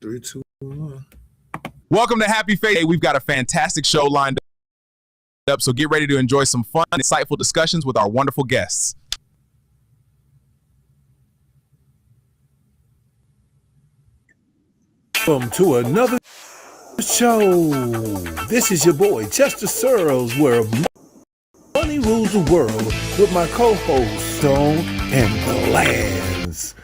3, 2, 1. Welcome to Happy Faith. We've got a fantastic show lined up, so get ready to enjoy some fun, insightful discussions with our wonderful guests. Welcome to another show. This is your boy Chester Searles, where money rules the world, with my co-host Stone and Lance.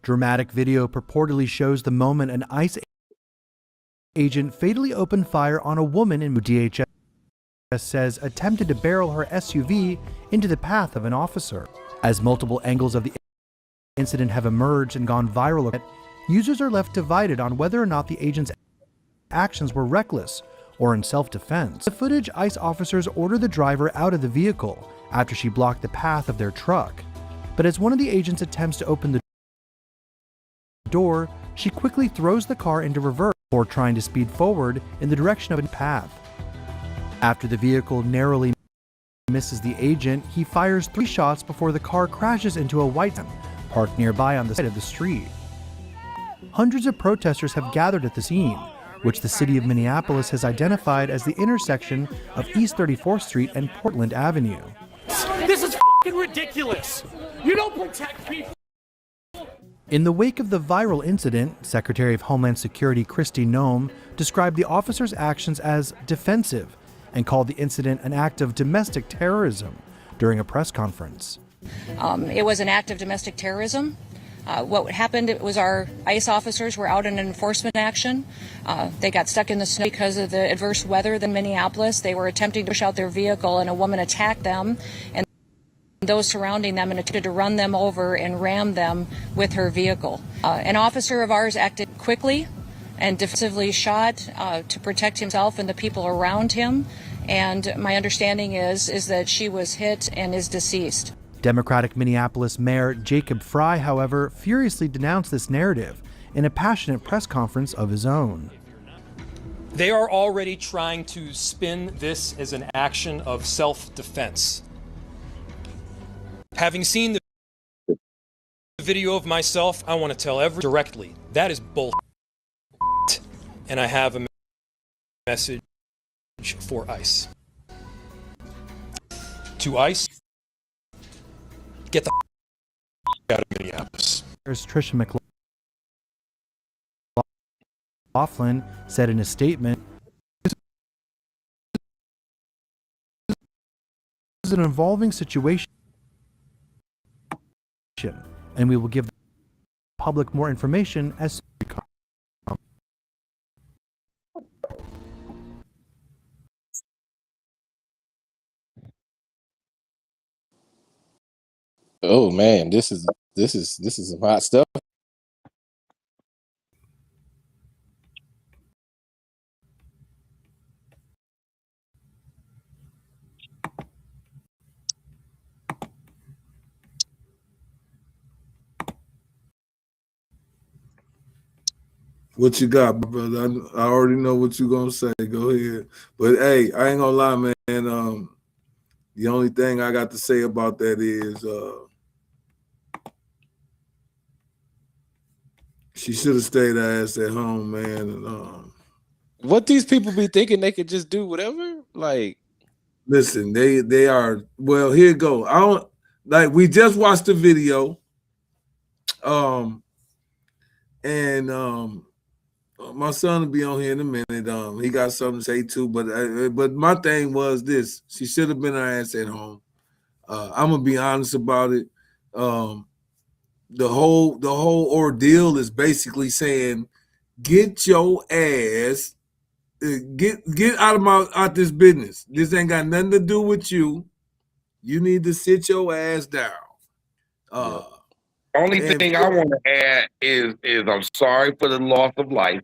Dramatic video purportedly shows the moment an ICE agent fatally opened fire on a woman in DHS says attempted to barrel her SUV into the path of an officer. As multiple angles of the incident have emerged and gone viral, users are left divided on whether or not the agent's actions were reckless or in self-defense. The footage, ICE officers order the driver out of the vehicle after she blocked the path of their truck. But as one of the agents attempts to open the door, she quickly throws the car into reverse before trying to speed forward in the direction of a path. After the vehicle narrowly misses the agent, he fires 3 shots before the car crashes into a white van parked nearby on the side of the street. Hundreds of protesters have gathered at the scene, which the city of Minneapolis has identified as the intersection of East 34th Street and Portland Avenue. This is f***ing ridiculous! You don't protect people! In the wake of the viral incident, Secretary of Homeland Security Kristi Noem described the officers' actions as defensive and called the incident an act of domestic terrorism during a press conference. It was an act of domestic terrorism. What happened, it was our ICE officers were out in an enforcement action. They got stuck in the snow because of the adverse weather in Minneapolis. They were attempting to push out their vehicle and a woman attacked them and those surrounding them and attempted to run them over and ram them with her vehicle. An officer of ours acted quickly and defensively shot to protect himself and the people around him. And my understanding is that she was hit and is deceased. Democratic Minneapolis Mayor Jacob Frey, however, furiously denounced this narrative in a passionate press conference of his own. They are already trying to spin this as an action of self-defense. Having seen the video of myself, I want to tell everyone directly, that is bullshit. And I have a message for ICE. To ICE, get the out of Minneapolis. There's Tricia McLaughlin said in a statement, "This is an evolving situation, and we will give the public more information as soon as we come." Oh man, this is some hot stuff. What you got, brother? I already know what you're gonna say. Go ahead. But hey, I ain't gonna lie, man. The only thing I got to say about that is she should have stayed her ass at home, man. And What these people be thinking they could just do whatever? Like, listen, they are, well, here you go. I don't like, we just watched the video. My son will be on here in a minute. He got something to say too, but my thing was this: she should have been her ass at home. I'm gonna be honest about it. The whole ordeal is basically saying, get your ass, get out this business. This ain't got nothing to do with you. You need to sit your ass down. Only thing I want to add is I'm sorry for the loss of life.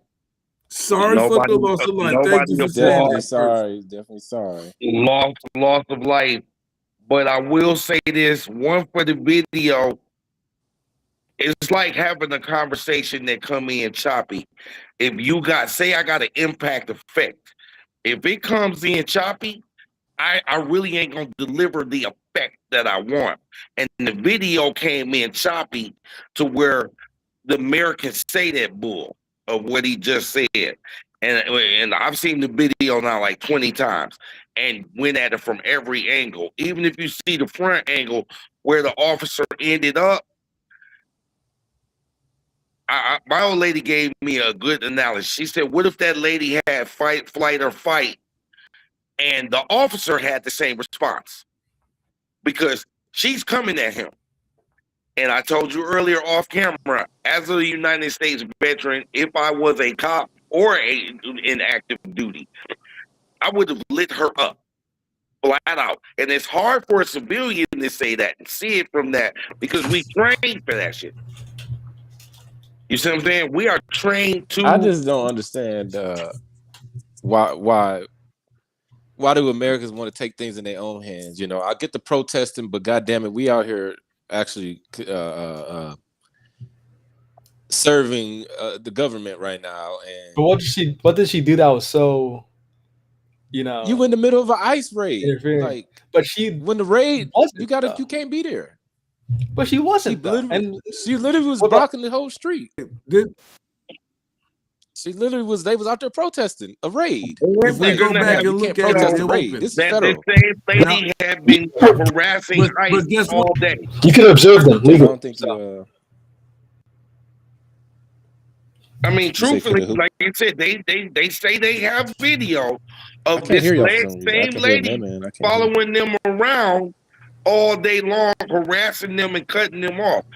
Sorry for the loss of life. Thank you for saying definitely that. sorry, definitely sorry. Loss of life But I will say this: one for the video, it's like having a conversation that come in choppy. If you say I got an impact effect, if it comes in choppy, I really ain't gonna deliver the effect that I want. And the video came in choppy to where the mayor can say that bull of what he just said. And I've seen the video now like 20 times and went at it from every angle. Even if you see the front angle where the officer ended up, my old lady gave me a good analogy. She said, what if that lady had fight, flight, or fight, and the officer had the same response? Because she's coming at him. And I told you earlier off camera, as a United States veteran, if I was a cop or in active duty, I would have lit her up flat out. And it's hard for a civilian to say that and see it from that because we trained for that shit. You see what I'm saying? We are trained to. I just don't understand why do Americans want to take things in their own hands? You know, I get the protesting, but goddamn it, we out here actually serving the government right now. And but what did she do that was so, you know? You in the middle of an ICE raid, like, but she when the raid, you can't be there. But she wasn't, she literally was blocking the whole street. She literally they was out there protesting a raid. If we go back and look at it, raid. This is federal. The same lady had been harassing ICE all day. You can observe them legally. I don't think I mean, truthfully, like you said, they say they have video of this same lady following them around all day long, harassing them and cutting them off.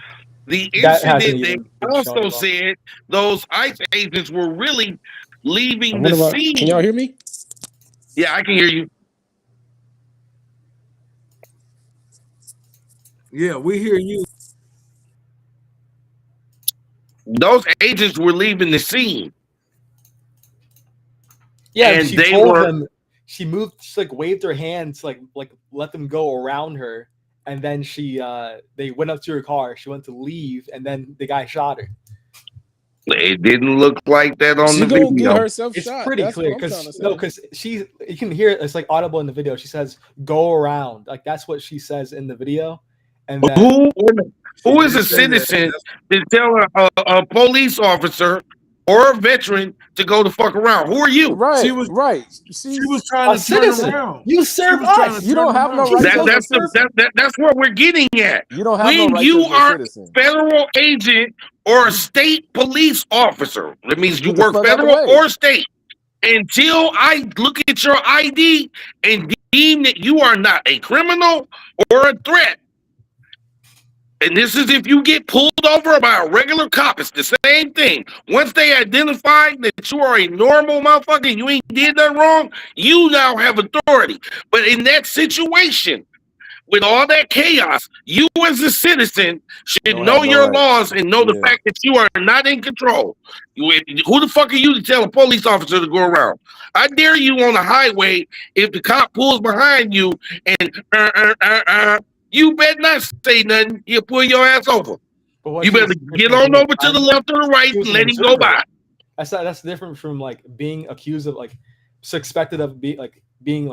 The incident, they also said those ICE agents were really leaving the scene. Can y'all hear me? Yeah, I can hear you. Yeah, we hear you. Those agents were leaving the scene. Yeah, and she told them. She moved. She like waved her hands, like let them go around her, and then they went up to her car. She went to leave, and then the guy shot her. It didn't look like that on the video. Get herself it's shot. Pretty clear because you can hear it's like audible in the video. She says "go around," like that's what she says in the video. And then, who is a citizen to tell a police officer or a veteran to go the fuck around? Who are you? Right. She was right. She was trying to turn around. You serve us. You don't have no right. That's what we're getting at. You don't have when no right you to be a are citizen. Federal agent or a state police officer. That means you work federal or state. Until I look at your ID and deem that you are not a criminal or a threat. And this is if you get pulled over by a regular cop, it's the same thing. Once they identify that you are a normal motherfucker, you ain't did nothing wrong, you now have authority. But in that situation, with all that chaos, you as a citizen should know your laws and know the fact that you are not in control. Who the fuck are you to tell a police officer to go around? I dare you on the highway, if the cop pulls behind you and you better not say nothing. He'll pull your ass over. You better get on over to the left or the right and let him go by. That's different from like being accused of like suspected of being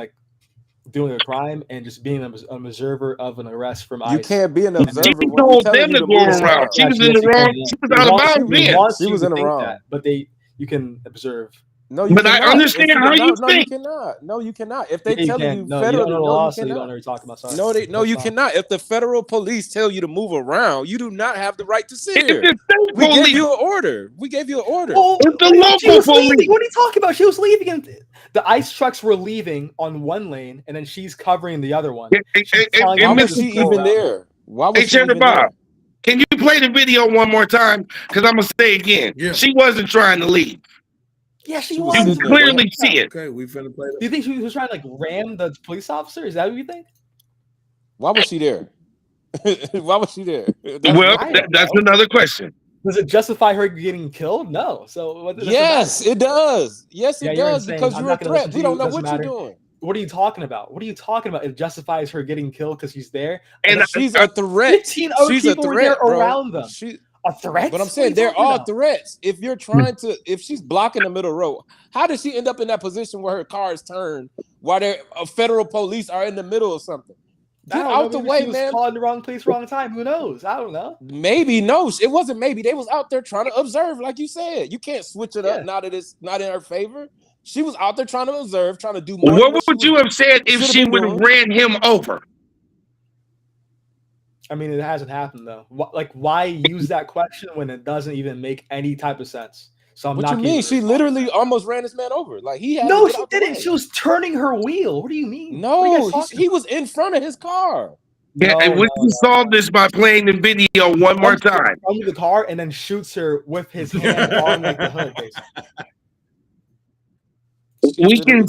doing a crime and just being an observer of an arrest from ICE. You can't be an observer. She told them to go around. She was in the wrong. She was out of bounds then. She was in the wrong. But you can observe. No, you but cannot. I understand how you think. No, you cannot. If they tell you federally, you don't know what you're talking about. Sorry. You cannot. If the federal police tell you to move around, you do not have the right to sit here. We gave you an order. We gave you an order. Oh, it's the local police. What are you talking about? She was leaving, and the ICE trucks were leaving on one lane, and then she's covering the other one. Why was she even there? Why was she even there? Can you play the video one more time? Because I'm gonna say again. Yeah. She wasn't trying to leave. Yeah, she was. You can clearly see it. Okay, we finna play that. Do you think she was trying to like ram the police officer? Is that what you think? Why was she there? Why was she there? That's another question. Does it justify her getting killed? No. So yes, it does. Yes, it does because you're a threat. We don't know what you're doing. What are you talking about? What are you talking about? It justifies her getting killed because she's there. And she's a threat. 15 other She's a people were there threat, bro. around them. A threat? But I'm saying they're all threats. If you're trying to, if she's blocking the middle road, how does she end up in that position where her car is turned while federal police are in the middle of something? Get out the way, man. Calling the wrong place, wrong time. Who knows? I don't know. Maybe no, it wasn't. Maybe they was out there trying to observe, like you said. You can't switch it up now that it's not in her favor. She was out there trying to observe, trying to do more. What would you have said if she would have ran him over? I mean, it hasn't happened though. Like, why use that question when it doesn't even make any type of sense? So I'm what not. You mean? She literally almost ran this man over. Like he had. No, she didn't. She was turning her wheel. What do you mean? No, he was in front of his car. Yeah, and we can solve this by playing the video one more time. Under the car and then shoots her with his hand on like the hood, basically. We can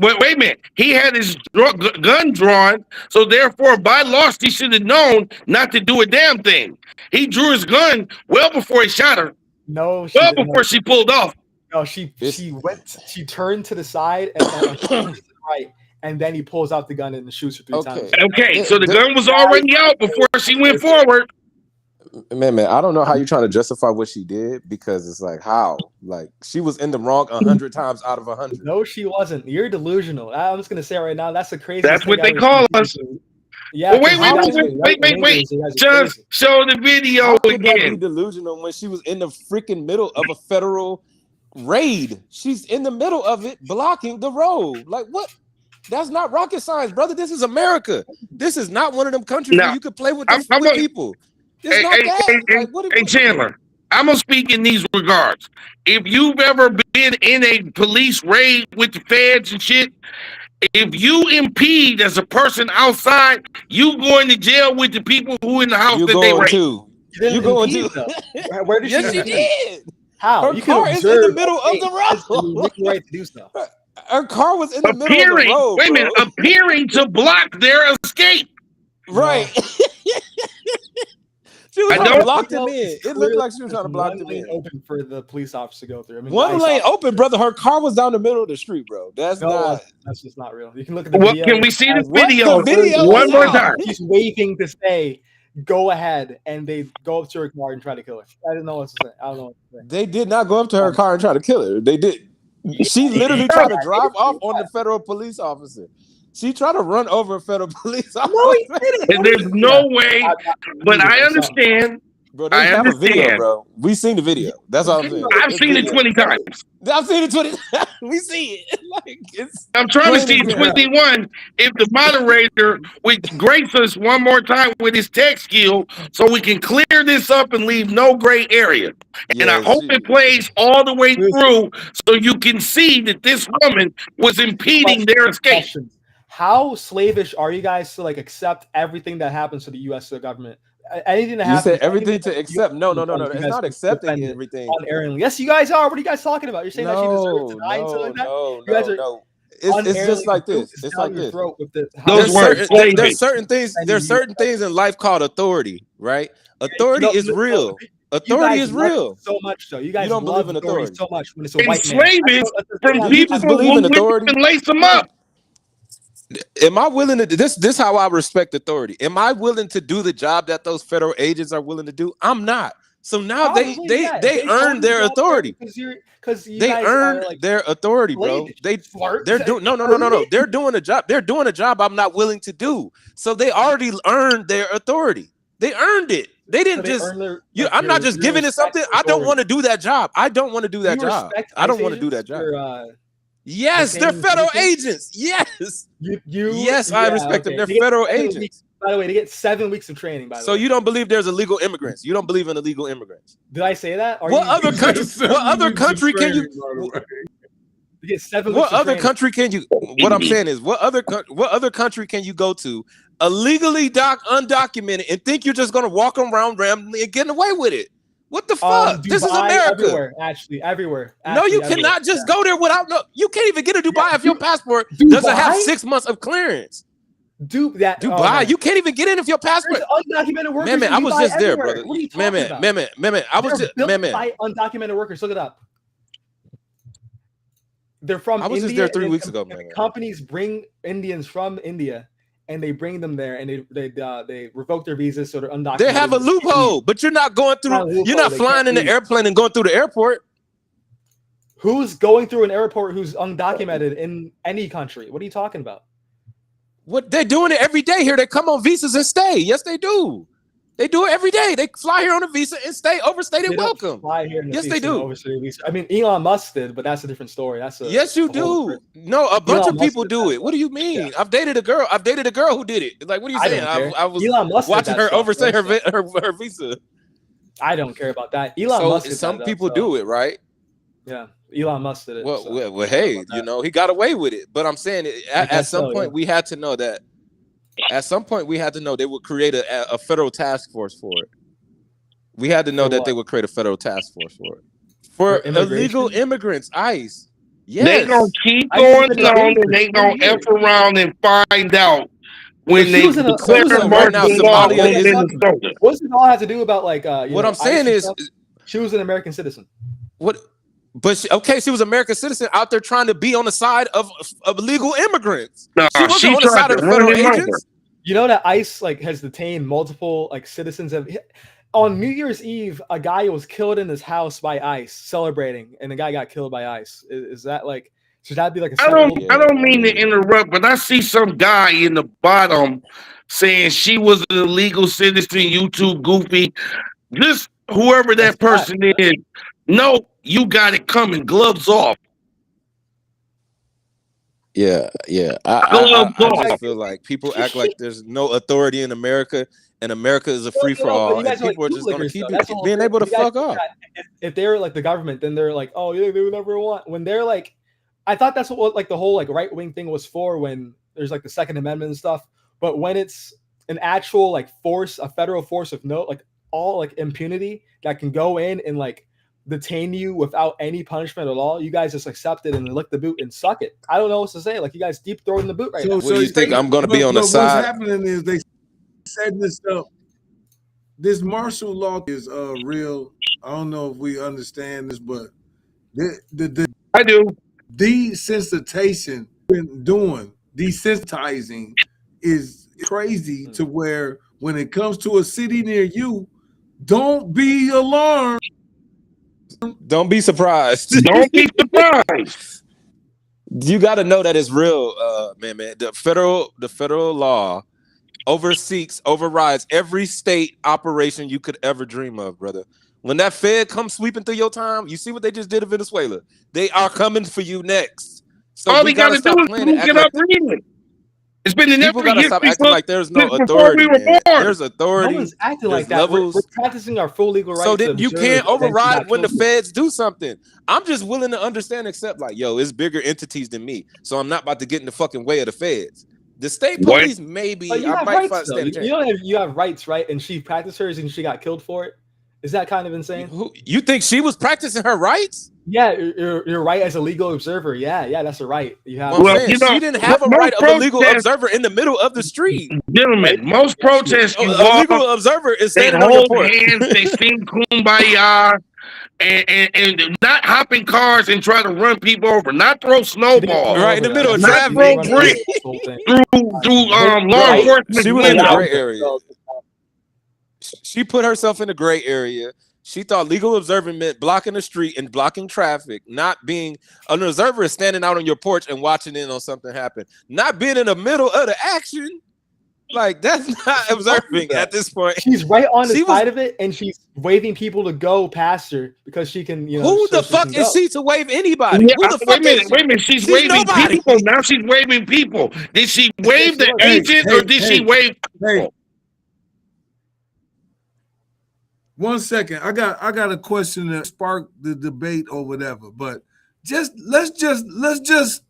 wait a minute. He had his gun drawn, so therefore, by law, he should have known not to do a damn thing. He drew his gun well before he shot her. No, well before she pulled off. No, she turned to the side and right, and then he pulls out the gun and shoots her 3 times. Okay, so the gun was already out before she went forward. Man, I don't know how you're trying to justify what she did because it's like how, like she was in the wrong 100 times out of 100. No, she wasn't. You're delusional. I'm just gonna say right now, that's the crazy. That's what they call us. Yeah. Well, wait. Just show the video how could that again. be delusional when she was in the freaking middle of a federal raid? She's in the middle of it, blocking the road. Like what? That's not rocket science, brother. This is America. This is not one of them countries where you could play with people. Hey, Chandler, I'm gonna speak in these regards. If you've ever been in a police raid with the feds and shit, if you impede as a person outside, you going to jail with the people who in the house that they raid. You going to? Where did she did? How? Her car is in the middle of the road. Right to do so. Her car was in the middle of the road. Wait a minute, appearing to block their escape. Right. She was trying to block them in. It looked like she was trying to block them in. Open for the police officer to go through. I mean, one lane open, brother. Her car was down the middle of the street, bro. That's just not real. You can look at the video. Can we see the video one more time? She's waving to say, "Go ahead," and they go up to her car and try to kill her. I didn't know what to say. I don't know what to say. They did not go up to her car and try to kill her. They did. She literally tried to drive off on the federal police officer. She tried to run over a federal police officer. No, he didn't. And there's no way, but I understand. Bro, they have a video, bro. We seen the video. That's all I'm saying. I've seen it 20 times. I've seen it 20 times. We see it. Like, I'm trying to see 21 if the moderator would grace us one more time with his tech skill so we can clear this up and leave no gray area. And I hope it plays all the way through so you can see that this woman was impeding their escape. How slavish are you guys to like accept everything that happens to the U.S. government? Anything that happens. You said everything to accept. No. It's not accepting everything. On Aaron. Yes, you guys are. What are you guys talking about? You're saying that she deserves to die and stuff like that? You guys are. It's just like this. It's like this. There's certain things. There's certain things in life called authority, right? Authority is real. Authority is real. So much so. You guys don't believe in authority so much when it's a white man. Enslavement from people who believe and lace them up. Am I willing to this how I respect authority? Am I willing to do the job that those federal agents are willing to do? I'm not. So now they earn their authority. They earn their authority, bro. They're doing no. They're doing a job. They're doing a job I'm not willing to do. So they already earned their authority. They earned it. They didn't I'm not just giving it something. I don't want to do that job. I don't want to do that job. I don't want to do that job. Yes, they're federal agents. Yes. Yes, I respect them. They're federal agents. By the way, they get 7 weeks of training. By the way. So you don't believe there's illegal immigrants? You don't believe in illegal immigrants? Did I say that? What other country can you? You get 7 weeks. What other country can you? What I'm saying is, what other country can you go to illegally undocumented and think you're just gonna walk around randomly and getting away with it? What the fuck? This is America. Everywhere. No, you cannot just go there without you can't even get to Dubai if your passport doesn't have 6 months of clearance. Dubai, you can't even get in if your passport. Undocumented workers. Man, I was just there, brother. What are you talking about? Man, I was just by undocumented workers. Look it up. They're from I was India. just there 3 and weeks ago, man. Companies bring Indians from India and they bring them there and they revoke their visas so they're undocumented. They have a loophole, but you're not going through. You're not flying in the airplane and going through the airport. Who's going through an airport who's undocumented in any country? What are you talking about? What they're doing it every day here. They come on visas and stay. Yes, they do. They do it every day. They fly here on a visa and stay. Overstayed welcome. Fly here yes, they do. I mean, Elon Musk did, but that's a different story. Yes, you do. No, a bunch of people do it. What do you mean? Yeah. I've dated a girl who did it. Like, what are you saying? I was watching her overstay her visa. I don't care about that. Elon Musk. Some people do it, right? Yeah, Elon Musk did it. Well, hey, you know, he got away with it. But I'm saying at some point we had to know that. At some point, we had to know they would create a federal task force for it. We had to know that they would create a federal task force for illegal immigrants, ICE. Yes. They gonna keep going on, and they gonna F around and find out when they declare martial law on Minnesota. What's it all have to do about like? What I'm saying is, she was an American citizen. What? But she was an American citizen out there trying to be on the side of illegal immigrants. Nah, she wasn't on the side of the federal agents. You know that ICE like has detained multiple like citizens of. On New Year's Eve, a guy was killed in his house by ICE celebrating, and the guy got killed by ICE. Is that like? Should that be like a? I don't mean to interrupt, but I see some guy in the bottom saying she was an illegal citizen. YouTube goofy, just whoever that person is. No, you got it coming. Gloves off. Yeah. I just feel like people act like there's no authority in America, and America is a free for all, and people are just going to keep being able to fuck off. If they're like the government, then they're like, oh yeah, they would never want. When they're like, I thought that's what like the whole like right wing thing was for. When there's like the Second Amendment and stuff, but when it's an actual like force, a federal force of no like all like impunity that can go in and like detain you without any punishment at all, you guys just accept it and lick the boot and suck it. I don't know what to say. Like you guys deep throwing the boot right now. What do you think? I'm going to be on the side? What's happening is they setting this up. This martial law is real. I don't know if we understand this, but I do. Desensitization been doing desensitizing is crazy to where when it comes to a city near you, don't be alarmed. Don't be surprised. Don't be surprised. You got to know that it's real, man. The federal law overrides every state operation you could ever dream of, brother. When that Fed comes sweeping through your time, you see what they just did in Venezuela. They are coming for you next. So all we got to do is get up reading. It's been in people gotta stop acting like there's no authority. There's authority. No one's acting like that. We're practicing our full legal rights. So then you can't override when the feds do something. I'm just willing to understand, accept like, yo, it's bigger entities than me. So I'm not about to get in the fucking way of the feds. The state police, maybe. You have rights, you have rights, right? And she practiced hers and she got killed for it. Is that kind of insane? You think she was practicing her rights? Yeah, you're right as a legal observer. Yeah, that's a right. You have. Well, she didn't have a right of a legal observer in the middle of the street. Gentlemen, most protests you a legal observer is standing on your porch. Hands, they sing kumbaya, and not hop in cars and try to run people over, not throw snowballs. Right in the middle of traffic. through law enforcement. She was in a gray area. She put herself in a gray area. She thought legal observing meant blocking the street and blocking traffic, not being an observer is standing out on your porch and watching in on something happen, not being in the middle of the action. Like that's not observing at this point. She's right on the side of it, and she's waving people to go past her because she can. You know, who the fuck is she to wave anybody? Yeah, who the fuck wait a minute. She's waving nobody. People. Now she's waving people. Did she wave the agent or did she wave? Hey. 1 second, I got a question that sparked the debate or whatever, but let's just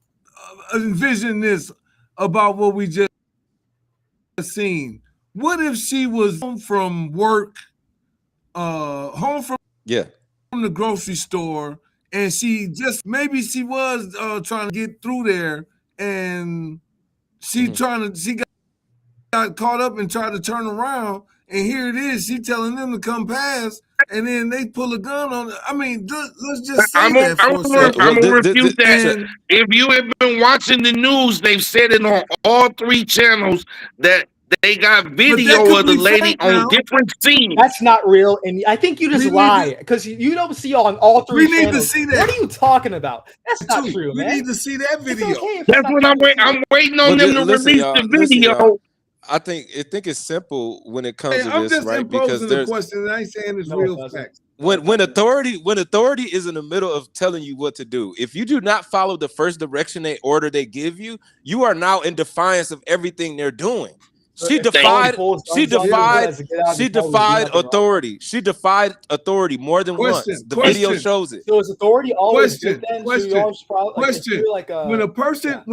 envision this about what we just seen. What if she was home from work, home from the grocery store, and maybe she was trying to get through there, and she got caught up and tried to turn around. And here it is, she telling them to come past, and then they pull a gun on it. I mean, let's just say that for a second. I'm gonna refute that. If you have been watching the news, they've said it on all 3 channels that they got video of the lady on different scenes. That's not real, and I think you just lie because you don't see on all 3 channels. We need to see that. What are you talking about? That's not true, man. We need to see that video. That's what I'm waiting on them to release the video. I think it's simple when it comes to I'm this, just right? Because imposing there's the question. I ain't saying it's real facts. When authority is in the middle of telling you what to do, if you do not follow the first direction order they give you, you are now in defiance of everything they're doing. She defied authority. She defied authority more than once. The video shows it. So is authority always Question. When a person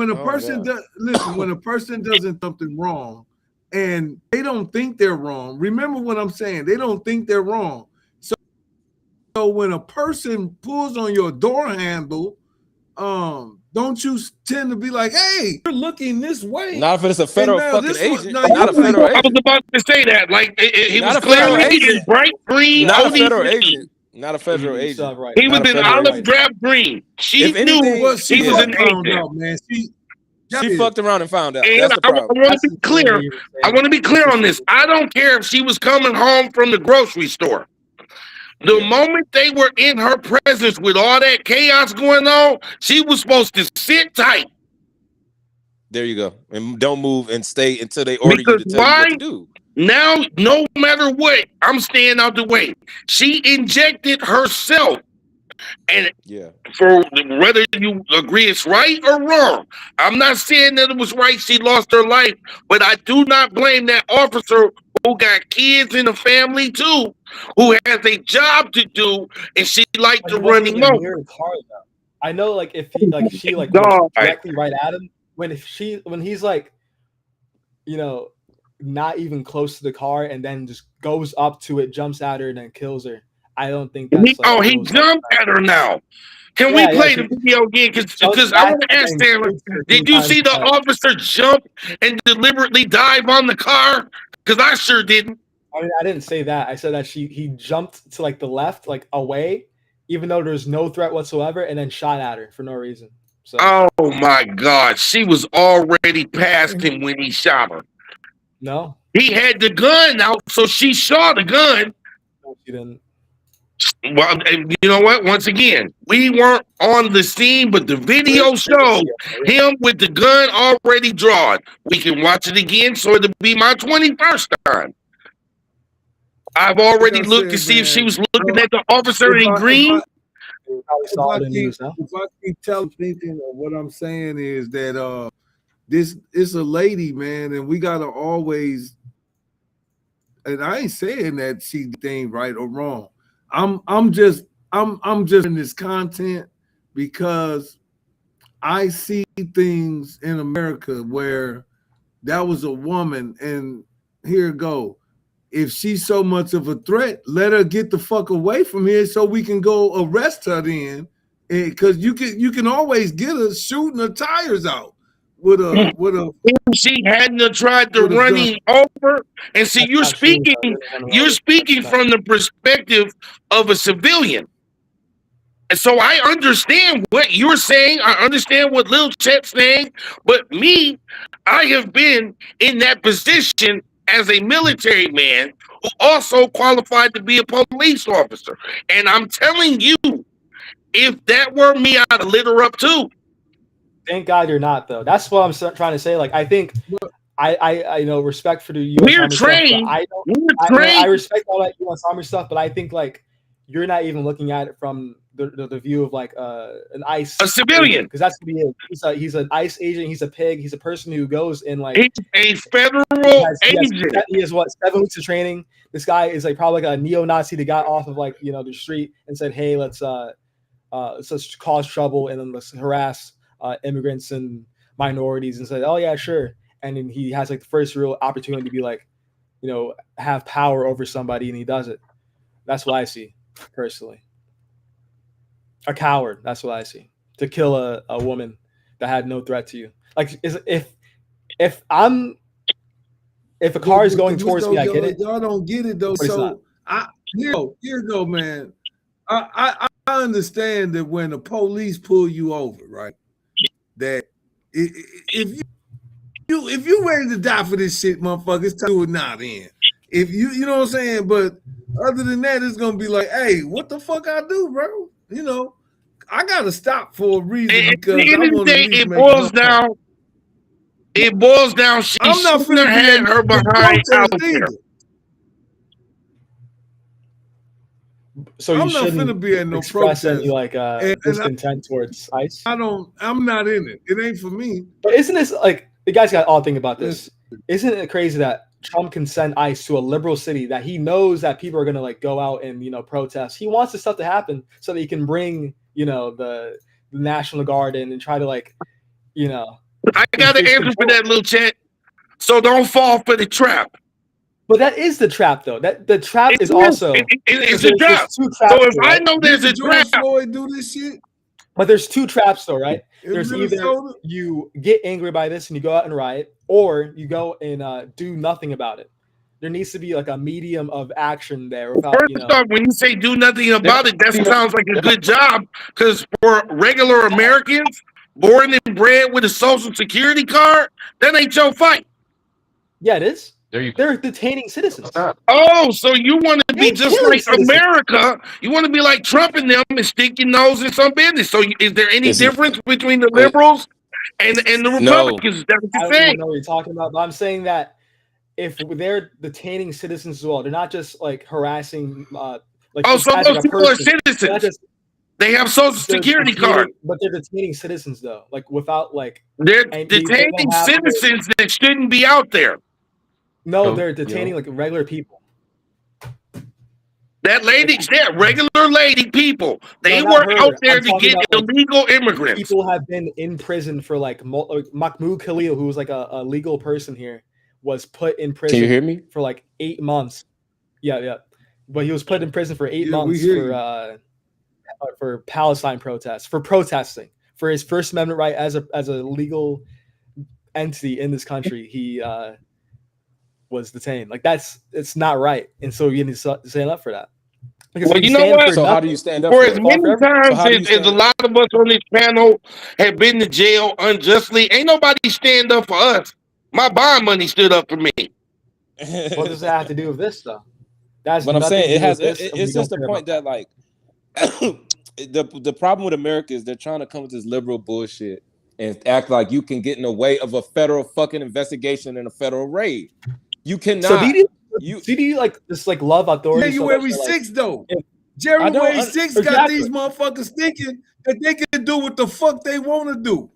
does something wrong and they don't think they're wrong, remember what I'm saying. They don't think they're wrong. So when a person pulls on your door handle, don't you tend to be like, hey, you're looking this way? Not if it's a federal fucking agent. Not a federal agent. I was about to say that. Like, he was clearly in bright green. Not a federal agent. Not a federal agent. He was in olive drab green. She knew he was an agent. Man. She fucked around and found out. That's the problem. I want to be clear. I want to be clear on this. I don't care if she was coming home from the grocery store. The moment they were in her presence with all that chaos going on, she was supposed to sit tight. There you go. And don't move and stay until they order you to tell you what to do. Now, no matter what, I'm staying out the way. She injected herself. And for whether you agree it's right or wrong, I'm not saying that it was right she lost her life, but I do not blame that officer who got kids in the family too, who has a job to do, and she liked to run him over. I know, like if she went directly right at him, when he's like, you know, not even close to the car, and then just goes up to it, jumps at her, and then kills her. I don't think that's he jumped at her now. Can we play the video again? Because I want to ask Taylor, did you see the officer jump and deliberately dive on the car? Because I sure didn't. I mean, I didn't say that. I said that he jumped to like the left, like away, even though there's no threat whatsoever, and then shot at her for no reason. So. Oh my God, she was already past him when he shot her. No, he had the gun out, so she saw the gun. No, she didn't. Well, you know what? Once again, we weren't on the scene, but the video showed him with the gun already drawn. We can watch it again, so it'll be my 21st time. I've already looked to see if she was looking at the officer in green. If I keep telling thinking of what I'm saying is that this is a lady, man, and we gotta always. And I ain't saying that she ain't right or wrong. I'm just in this content because I see things in America where that was a woman, and here it go. If she's so much of a threat, let her get the fuck away from here so we can go arrest her then. Because you can always get her shooting her tires out with a. If she hadn't tried to run him over, and see, you're speaking from the perspective of a civilian. And so I understand what you're saying. I understand what Lil Chet's saying. But me, I have been in that position as a military man who also qualified to be a police officer. And I'm telling you, if that were me, I'd have lit her up too. Thank God you're not, though. That's what I'm trying to say. Like, I think I know respect for the U.S. We're Army trained. Stuff, I respect all that U.S. Army stuff, but I think like you're not even looking at it from the view of like an ICE civilian, because that's what he is. He's an ICE agent. He's a pig. He's a person who goes in like he's a federal agent. He has what 7 weeks of training. This guy is like probably like a neo-Nazi that got off of like the street and said, "Hey, let's cause trouble and then let's harass immigrants and minorities," and said, "Oh yeah, sure." And then he has like the first real opportunity to be like, have power over somebody, and he does it. That's what I see personally. A coward. That's what I see. To kill a woman that had no threat to you. Like, if a car is going towards me, I get it. Y'all don't get it though. So Here you go, man. I understand that when the police pull you over, right? That if you ready to die for this shit, motherfucker, it's time to do it now. Then, if you know what I'm saying. But other than that, it's gonna be like, hey, what the fuck I do, bro? You know, I gotta stop for a reason because at the end I of the want to day, at least it make boils down. It boils down. She I'm not shouldn't have finna be had in her the behind out protest there. either. So I'm you not shouldn't finna be at no express protest. any like discontent towards ICE. I'm not in it. It ain't for me. But isn't this like the guy's got all think about this? Isn't it crazy that Trump can send ICE to a liberal city that he knows that people are gonna like go out and protest? He wants this stuff to happen so that he can bring the National Guard in and try to like I got an answer for that, little chat. So don't fall for the trap. But that is the trap, though. That the trap is also it's a trap. So if I know there's a trap, Floyd do this shit. But there's two traps, though, right? In There's Minnesota? either you get angry by this and you go out and riot, or you go and do nothing about it. There needs to be like a medium of action there. Without, first off, when you say do nothing about it, that sounds like a good job. Because for regular Americans, born and bred with a social security card, that ain't your fight. Yeah, it is. They're detaining citizens. Oh, so you want to be just like America? You want to be like Trump and them and stick your nose in some business? So is there any difference between the liberals and the Republicans? That's what I you're don't saying. even know what you're talking about, but I'm saying that if they're detaining citizens as well, they're not just like harassing. Like so those people are citizens. They have social security card, but they're detaining citizens though, like without like they're detaining citizens that shouldn't be out there. No, they're detaining like regular people. That regular lady people. They were out there to get illegal immigrants. People have been in prison for like Mahmoud Khalil, who was like a legal person here, was put in prison. Can you hear me? For like 8 months. Yeah. But he was put in prison for 8 months for Palestine protests, for protesting, for his First Amendment right as a legal entity in this country. He was detained. Like it's not right, and so you need to stand up for that. Because well, you know what? So how do you stand up for for as many times as a lot of us on this panel have been to jail unjustly, ain't nobody stand up for us. My bond money stood up for me. What does that have to do with this, though? That's what I'm saying. It has. It's just the point that like the problem with America is they're trying to come with this liberal bullshit and act like you can get in the way of a federal fucking investigation and a federal raid. You cannot. So do you like just like love authority? January 6th though. January 6th got these motherfuckers thinking that they can do what the fuck they want to do.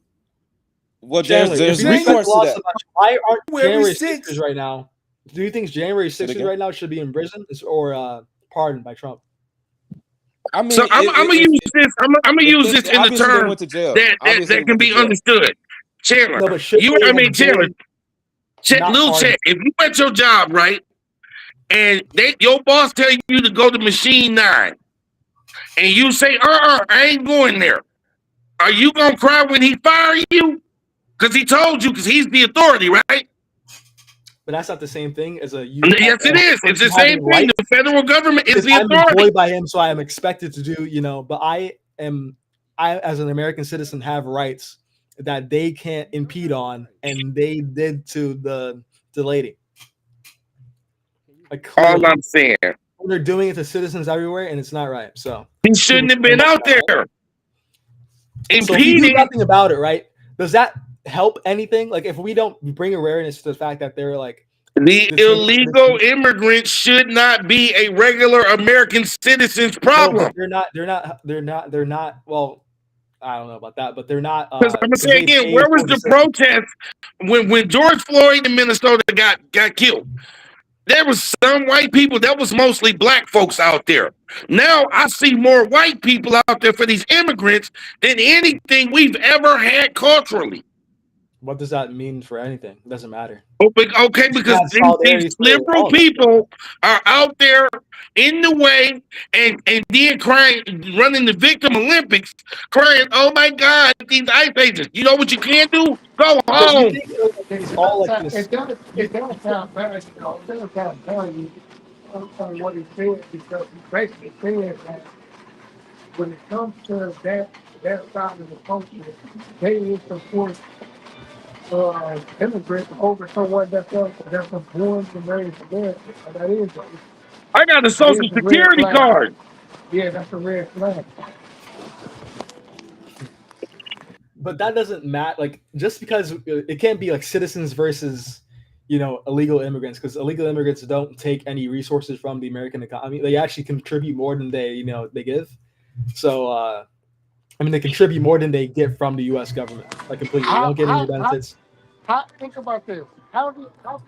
Well, there's recourse to that. Why aren't January 6th right now? Do you think January 6th right now should be in prison or pardoned by Trump? I mean, so I'm gonna use this. I'm gonna use this in the term that can be understood. Chandler, Chandler, little check. If you at your job, right, and your boss tell you to go to machine 9, and you say, I ain't going there. Are you gonna cry when he fire you? Because he told you, because he's the authority, right? But that's not the same thing as a. Yes, it is. It's the same thing. The federal government is the authority. I'm employed by him, so I am expected to do, But I, as an American citizen, have rights that they can't impede on, and they did to the lady. Like, all I'm saying, they're doing it to citizens everywhere, and it's not right. So he shouldn't have been out there. Impeding. So if we do nothing about it, right? Does that help anything? Like, if we don't bring awareness to the fact that they're like the illegal immigrants should not be a regular American citizen's problem. No, they're not. Well, I don't know about that, but they're not. Because I'm gonna say again, where was the protest when George Floyd in Minnesota got killed? There was some white people. That was mostly black folks out there. Now I see more white people out there for these immigrants than anything we've ever had culturally. What does that mean for anything? It doesn't matter. Okay, because these liberal people are out there in the way and then crying, running the victim Olympics, crying, oh my God, these ICE agents. You know what you can do? Go home. It's all like this. It does sound bad, on what he said, because he basically said that when it comes to that side of the culture, they support immigrants over someone that's born and raised American. And that is I got a social a red security flag. card. Yeah, that's a red flag. But that doesn't matter. Like, just because it can't be like citizens versus, illegal immigrants, because illegal immigrants don't take any resources from the American economy. They actually contribute more than they give. So, they contribute more than they get from the U.S. government. Like, completely. They don't get any benefits. Think about this. How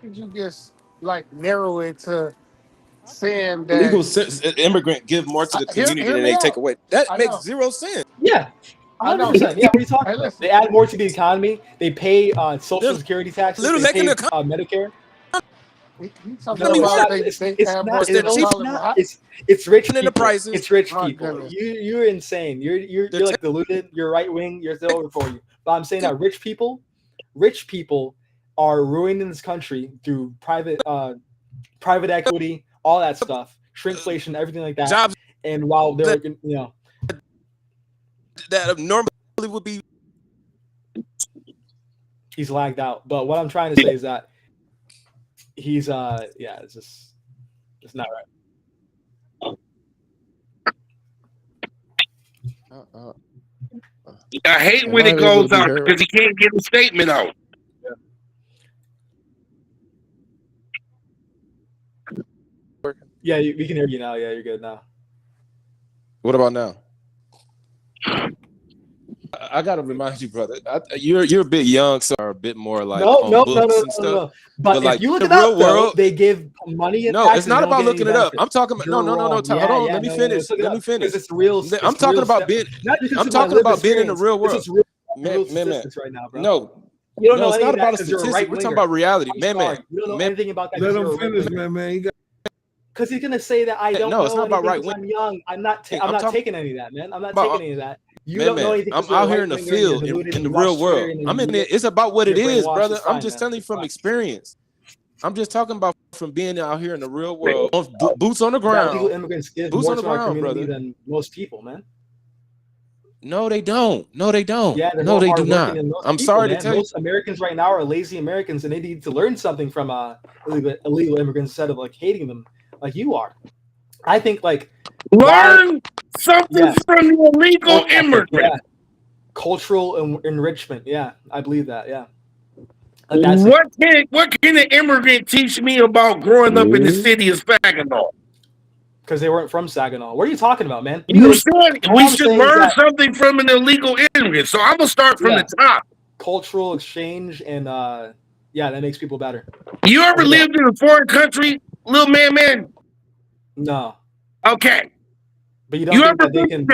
could you just like narrow it to saying that Illegal immigrant give more to the community than they take away? That makes zero sense. Yeah. 100%. Yeah, what are you talking about? They add more to the economy. They pay Social Security taxes. They pay Medicare. It's rich people. It's rich people. You're insane. You're like deluded. You're right wing. You're still over for you. But I'm saying that rich people are ruining this country through private equity, all that stuff, shrinkflation, everything like that. Jobs, and while they're that normally would be, he's lagged out. But what I'm trying to say is that he's it's not right. I hate when it goes out because he can't get a statement out. Yeah, we can hear you now. Yeah, you're good now. What about now? I gotta remind you, brother. You're a bit young, so are a bit more like no. But if you look it up, world, they give money. No, it's not about looking it up. I'm talking about no. Hold on, let me finish. Let me finish. It's real. I'm talking about being. I'm talking about being in the real world. Man, right now, bro. No. You don't know it's not about a statistic. We're talking about reality, man. You don't know anything about that. Let him finish, man. Because he's gonna say that I don't know. No, it's not about right wing. I'm young. I'm not taking any of that, man. I'm not taking any of that. You don't know anything. I'm out here in the field, in the real world. I'm in it. It's about what it is, brother. I'm just telling you from experience. I'm just talking about from being out here in the real world, boots on the ground. Illegal immigrants give more to our community than most people, man. No, they don't. Yeah, no, they do not. I'm sorry to tell you. Most Americans right now are lazy Americans, and they need to learn something from illegal immigrants instead of like hating them like you are. I think like learn something from the illegal immigrant. Yeah. Cultural enrichment. Yeah, I believe that. Yeah. What can an immigrant teach me about growing up in the city of Saginaw? Because they weren't from Saginaw. What are you talking about, man? You said we should learn something from an illegal immigrant. So I'm gonna start from the top. Cultural exchange and that makes people better. You ever lived in a foreign country, little man? No. Okay. But you don't think that they can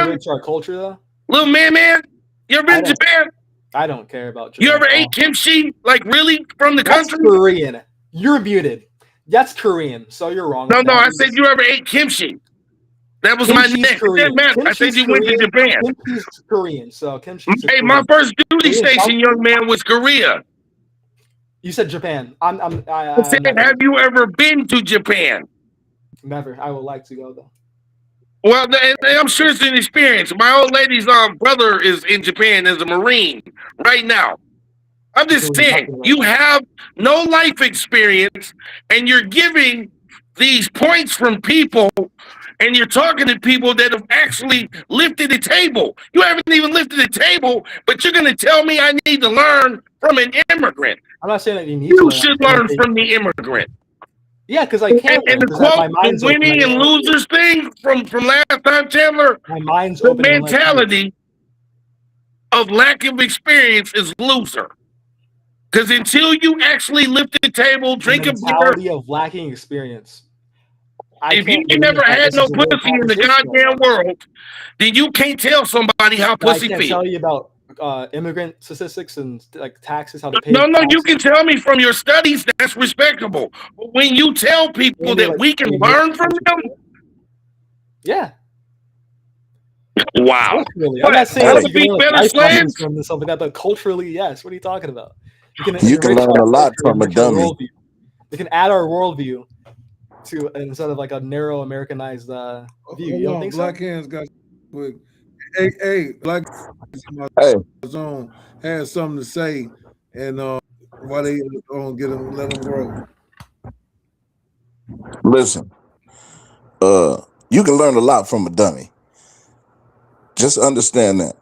enrich our culture though? Little man? You ever been to Japan? I don't care about Japan. You ever ate kimchi? Like really from the country? That's Korean. You're muted. That's Korean, so you're wrong. No, I said you ever ate kimchi. That was my next. I said you went to Japan. Kimchi's Korean, so kimchi. Hey, my first duty station, young man, was Korea. You said Japan. I said, have you ever been to Japan? Never. I would like to go though. Well, I'm sure it's an experience. My old lady's brother is in Japan as a Marine right now. I'm just saying, you have no life experience, and you're giving these points from people, and you're talking to people that have actually lifted the table. You haven't even lifted the table, but you're going to tell me I need to learn from an immigrant. I'm not saying that you need to. You should learn from the immigrant. Yeah, because I can't. And the quote, the winning and losers thing from last time, Chandler, my mind's the mentality of lack of experience is loser. Because until you actually lift the table, drink a beer, of lacking experience. If you never had no pussy in the goddamn world, then you can't tell somebody how pussy feels. I can't tell you about immigrant statistics and like taxes, how to pay. No, you can tell me from your studies. That's respectable. But when you tell people that we can learn from them, yeah. Wow. I'm not saying like, you better from stuff like that, but culturally, yes. What are you talking about? You can learn a lot from a dummy. We can add our worldview to instead of like a narrow Americanized view. You don't think Black so? Hands got quick. Hey, Black Hey, Zone has something to say, and why they don't let them grow. listen. You can learn a lot from a dummy. Just understand that.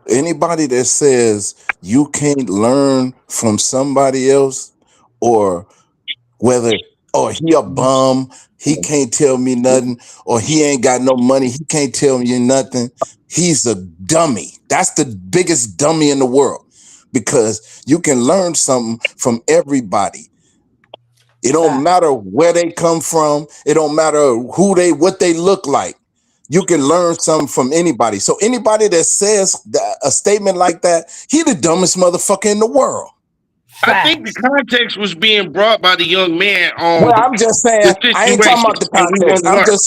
Anybody that says you can't learn from somebody else, or whether he a bum, he can't tell me nothing, or he ain't got no money, he can't tell me nothing, he's a dummy. That's the biggest dummy in the world, because you can learn something from everybody. It don't matter where they come from. It don't matter what they look like. You can learn something from anybody. So anybody that says a statement like that, he the dumbest motherfucker in the world. I think the context was being brought by the young man on Well, I'm just saying, the I ain't talking about the situation, and we want context. to learn.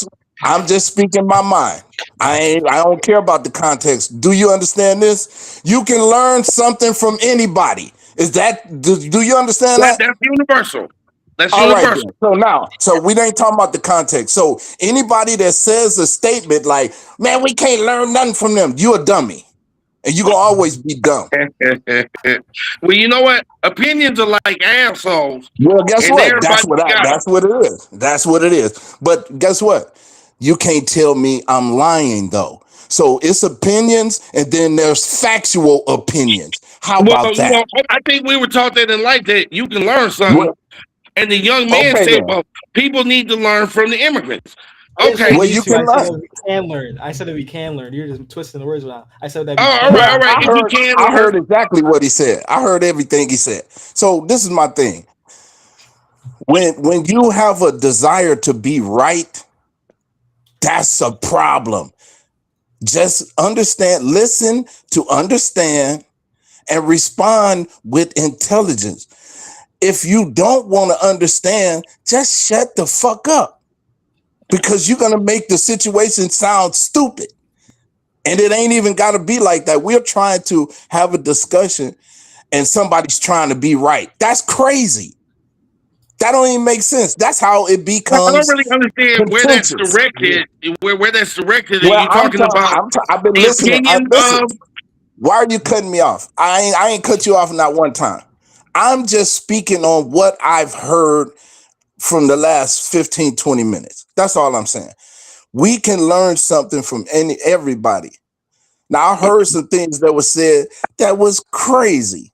I'm just speaking my mind. I don't care about the context. Do you understand this? You can learn something from anybody. Do you understand that? That's universal. That's All right then. universal. So we ain't talking about the context. So anybody that says a statement like, man, we can't learn nothing from them, you a dummy. And you gonna always be dumb. Well, you know what? Opinions are like assholes, Well, guess and what? That's everybody got them. what it is. That's what it is. But guess what? You can't tell me I'm lying though. So it's opinions, and then there's factual opinions. How about Well, that? I think we were taught that in life that you can learn something. Well, And the young man okay said, then. well, people need to learn from the immigrants. I didn't say Okay. Well, need you to. can I said learn. that we can learn. I said that we can learn. You're just twisting the words around. I said that we Oh, can all learn. right. If you can I learn. heard exactly what he said. I heard everything he said. So this is my thing. When you have a desire to be right, that's a problem. Just listen to understand, and respond with intelligence. If you don't want to understand, just shut the fuck up, because you're going to make the situation sound stupid. And it ain't even got to be like that. We're trying to have a discussion and somebody's trying to be right. That's crazy. That don't even make sense. That's how it I don't becomes really understand where that's contentious. directed. Where that's directed. Are Well, you talking about I've been the listening. opinion Listen, of? why are you cutting me off? I ain't cut you off not one time. I'm just speaking on what I've heard from the last 15, 20 minutes. That's all I'm saying. We can learn something from everybody. Now, I heard some things that were said that was crazy,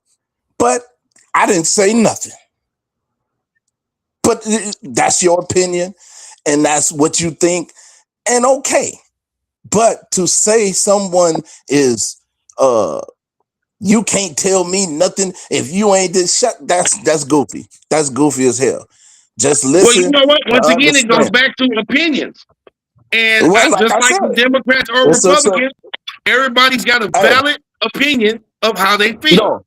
but I didn't say nothing. But that's your opinion, and that's what you think, and okay. But to say someone is you can't tell me nothing if you ain't this shut, that's goofy. That's goofy as hell. Just Well, you listen know what? and Once again, it goes understand. back to opinions. And Well, like just I like said, the Democrats or it's a Republicans, everybody's got a hey, valid opinion of how they feel. no.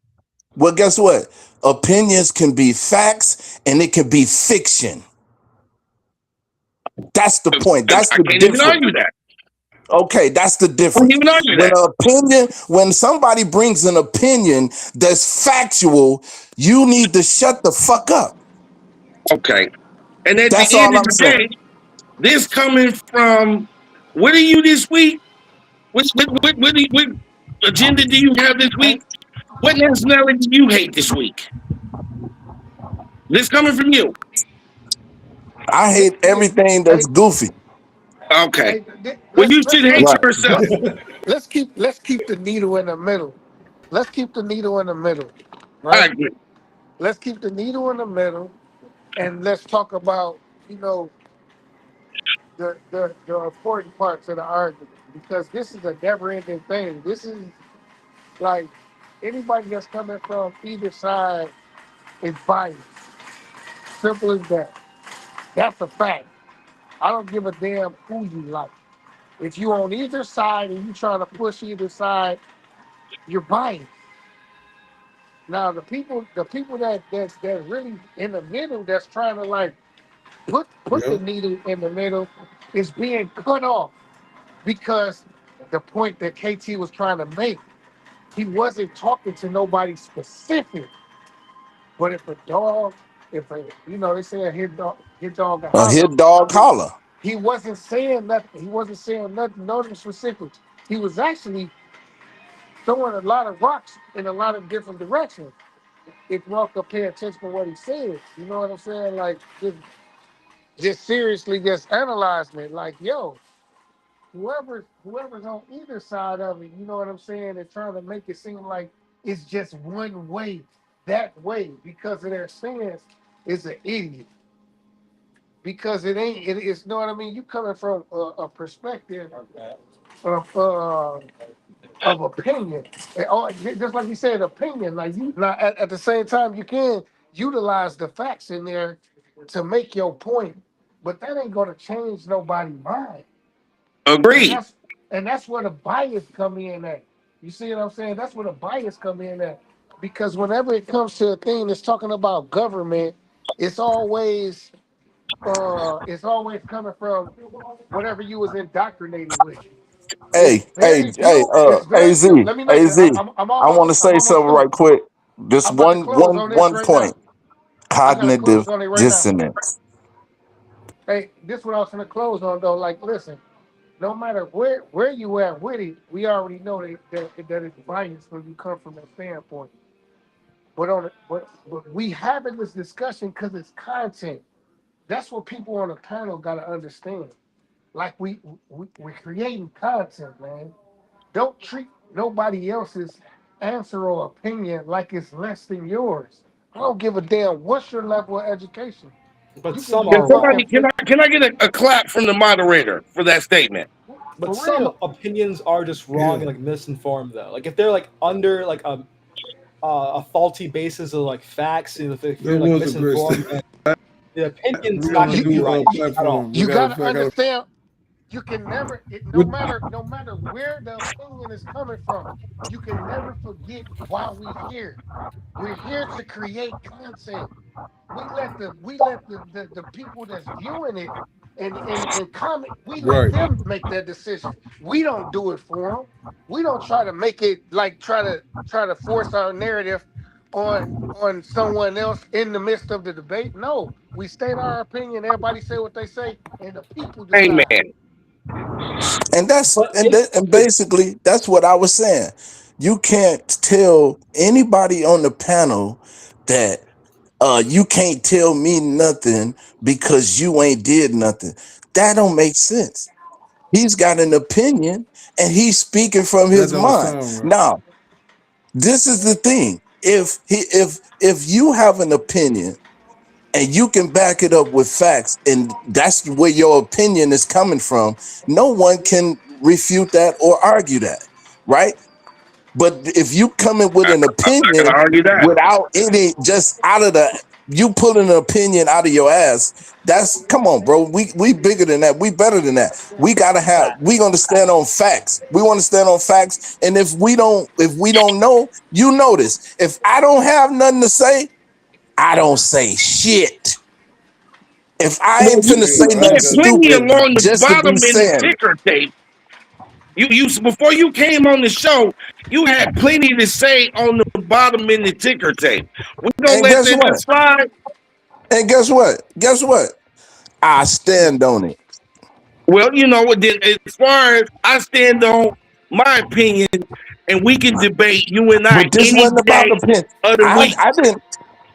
Well, guess what? Opinions can be facts and it can be fiction. That's the point. That's I the can't even difference. argue that. Okay, that's the I can't difference. even argue that. When somebody brings an opinion that's factual, you need to shut the fuck up. Okay. And at That's the end all of I'm the saying. day, this coming from, what are you this week? What agenda do you have this week? What nationality do you hate this week? This coming from you. I hate everything that's goofy. Okay. Well, Let's you should hate Right. yourself. let's keep the needle in the middle. Let's keep the needle in the middle, I right? agree. Let's keep the needle in the middle, and let's talk about the important parts of the argument, because this is a never-ending thing. This is like anybody that's coming from either side is biased. Simple as that. That's a fact. I don't give a damn who you like. If you on either side and you trying to push either side, you're biased. Now the people that's really in the middle, that's trying to like put the Yep. needle in the middle, is being cut off, because the point that KT was trying to make, he wasn't talking to nobody specific. But if a dog if they say a hit dog a A holler. hit dog holler. He wasn't saying nothing. He wasn't saying nothing. Nothing specific. He was actually throwing a lot of rocks in a lot of different directions. If y'all could pay attention to what he said, you know what I'm saying? Like just seriously, just analyzing it. Like, yo, whoever's on either side of it, you know what I'm saying? They're trying to make it seem like it's just one way, that way, because of their stance is an idiot. Because it ain't, it's, you know what I mean? You coming from a perspective of opinion. Just like you said, opinion. Like you, now, at the same time, you can utilize the facts in there to make your point, but that ain't gonna change nobody's mind. And Agreed. that's where the bias come in at. You see what I'm saying? That's where the bias come in at. Because whenever it comes to a thing that's talking about government, it's always coming from whatever you was indoctrinated with. It's very few. It's very AZ, few. Let me make it. AZ. I want to I'm say almost something through. right quick. Just I'm about to close on this one right point. now. I gotta close Cognitive on it right now. dissonance. Hey, this what I was gonna close on though. Like, listen, no matter where you at with it, we already know that it's biased when you come from that standpoint. But we having this discussion because it's content. That's what people on the panel gotta understand. Like we're creating content, man. Don't treat nobody else's answer or opinion like it's less than yours. I don't give a damn what's your level of education. But You can some be a Can are somebody fucking can I get a clap from the moderator for that statement? But for some real. opinions are just wrong Yeah. and like misinformed though. Like if they're like under like a faulty basis of like facts, and if That they're like was a great misinformed, statement. then the opinion's We're not gonna going You to be do right a at all. platform. We you got to gotta figure out. understand. You can never, no matter where the opinion is coming from, you can never forget why we're here. We're here to create content. We let the people that's viewing it and comment, we let Right. them make that decision. We don't do it for them. We don't try to make it like try to force our narrative on someone else in the midst of the debate. No, we state our opinion. Everybody say what they say, and the people decide. Amen. But in And basically that's what I was saying. You can't tell anybody on the panel that you can't tell me nothing because you ain't did nothing. That don't make sense. He's got an opinion and he's speaking from That his don't mind. sound right. Now, this is the thing. If you have an opinion and you can back it up with facts, and that's where your opinion is coming from, no one can refute that or argue that, right? But if you come in with an I gotta opinion argue that. without any, just out of the, you pulling an opinion out of your ass, that's, come on, bro. We bigger than that. We better than that. We gonna stand on facts. We want to stand on facts. And if we don't know, you know this. If I don't have nothing to say, I don't say shit. If I Well, ain't finna say Yeah, I nothing had got plenty stupid along the just to be bottom in the saying it. ticker tape. You before you came on the show, you had plenty to say on the bottom in the ticker tape. We gonna And let guess that what? just slide. And guess what? Guess what? I stand on it. Well, you know what? Then, as far as I stand on my opinion, and we can debate you and I But this any wasn't about day opinion. of the I, week. I didn't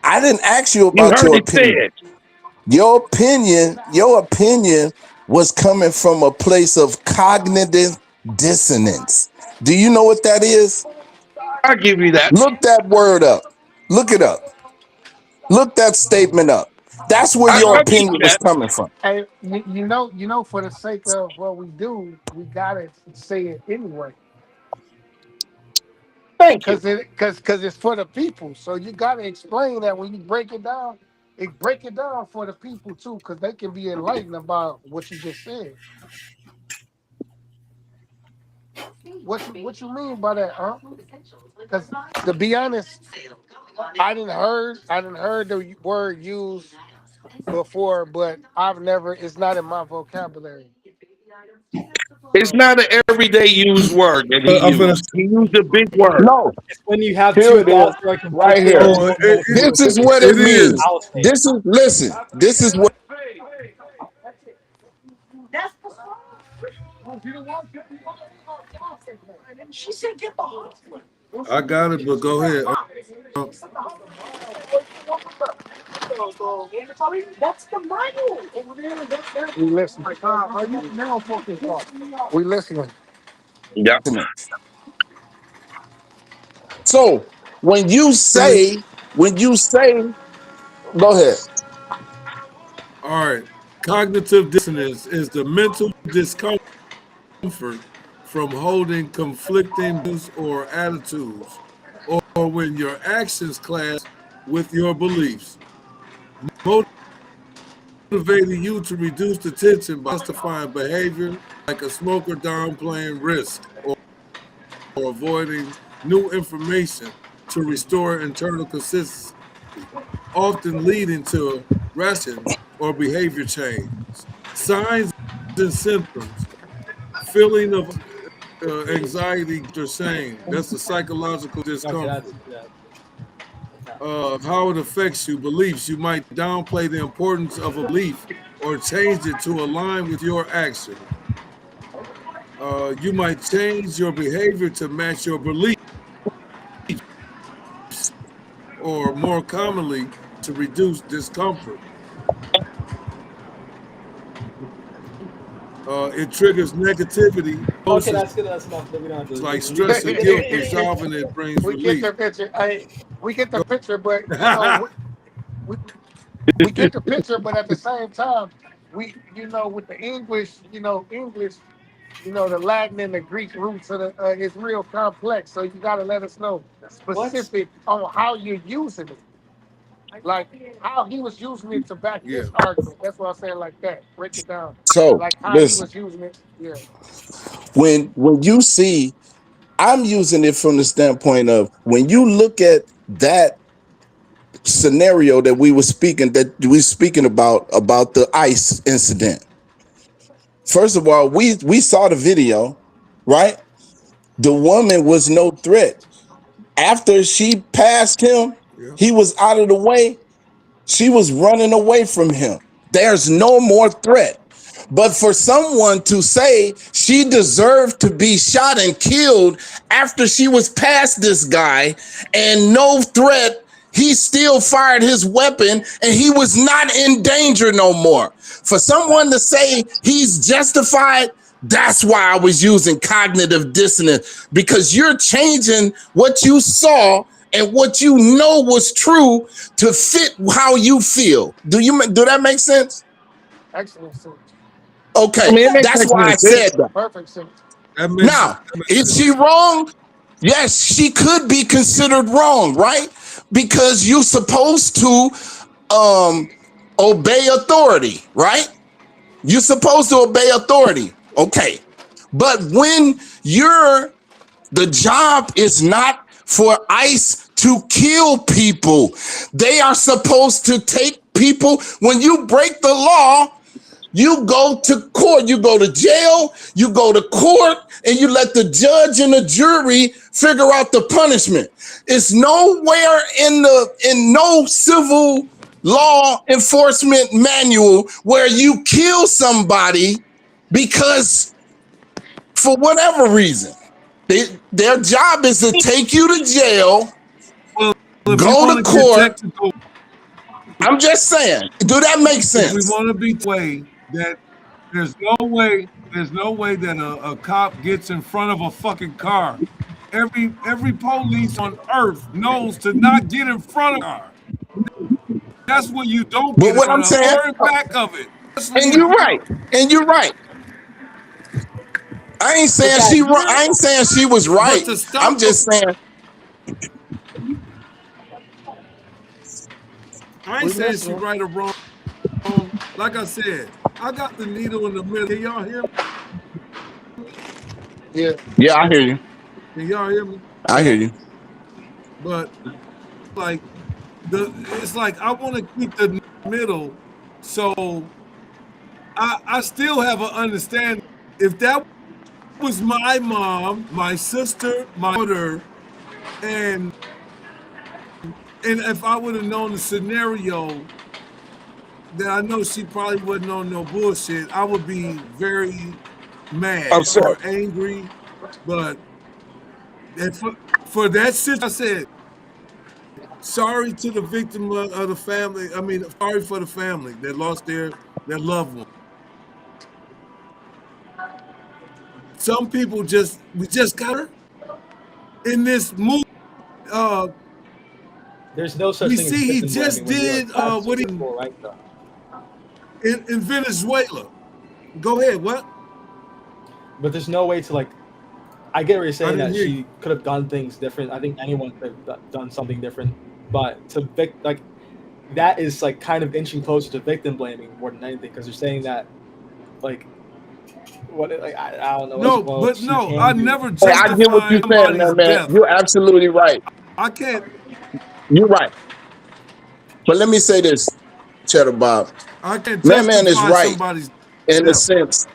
I didn't ask you You about heard your it opinion. said. Your opinion was coming from a place of cognitive dissonance. Do you know what that is? I'll give you that. Look that word up. Look it up. Look that statement up. That's where your I'll give opinion you was that. coming from. Hey, for the sake of what we do, we gotta say it anyway, Thank you. cause it's for the people. So you gotta explain that when you break it down. Break it down for the people too, cause they can be enlightened about what you just said. What you mean by that, huh? Because to be honest, I didn't heard the word used before, but I've never. It's not in my vocabulary. It's not an everyday used word that he I'm gonna. used. He used a big word. No, It's when you have here two it is, thoughts that are right conflicting here. and you Oh, don't know which one This to is believe. what it it is. means. Fallacy. This is listen. This is what I got it, but go ahead. We listening. We listening. Yeah. so when you say go ahead. All right. Cognitive dissonance is the mental discomfort from holding conflicting views or attitudes, or when your actions clash with your beliefs, motivating you to reduce the tension by justifying behavior like a smoker downplaying risk or avoiding new information to restore internal consistency, often leading to ration or behavior change. Signs and symptoms: feeling of anxiety or shame. That's a psychological Okay, that's discomfort. yeah. How it affects you: beliefs. You might downplay the importance of a belief or change it to align with your action. You might change your behavior to match your beliefs, or more commonly, to reduce discomfort. It triggers negativity, Okay, emotions that's good. That's enough. We don't have to. like We stress get, we and get the guilt. picture. Resolving it brings We get relief. the picture. Hey, we get the picture, but we, we get the picture, but at the same time, with the English, the Latin and the Greek roots of the is real complex. So you got to let us know What? specific on how you're using it, like how he was using it to back Yeah. this argument. That's what I'm saying, like that. Break it down, So like how he listen, was using it. Yeah. when you see, I'm using it from the standpoint of when you look at that scenario that we speaking about the ICE incident. First of all, we saw the video, right? The woman was no threat. After she passed him, Yeah. he was out of the way. She was running away from him. There's no more threat. But for someone to say she deserved to be shot and killed after she was past this guy and no threat, he still fired his weapon and he was not in danger no more. For someone to say he's justified, that's why I was using cognitive dissonance, because you're changing what you saw and what you know was true to fit how you feel. Do that make sense? Excellent sense. Okay, I mean, it makes that's why I excellent sense. said that. Perfect sense. That makes Now, that makes is she sense. wrong? Yes, she could be considered wrong, right? Because you're supposed to obey authority, right? You're supposed to obey authority. Okay. But when the job is not for ICE to kill people, they are supposed to take people. When you break the law, you go to court, you go to jail, you go to court, and you let the judge and the jury figure out the punishment. It's nowhere in no civil law enforcement manual where you kill somebody because for whatever reason. Their job is to take you to jail, Well, if we go want to to get court. technical, I'm just saying, do that make if we sense? want to be way that there's no way that a cop gets in front of a fucking car. Every police on earth knows to not get in front of a car. That's when you don't But get in what I'm front of saying, or in back of it. That's when and you you're right, and you're right. I ain't Was saying that here? I ain't saying she was but right. to stop I'm just saying, I ain't We saying she listening. right or wrong. Like I said, I got the needle in the middle. Can y'all hear me? Yeah. yeah, I hear you. Can y'all hear me? I hear you. But like it's like I want to keep the middle, so I still have an understanding. If that was my mom, my sister, my mother, and if I would have known the scenario that I know she probably wasn't on no bullshit, I would be very mad or angry. But for that sister, I said, sorry to the victim of the family. I mean, sorry for the family that lost their loved one. Some people we just got her in this movie. There's no such we thing. See, he just did what he right, in Venezuela. Go ahead. What? But there's no way to like. I get what you're saying that hear she could have done things different. I think anyone could have done something different, but to like that is like kind of inching closer to victim blaming more than anything because they're saying that like what like I don't know. No, but no, I never Hey, I get what you're saying, man. death. You're absolutely right. I can't. You're right. But let me say this, Cheddar Bob. I can't. Man is right in a sense.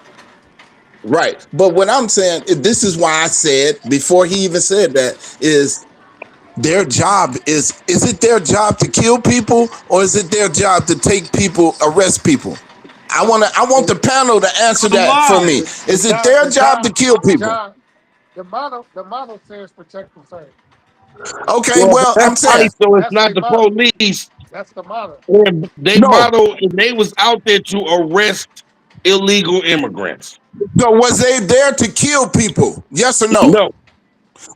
Right. But what I'm saying, this is why I said before he even said that, is their job is it their job to kill people or is it their job to take people, arrest people? I want the panel to answer that for me. Is it their job to kill people? The model says protect the same. Okay, well I'm saying so it's not the police. That's the model. Model, they was out there to arrest illegal immigrants. So was they there to kill people? Yes or no? No.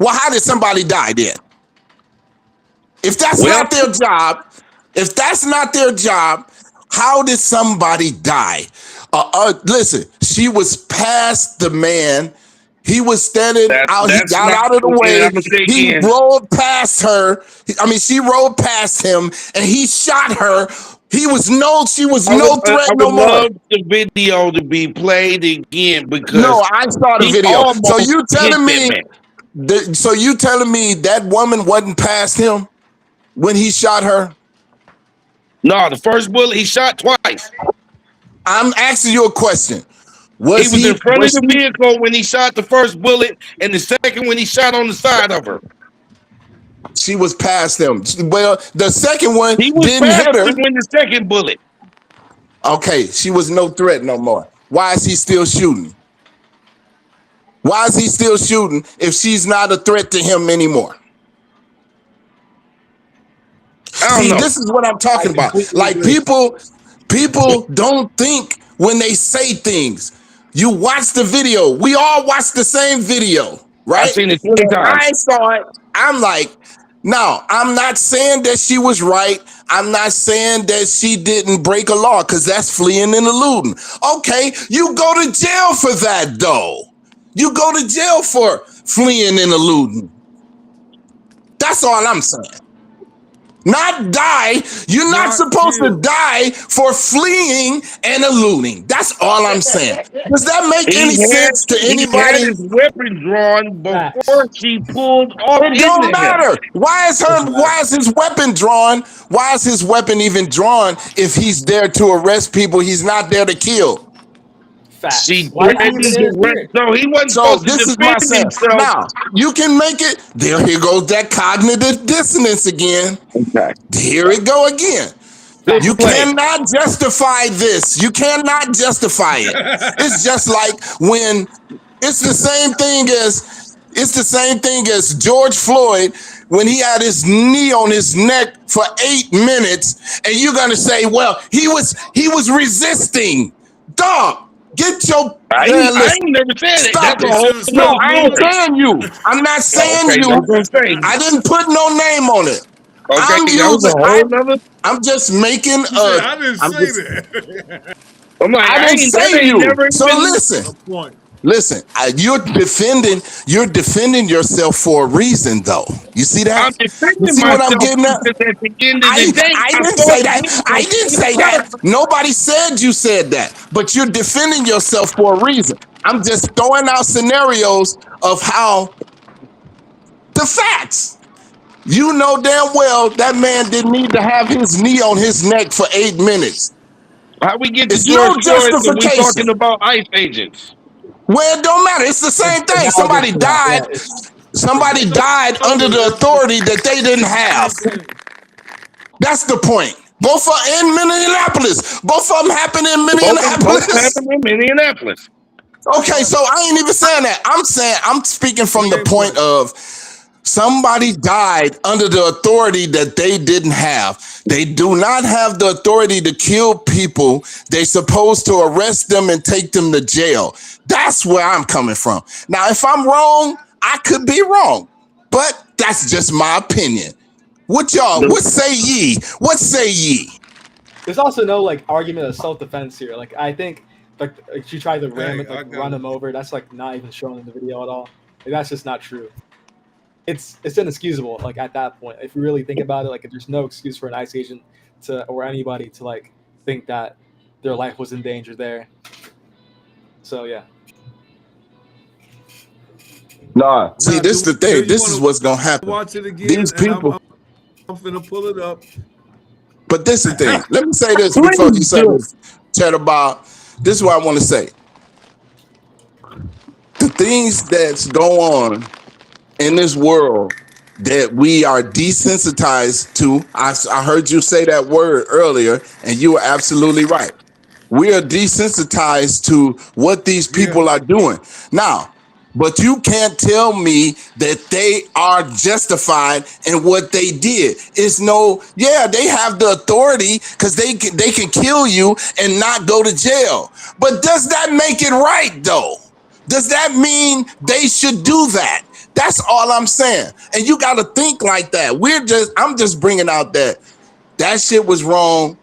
Well, how did somebody die then? If that's not their job, how did somebody die? Listen, she was past the man. He was standing out. He got out of the way. He rolled past her. She rolled past him, and he shot her. She was no threat no more. I would love the video to be played again because no, I saw the video. So you telling me that woman wasn't past him when he shot her? No, the first bullet he shot twice. I'm asking you a question. He was in front of the vehicle when he shot the first bullet, and the second when he shot on the side of her. She was past him. Well, the second one he was didn't hit her. When the second bullet. Okay, she was no threat no more. Why is he still shooting? Why is he still shooting if she's not a threat to him anymore? See, this is what I'm talking about. Like people don't think when they say things. You watch the video. We all watch the same video, right? I've seen it 20 times. I saw it. I'm like, no, I'm not saying that she was right. I'm not saying that she didn't break a law because that's fleeing and eluding. Okay, you go to jail for that, though. You go to jail for fleeing and eluding. That's all I'm saying. Not die. You're not supposed to die for fleeing and eluding. That's all I'm saying. Does that make any sense to anybody? He had his weapon drawn before she pulled off. It don't matter. Why is his weapon drawn? Why is his weapon even drawn if he's there to arrest people? He's not there to kill. Facts. So he wasn't supposed to defend himself. Now, you can make it. Here goes that cognitive dissonance again. Okay. Here it go again. You cannot justify this. You cannot justify it. It's just like when it's the same thing as George Floyd when he had his knee on his neck for 8 minutes, and you're gonna say, well, he was resisting. Dog. Get your. I ain't never said it. No, I ain't saying you. I'm not saying you. I didn't put no name on it. I'm just making I didn't say that. I didn't say you. So listen. You're defending yourself for a reason, though. You see that? I'm defending you see what I'm getting at? I didn't say that. I didn't say that. Nobody said you said that. But you're defending yourself for a reason. I'm just throwing out scenarios of how the facts. You know damn well that man didn't need to have his knee on his neck for 8 minutes. How we get to George Floyd when we talking about ICE agents? Well, it don't matter. It's the same thing. Analogous to that, yeah, Somebody died under the authority that they didn't have. That's the point. Both are in Minneapolis. Both of them happen in Minneapolis. Both happen in Minneapolis. Okay, so I ain't even saying that. I'm speaking from the point of somebody died under the authority that they didn't have. They do not have the authority to kill people. They're supposed to arrest them and take them to jail. That's where I'm coming from. Now, if I'm wrong, I could be wrong, but that's just my opinion. What say ye? What say ye? There's also no like argument of self-defense here. Like I think like she tried to run him over. That's like not even shown in the video at all. Like, that's just not true. It's inexcusable. Like at that point, if you really think about it, like there's no excuse for an ICE agent or anybody to like think that their life was in danger there. So yeah. Nah, see, this is the thing. This is what's gonna happen. Watch it again. These people. I'm finna pull it up. But this is the thing. Let me say this before you say this, chat about. This is what I want to say. The things that's go on in this world that we are desensitized to. I heard you say that word earlier, and you were absolutely right. We are desensitized to what these people are doing. Now, but you can't tell me that they are justified in what they did. It's they have the authority because they can kill you and not go to jail. But does that make it right though? Does that mean they should do that? That's all I'm saying. And you got to think like that. I'm just bringing out that shit was wrong.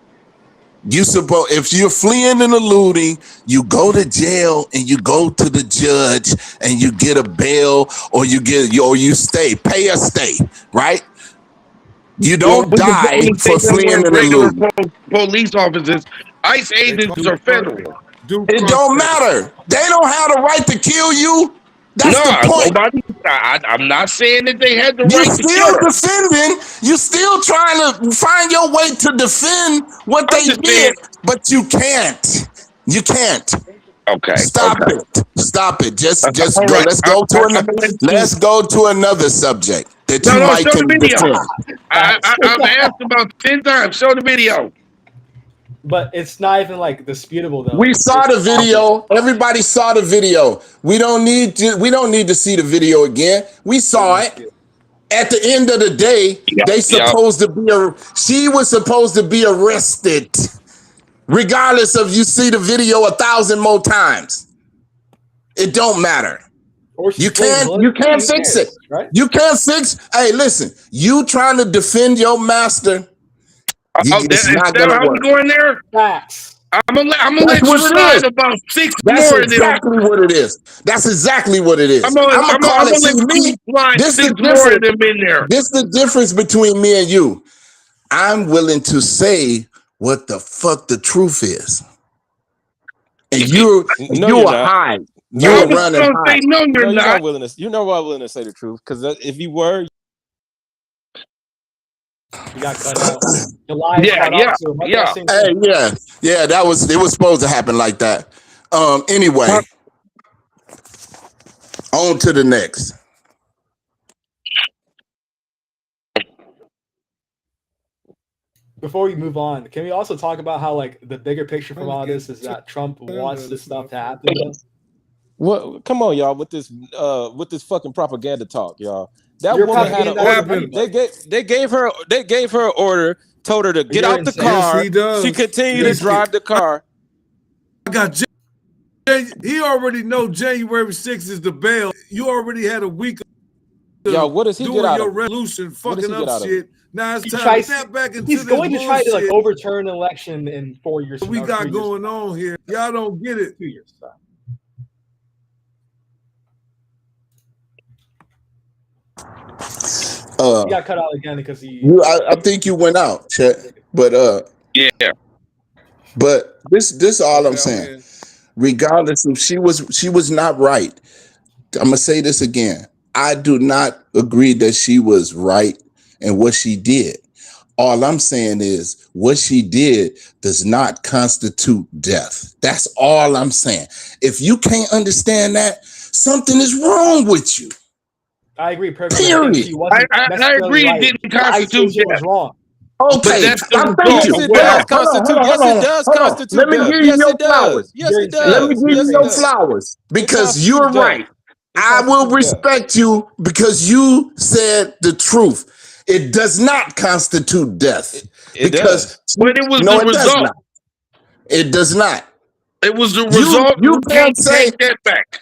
If you're fleeing and eluding, you go to jail and you go to the judge and you get a bail or you stay, pay a stay, right? You don't die for fleeing and eluding. Police officers, ICE agents are federal. It don't matter. They don't have the right to kill you. That's the point. I'm not saying that they had the right to kill. You're still defending. You're still trying to find your way to defend what they did, but you can't. You can't. Okay. Stop it. Just go. Right. Let's go to another subject that you might can defend. I've asked about 10 times. Show the video. But it's not even like disputable though. We saw the video. Everybody saw the video. We don't need to see the video again. We saw it. At the end of the day, she was supposed to be arrested. Regardless of you see the video 1,000 more times. It don't matter. You can't fix it. Right? You can't fix. Hey, listen, you trying to defend your master. It's not gonna work. Going there? Facts. I'm gonna let you slide about 6 more. That's exactly what it is. That's exactly what it is. I'm gonna call it. This is the difference between me and you. I'm willing to say what the fuck the truth is, and you're hide. You're running hide. No, you're not willing to. You're not willing to say the truth because if you were. You got cut out. Yeah. It was supposed to happen like that. Anyway, on to the next. Before we move on, can we also talk about how like the bigger picture from all this is that Trump wants this stuff to happen? Well, come on, y'all, with this fucking propaganda talk, y'all. That woman had an order. They gave her an order, told her to get out the car. She continued to drive the car. I got he already know January 6th is the bail. You already had a week of what does he doing get out your of? resolution, fucking up shit. Now it's time to snap back into He's going to try to like overturn an election in 4 years. What we got going on here? Y'all don't get it. 2 years. He got cut out again because I think you went out, Chet. But yeah. But this all I'm saying. Regardless if she was not right. I'm gonna say this again. I do not agree that she was right in what she did. All I'm saying is what she did does not constitute death. That's all I'm saying. If you can't understand that, something is wrong with you. I agree perfectly. Period. I agree it didn't constitute death. Was wrong. Okay, that's the thank you. Yes, it does constitute. Yes, it does constitute. Let me give you your flowers. Yes, it does. Let me give you your flowers because you're right. I will respect you because you said the truth. It does not constitute death. It does. But it was the result. It does not. It was the result. You can't say that back.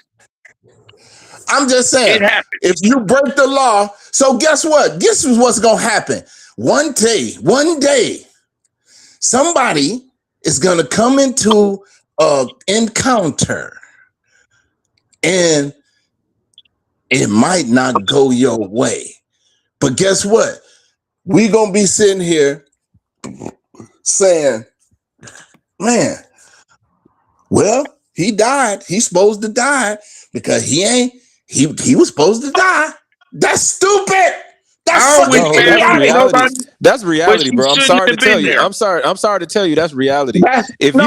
I'm just saying, if you break the law, so guess what? Guess what's gonna happen? One day, somebody is gonna come into an encounter, and it might not go your way. But guess what? We gonna be sitting here saying, man, well, he died. He's supposed to die because he was supposed to die. That's stupid. That's That's reality, bro. I'm sorry to tell you. I'm sorry to tell you that's reality. If you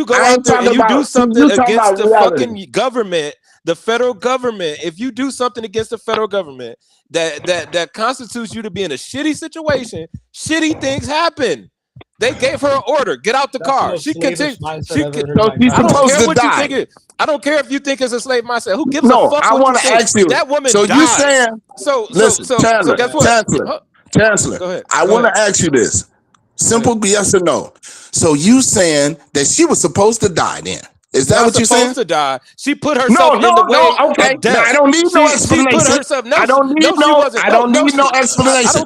go out there and you do something against the fucking government, the federal government, if you do something against the federal government that constitutes you to be in a shitty situation, shitty things happen. They gave her an order. Get out the car. She continued. I don't care if you think it's a slave mindset. Who gives a fuck? I want to ask you. That woman So died. you saying? Listen, Chancellor. Go ahead. I want to ask you this. Simple yes or no. So you saying that she was supposed to die then? Is that what you're saying? Supposed to die. She put herself in the way okay. of death. I don't need no explanation. I don't need no explanation.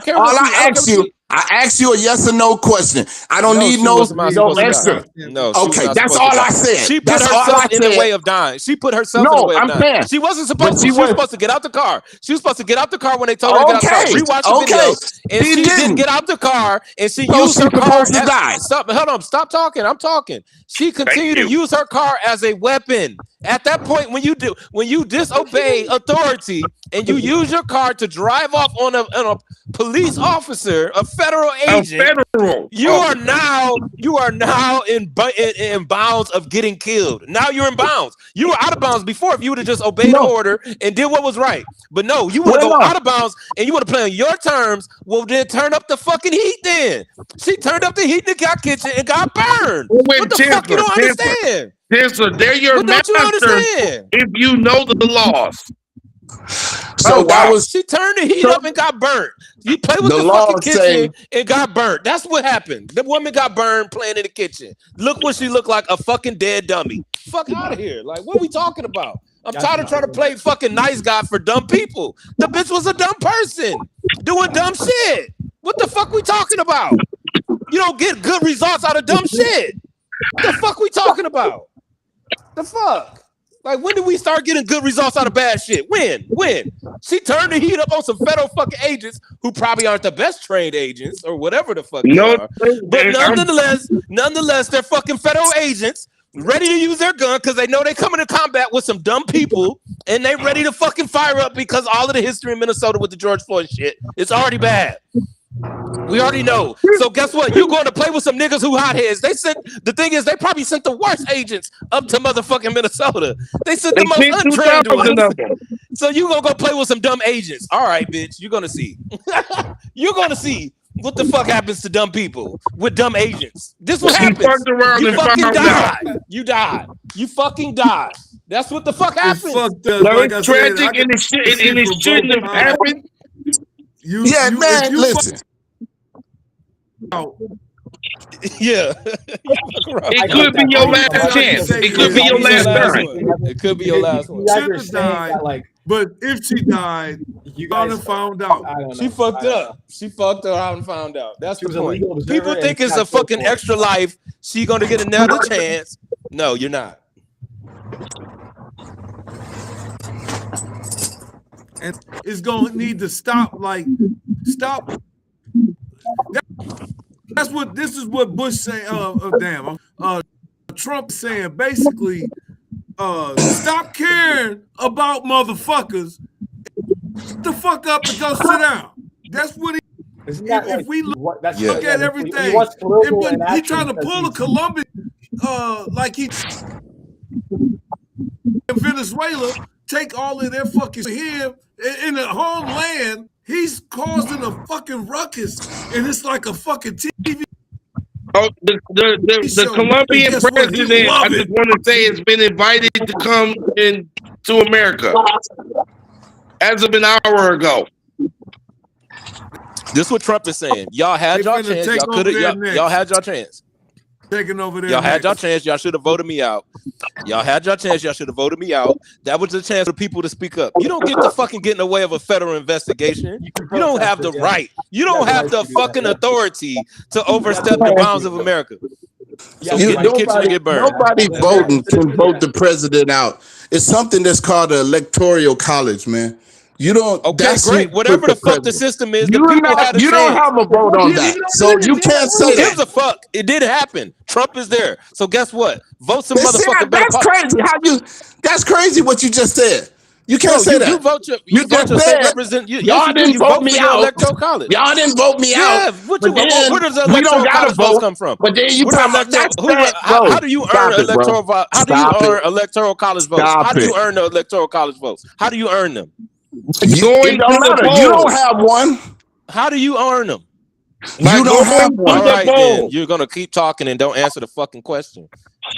I asked you a yes or no question. I don't need no extra. No. Okay, that's all I said. She put herself in the way of dying. She put herself in the way of dying. She wasn't supposed to. She was supposed to get out the car. She was supposed to get out the car when they told her to get out the car. Rewatch the video. And she didn't get out the car, and she used her car to die. Hold on. Stop talking. I'm talking. She continued to use her car as a weapon. At that point, when you disobey authority and you use your car to drive off on a police officer, a federal agent, you are now in bounds of getting killed. Now you're in bounds. You were out of bounds before if you would have just obeyed the order and did what was right. But no, you would have gone out of bounds and you would have played on your terms. Well, then turn up the fucking heat. Then she turned up the heat in the kitchen and got burned. What the fuck you don't understand? They're your master if you know the laws. So she turned the heat up and got burnt. You play with the fucking kitchen and got burnt. That's what happened. The woman got burned playing in the kitchen. Look what she looked like, a fucking dead dummy. Fuck out of here. Like, what are we talking about? I'm tired of trying to play fucking nice guy for dumb people. The bitch was a dumb person doing dumb shit. What the fuck we talking about? You don't get good results out of dumb shit. What the fuck we talking about? The fuck? Like, when did we start getting good results out of bad shit? When? She turned the heat up on some federal fucking agents who probably aren't the best trained agents or whatever the fuck they are. But nonetheless, they're fucking federal agents ready to use their gun because they know they come into combat with some dumb people and they ready to fucking fire up because all of the history in Minnesota with the George Floyd shit, it's already bad. We already know. So guess what? You're going to play with some niggas who hotheads. The thing is, they probably sent the worst agents up to motherfucking Minnesota. They sent the most untrained ones. So you gonna go play with some dumb agents. All right, bitch. You're gonna see. You're gonna see what the fuck happens to dumb people with dumb agents. This what happens. You fucking died. You died. You fucking died. That's what the fuck happened. It's tragic and it shouldn't have happened. Listen. Yeah. It could be your last chance. It could be your last time. It could be your last one. But if she died, you gotta found out. She fucked up. She fucked out and found out. That's the point. People think it's a fucking extra life. She gonna get another chance. No, you're not. And it's gonna need to stop. That's what this is what Bush saying. Trump saying basically, stop caring about motherfuckers. The fuck up and go sit down. That's what if we look at everything, he trying to pull a Colombian, like he in Venezuela, take all of their fucking here in the homeland. He's causing a fucking ruckus, and it's like a fucking TV. Oh, the Colombian president, I just want to say, has been invited to come into America as of an hour ago. This is what Trump is saying. Y'all had y'all chance. Y'all could have. Y'all had y'all chance. Taking over there. Y'all had y'all chance. Y'all should have voted me out. Y'all had y'all chance. Y'all should have voted me out. That was the chance for people to speak up. You don't get to fucking get in the way of a federal investigation. You don't have the right. You don't have the fucking authority to overstep the bounds of America. So get in the kitchen and get burned. Nobody voting can vote the president out. It's something that's called the electoral college, man. You don't. Okay, great. Whatever the fuck the system is, the you people had a you chance. don't have a vote on that, so you can't say Who that. gives a fuck? It did happen. Trump is there. So guess what? Vote some motherfucking better. That's crazy. That's crazy what you just said. You can't say that. You vote your state representative. Y'all didn't vote me out. Electoral college. Y'all didn't vote me out. Where does the electoral college votes come from? But then you talking about how do you earn electoral votes? How do you earn electoral college votes? How do you earn the electoral college votes? How do you earn them? You don't have one. How do you earn them? You don't have one. All right, then you're gonna keep talking and don't answer the fucking question.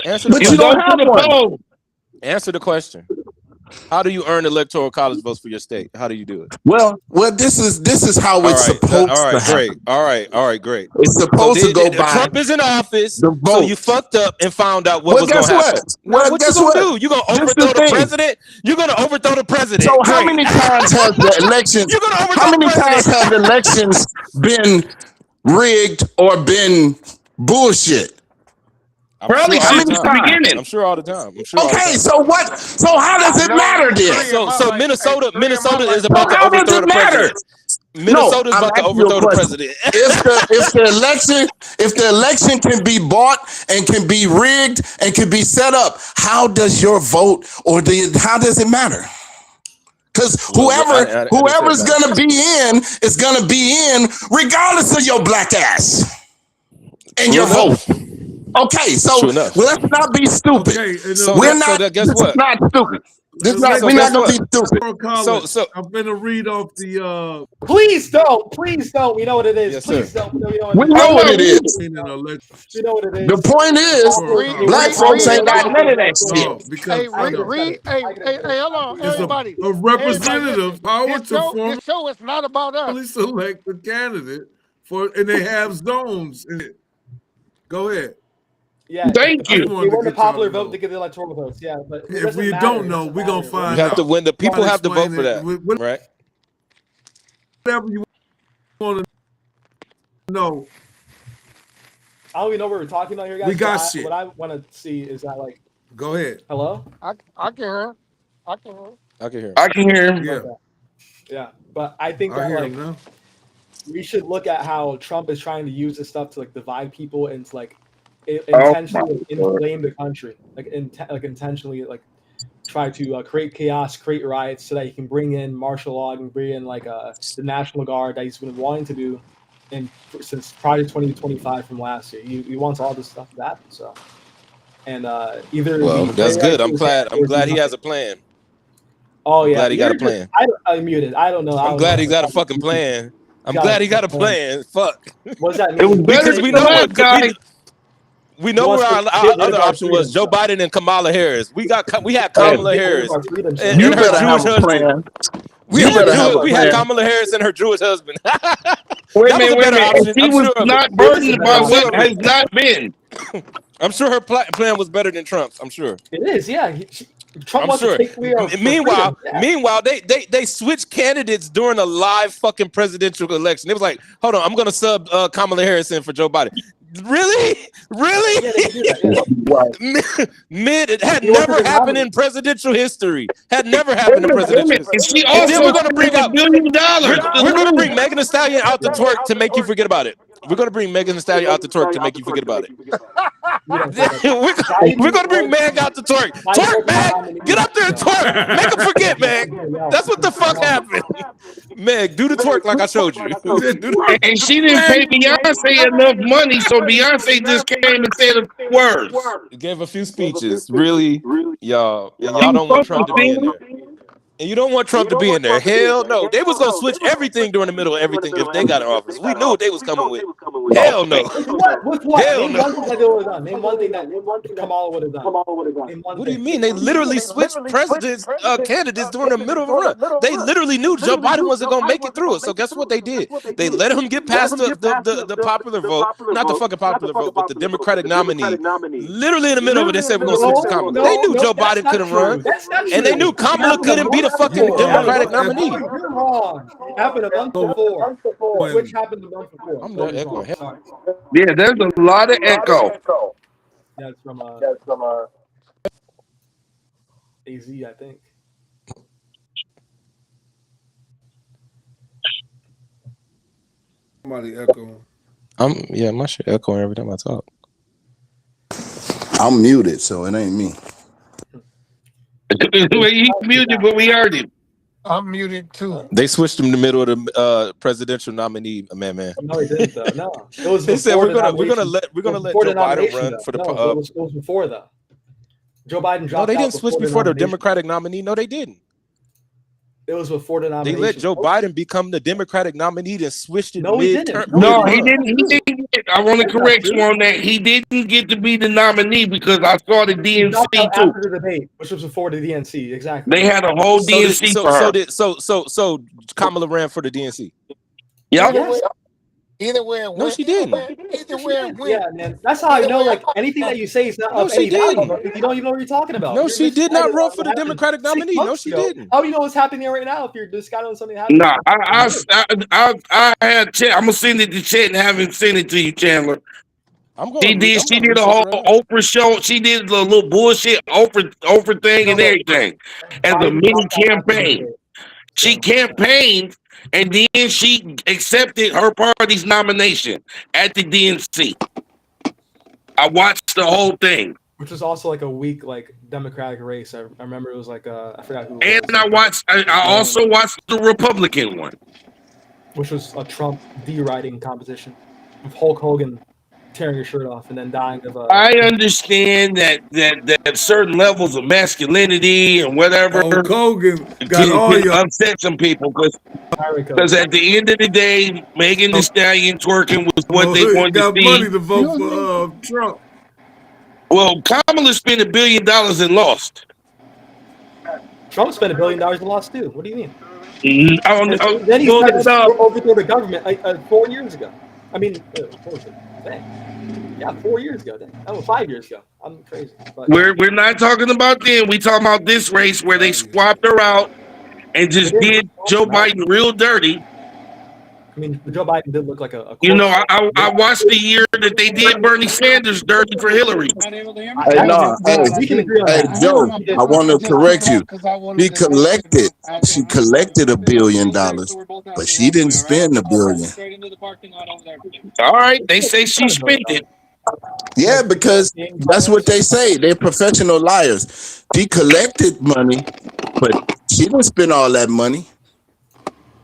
But you don't have one. Answer the question. How do you earn electoral college votes for your state? How do you do it? Well, this is how it's supposed to happen. All right, great. It's supposed to go by. Trump is in office, so you fucked up and found out what was going to happen. What you gonna do? You gonna overthrow the president? You're gonna overthrow the president. So how many times has the elections? How many times have elections been rigged or been bullshit? Probably since the beginning. I'm sure all the time. So what? So how does it matter then? So Minnesota is about to overthrow the president. Minnesota is about to overthrow the president. If the election can be bought and can be rigged and can be set up, how does your vote how does it matter? Because whoever's gonna be in is gonna be in regardless of your black ass and your vote. Okay, so let's not be stupid. We're not. Guess what? Not stupid. We're not gonna be stupid. So I'm gonna read off the. Please don't. We know what it is. Yes, please sir. don't. We know what it is. We know what it is. The point is, black folks ain't got none of that shit. Because hey, hold on, everybody. A representative power to This show is not about us. select a candidate and they have zones in it. Go ahead. Yeah, thank you. We want the popular vote to get the electoral votes. Yeah, but if we don't know, we're gonna find out. When the people have to vote for that, right? Whatever you want to know. I don't even know what we're talking about here, guys. We got shit. What I want to see is that, like, go ahead. Hello? I can hear. I can hear. I can hear him. Yeah, but I think that like we should look at how Trump is trying to use this stuff to like divide people and to like intentionally inflame the country, like intentionally like try to create chaos, create riots, so that he can bring in martial law and bring in like the National Guard that he's been wanting to do since Project 2025 from last year. He wants all this stuff to happen. So, and that's good. I'm glad he has a plan. Oh yeah, glad he got a plan. I muted. I don't know. I'm glad he got a fucking plan. I'm glad he got a plan. Fuck. What does that mean? Because we know what guy. We know where our other option was: Joe Biden and Kamala Harris. We had Kamala Harris and her Jewish husband. We had Kamala Harris and her Jewish husband. Wait a minute. She was not burdened by what has not been. I'm sure her plan was better than Trump's. I'm sure it is. Yeah, Trump wants to take Meanwhile, they switched candidates during a live fucking presidential election. It was like, hold on, I'm gonna sub Kamala Harris in for Joe Biden. Really? Yeah, It had never happened in presidential history. Had never happened in presidential history. And she And then also we're going to bring out $1 billion. we're going to bring Megan Thee Stallion out the twerk to make you forget about it. We're going to bring Megan Thee Stallion out the twerk to make you forget about it. We're going to bring Meg out the twerk. Twerk, Meg! Get up there and twerk! Make them forget, Meg! That's what the fuck happened. Meg, do the twerk like I showed you. And she didn't pay Beyonce enough money, so Beyonce just came and said a words. Gave a few speeches. Really, y'all. And y'all don't want Trump to be in there. And you don't want Trump to be in there. Hell no. They was going to switch everything during the middle of everything if they got in office. We knew what they was coming with. Hell no. With what? Hell Name no. one thing that they would have done. Name one thing that Kamala would have done. What do you mean? They literally switched presidents, candidates during the middle of a run. They literally knew Joe Biden wasn't going to make it through it. So guess what they did? They let him get past the popular vote. Not the fucking popular vote, but the Democratic nominee. Literally in the middle of it, they said we're going to switch to Kamala. They knew Joe Biden couldn't run. And they knew Kamala couldn't be the fucking Democratic nominee. You're wrong. It happened a month before. Which happened a month before. I'm not echoing. Yeah, there's a lot of echo. That's from AZ, I think. Somebody echoing. My shit echoing every time I talk. I'm muted, so it ain't me. He muted, but we heard him. I'm muted too. They switched him in the middle of the presidential nominee, man. No, he didn't though. No. It was They said we're gonna let before Joe the Biden nomination, run though. for the No, it was before though. Joe Biden dropped No, they out didn't switch before the nomination. Democratic nominee. No, they didn't. It was before the They nomination. let Joe Biden become the Democratic nominee and switched it No, he mid-term. didn't. No, he didn't. I want to correct you on that. He didn't get to be the nominee because I saw the He DNC dropped out too. after the debate, which was before the DNC. Exactly. They had a whole DNC for her. So Kamala ran for the DNC. Yeah. Either way, No, she didn't. Either way, Yeah, man. That's how I know. Like anything that you say is not No, of she any value. didn't. But you don't even know what you're talking about. No, You're she did not misguided run on for the what happened Democratic 6 nominee. No, months she ago. didn't. How do you know what's happening right now if you're discounting something happening? No, I had. I'm gonna send it to Chet and have him send it to you, Chandler. She did a whole Oprah show. She did a little bullshit Oprah thing and everything as a mini campaign. She campaigned and then she accepted her party's nomination at the DNC. I watched the whole thing. Which was also like a weak like Democratic race. I remember it was like I forgot who. And I also watched the Republican one, which was a Trump deriding competition with Hulk Hogan tearing his shirt off and then dying of I understand that certain levels of masculinity and whatever Hulk Hogan got all your upset some people because at the end of the day, Megan Thee Stallion twerking was what they wanted to see. Got money to vote for Trump. Well, Kamala spent $1 billion and lost. Trump spent $1 billion and lost too. What do you mean? Then he overthrew the government 4 years ago. I mean, what was it? Yeah, 4 years ago. Oh, 5 years ago. I'm crazy. But We're not talking about then. We talking about this race where they swapped her out and just did Joe Biden real dirty. I mean, Joe Biden did look like a you know, I watched the year that they did Bernie Sanders dirty for Hillary. Hey, Joe, I want to correct you. She collected $1 billion, but she didn't spend $1 billion. All right, they say she spent it. Yeah, because that's what they say. They're professional liars. She collected money, but she didn't spend all that money.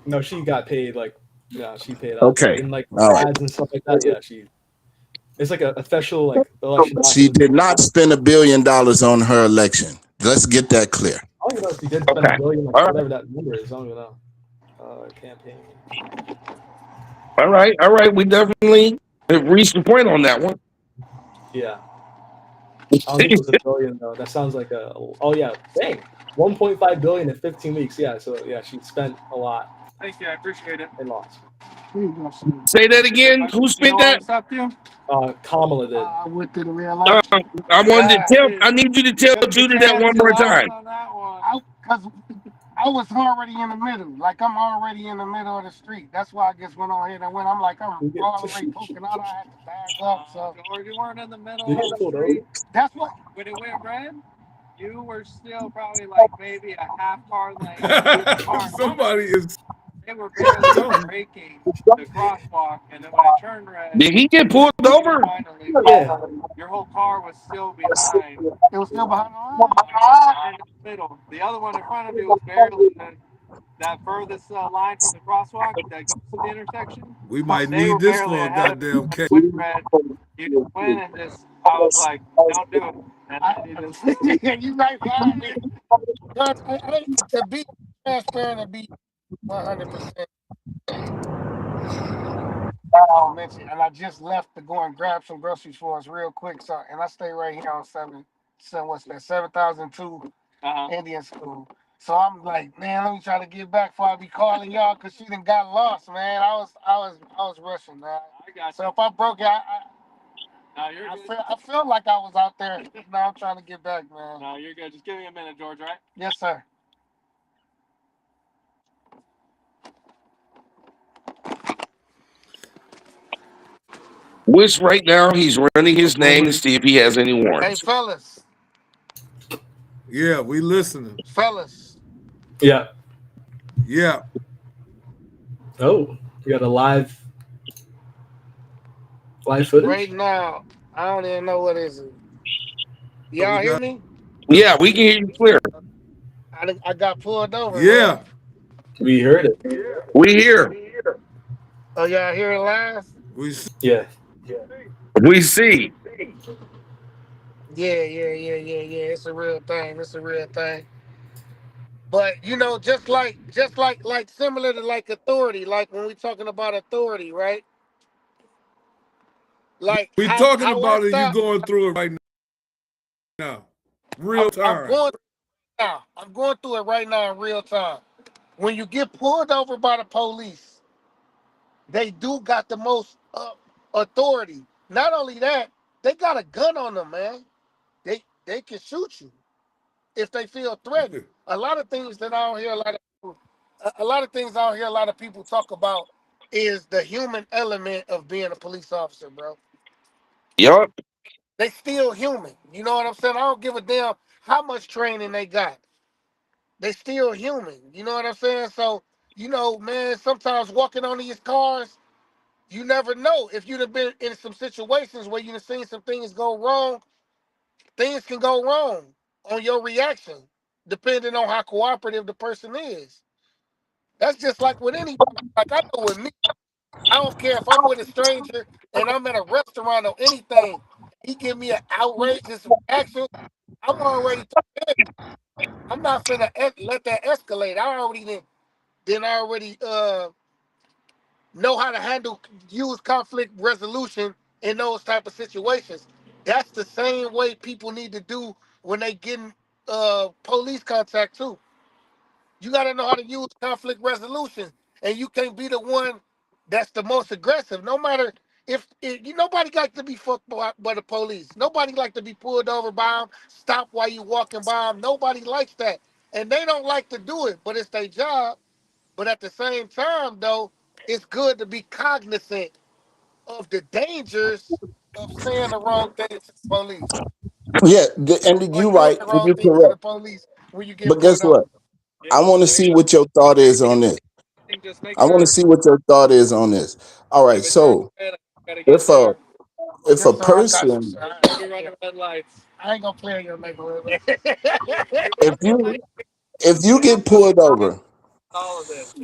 No, she got paid like. Yeah, she paid out. Okay. And like all ads right. and stuff like that. Yeah, it's like an official like election. She did not spend $1 billion on her election. Let's get that clear. I don't even know if she did spend $1 billion, like whatever that number is. I don't even know. Campaign. All right. We definitely have reached the point on that one. Yeah. I don't think it was $1 billion though. That sounds like a. Oh yeah, dang. 1.5 billion in 15 weeks. Yeah, so yeah, she spent a lot. Thank you, I appreciate it. And lost. Say that again. Who spent that? Kamala did. I went to the real life. I wanted to tell. I need you to tell Judy that one more time. I I was already in the middle. Like I'm already in the middle of the street. That's why I just went on ahead and went. I'm like, I'm already poking out. I had to bag up. So You weren't in the middle of the street. that's what. When it went red, you were still probably like maybe a half car lane. Somebody is. They were barely breaking the crosswalk, and then when it turned red, Did he get pulled over? finally, your whole car was still behind. It was still behind the line. In the middle. The other one in front of you was barely that furthest line from the crosswalk that goes to the intersection. We might need this for a goddamn case. You went and just, I was like, don't do it. And I You right behind me. To be transparent and be 100%. And I just left to go and grab some groceries for us real quick. So, and I stay right here on 7002 Indian School. So I'm like, man, let me try to get back before I be calling y'all because she done got lost, man. I was rushing, man. So if I broke it, I feel like I was out there. Now I'm trying to get back, man. No, you're good. Just give me a minute, George, right? Yes, sir. Which right now he's running his name to see if he has any warrants. Hey, fellas. Yeah, we listening. Yeah. Yeah. Oh, we got a live footage? Right now, I don't even know what is it. Y'all hear me? Yeah, we can hear you clear. I got pulled over. Yeah. Man. We heard it. We hear. Oh, y'all hear it live? Yeah. We see. Yeah. It's a real thing. But you know, just like similar to like authority, like when we talking about authority, right? Like we talking about it, you going through it right now. Real time. I'm going through it right now in real time. When you get pulled over by the police, they do got the most authority. Not only that, they got a gun on them, man. They can shoot you if they feel threatened. A lot of things that I don't hear a lot of people talk about is the human element of being a police officer, bro. Yup. They still human. You know what I'm saying? I don't give a damn how much training they got. They still human. You know what I'm saying? So, you know, man, sometimes walking on these cars, you never know. If you'd have been in some situations where you've seen some things go wrong, things can go wrong on your reaction, depending on how cooperative the person is. That's just like with anybody. Like I know with me, I don't care if I'm with a stranger and I'm at a restaurant or anything. He give me an outrageous reaction. I'm already prepared. I'm not finna let that escalate. I already know how to use conflict resolution in those type of situations. That's the same way people need to do when they get in police contact too. You got to know how to use conflict resolution, and you can't be the one that's the most aggressive. No matter if nobody likes to be fucked by the police. Nobody like to be pulled over by them, stopped while you walking by them. Nobody likes that, and they don't like to do it, but it's their job. But at the same time, though, it's good to be cognizant of the dangers of saying the wrong thing to the police. Yeah, and you're right, The and wrong you're thing to correct. the police when you get But guess pulled what? over. I want to see what your thought is on this. I want to see what your thought is on this. All right, so if a Yes, sir, I got you, person, sir. I ain't gonna play in your neighborhood. if you get pulled over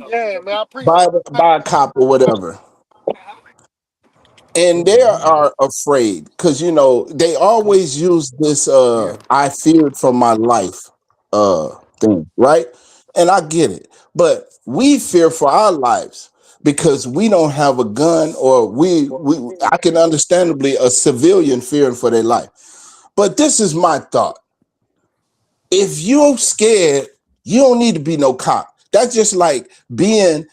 Yeah, man, I appreciate it. by a cop or whatever, and they are afraid because you know they always use this I feared for my life thing, right? And I get it, but we fear for our lives because we don't have a gun, or I can understandably a civilian fearing for their life. But this is my thought: if you're scared, you don't need to be no cop. That's just like going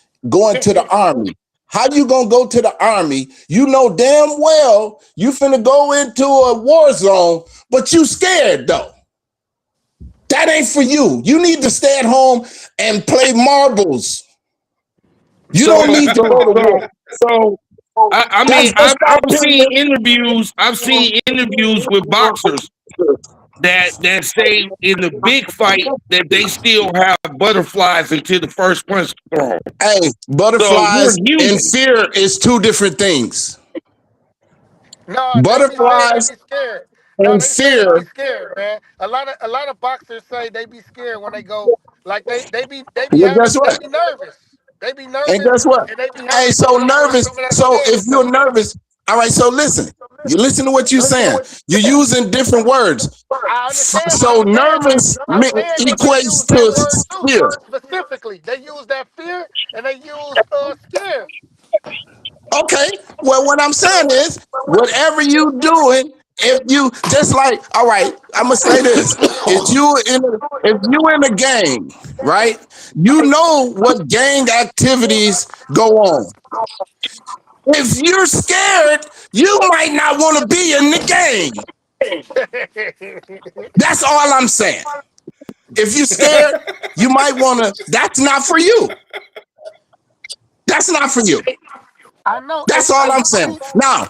to the army. How you gonna go to the army? You know damn well you finna go into a war zone, but you scared though. That ain't for you. You need to stay at home and play marbles. You don't need to go to war. So I mean, That's I've not seen interviews. I've seen interviews with boxers that say in the big fight that they still have butterflies until the first punch thrown. Hey, So you're butterflies and human. fear is two different things. No, they be saying they Butterflies be scared. No, and they say they be fear. scared, man. A lot of boxers say they be scared when they go. Like Well, guess what? they be nervous. They be And nervous guess what? and they be Hey, having so nervous. some of that So scared if you're stuff. nervous, all right. So listen. You listen to what you're saying. You're using different words. I So nervous understand, but they use equates that to word too fear. specifically. They use that fear and they use scared. Okay. Well, what I'm saying is, whatever you doing, if you just like, all right, I'm gonna say this: if you in a gang, right? You know what gang activities go on. If you're scared, you might not want to be in the gang. That's all I'm saying. If you're scared, you might want to. That's not for you. That's not for you. I know. That's all I'm saying. Now,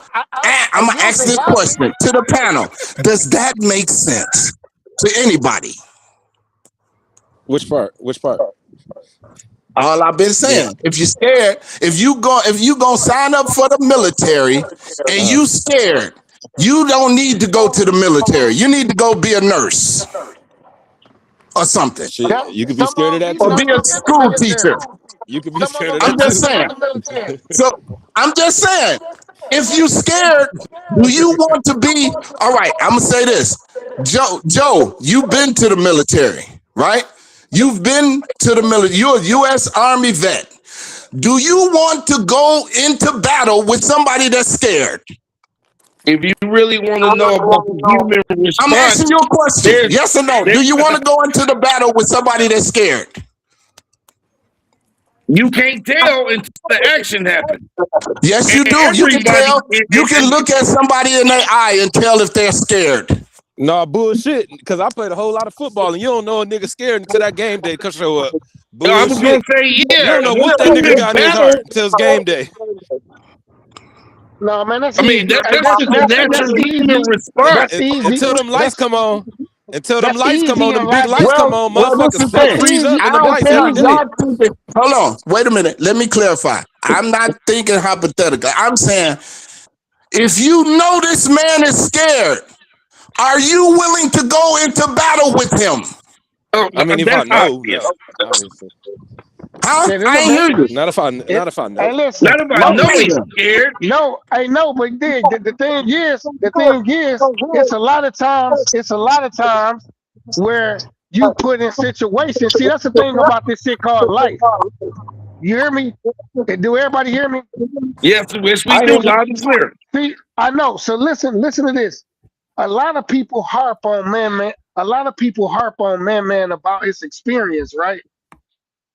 I'm gonna ask this question to the panel. Does that make sense to anybody? Which part? Which part? All I've been saying. If you're scared, if you gonna sign up for the military and you scared, you don't need to go to the military. You need to go be a nurse or something. Shit, you could be scared of that Or too. be a school teacher. You could be scared of I'm that just too. saying. So I'm just saying, if you scared, do you want to be all right? I'm gonna say this. Joe, you've been to the military, right? You've been to the military, you're a U.S. Army vet. Do you want to go into battle with somebody that's scared? If you really want to know about the human response, I'm asking you a question. Yes or no? Do you want to go into the battle with somebody that's scared? You can't tell until the action happens. Yes, you do. You can tell. You can look at somebody in their eye and tell if they're scared. Nah, bullshit. Because I played a whole lot of football, and you don't know a nigga scared until that game day could show up. Bullshit. I was gonna say, yeah. You don't know what that nigga got in his heart until it's game day. No, man, that's I mean, easy. that's just a natural human response. Until them lights come on. Until them lights come on, them big logical. lights come on, Well, this motherfuckers is the thing. freeze up I when them don't lights care. hit. Y'all thinking, hold on. Wait a minute. Let me clarify. I'm not thinking hypothetical. I'm saying, if you know this man is scared, are you willing to go into battle with him? Oh, I mean, if I that's know, obvious. no, obviously. Huh? Yeah, I ain't hear you. Not if I know. Hey, listen. Not if I know he's scared. No, I know, but the thing is, it's a lot of times where you put in situations. See, that's the thing about this shit called life. You hear me? Do everybody hear me? Yes, yes, we do. Loud and clear. See, I know. So listen to this. A lot of people harp on man. A lot of people harp on man about his experience, right?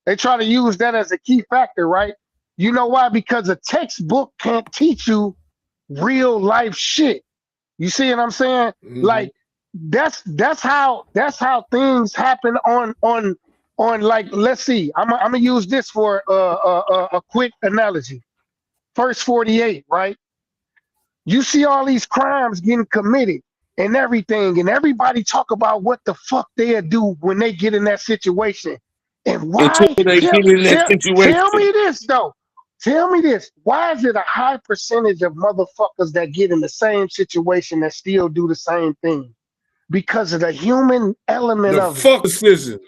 They try to use that as a key factor, right? You know why? Because a textbook can't teach you real life shit. You see what I'm saying? Mhm. Like that's how things happen on like, let's see. I'm gonna use this for a quick analogy. First 48, right? You see all these crimes getting committed and everything, and everybody talk about what the fuck they'll do when they get in that situation. And why? Until they get in that situation. Tell me this though. Tell me this. Why is it a high percentage of motherfuckers that get in the same situation that still do the same thing? Because of the human element The of it. fuck decision,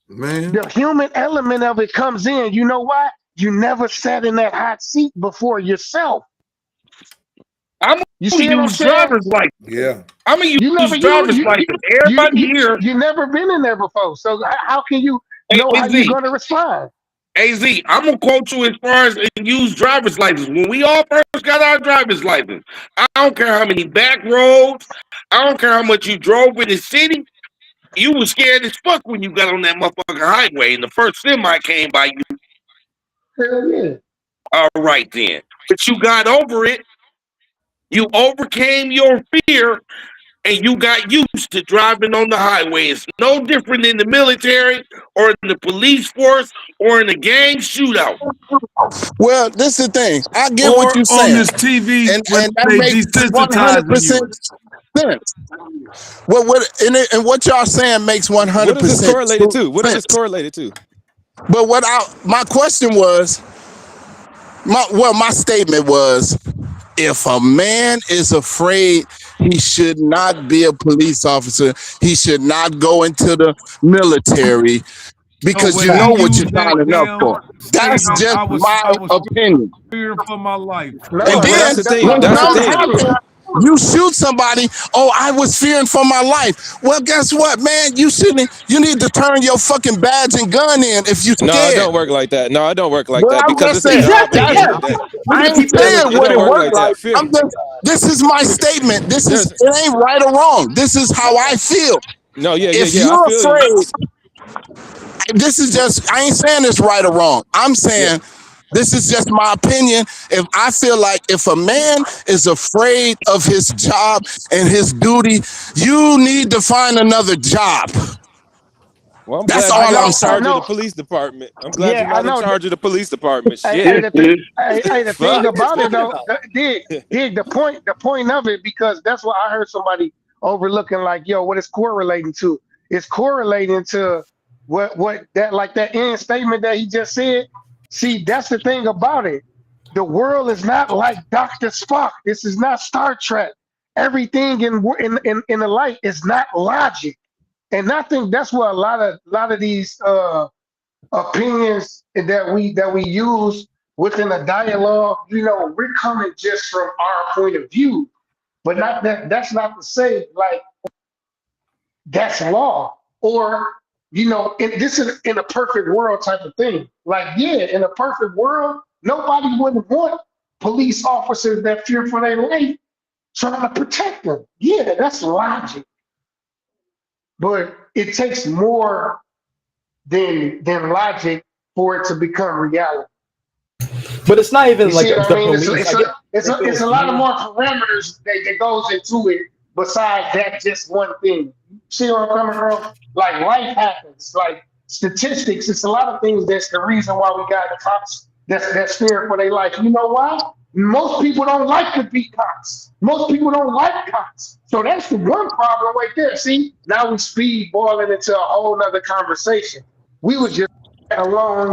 man. The human element of it comes in. You know why? You never sat in that hot seat before yourself. I'm gonna use driver's license. Yeah. I'm gonna use driver's license. Everybody here. You never been in there before, so how can you know how you're gonna respond? AZ, I'm gonna quote you as far as use driver's license. When we all first got our driver's license, I don't care how many back roads, I don't care how much you drove in the city. You was scared as fuck when you got on that motherfucking highway and the first semi came by you. Hell yeah. All right then. But you got over it. You overcame your fear and you got used to driving on the highway. It's no different in the military or in the police force or in a gang shootout. Well, this is the thing. I get Or what you're on saying, this TV and when that they makes desensitizing 100% you. sense. Well, and what y'all saying makes 100% What is this correlated to? What is sense. this correlated to? But my question was, my statement was, if a man is afraid, he should not be a police officer. He should not go into the military because when you know he what you're used that signing up damn for. That's statement, just I was my opinion. fearing for my life. No, And Well, then that's the that's thing. when not That's the what something thing. happens, you shoot somebody. Oh, I was fearing for my life. Well, guess what, man? You shouldn't. You need to turn your fucking badge and gun in if you No, it scared. don't work like that. No, it don't work like Well, that I'm because just it's a saying. job at the That's, end of the day. I ain't saying It what don't it work worked like like. that. This is my statement. There's It ain't right or wrong. This is how I feel. no, If yeah. I you're feel you. afraid, this is just, I ain't saying it's right or wrong. I'm Yeah. saying this is just my opinion. If I feel like if a man is afraid of his job and his duty, you need to find another job. Well, I'm That's glad I you're all not I'm in know, I saying. charge of the know. police department. I'm glad Yeah, you're I not in know. charge of the police department. Hey, Shit. the thing Fuck. about it talking though, about? dig the point of it, because that's what I heard somebody overlooking. Like, yo, what it's correlating to? It's correlating to what that, like that end statement that he just said. See, that's the thing about it. The world is not like Dr. Spock. This is not Star Trek. Everything in the light is not logic, and I think that's what a lot of these opinions that we use within a dialogue, we're coming just from our point of view, but not that. That's not to say like that's law, or this is in a perfect world type of thing. Like, yeah, in a perfect world, nobody would want police officers that fear for their life trying to protect them. Yeah, that's logic, but it takes more than logic for it to become reality. But it's not even You like see what the I mean? It's police. it's I a, get it's if a, it it's was a lot of me. more parameters that goes into it besides that just one thing. See where I'm coming from? Like, life happens, like statistics. It's a lot of things that's the reason why we got the cops that's fearing for their life. You know why? Most people don't like to be cops. Most people don't like cops. So that's the one problem right there. See, now we speed boiling into a whole nother conversation. We was just alone,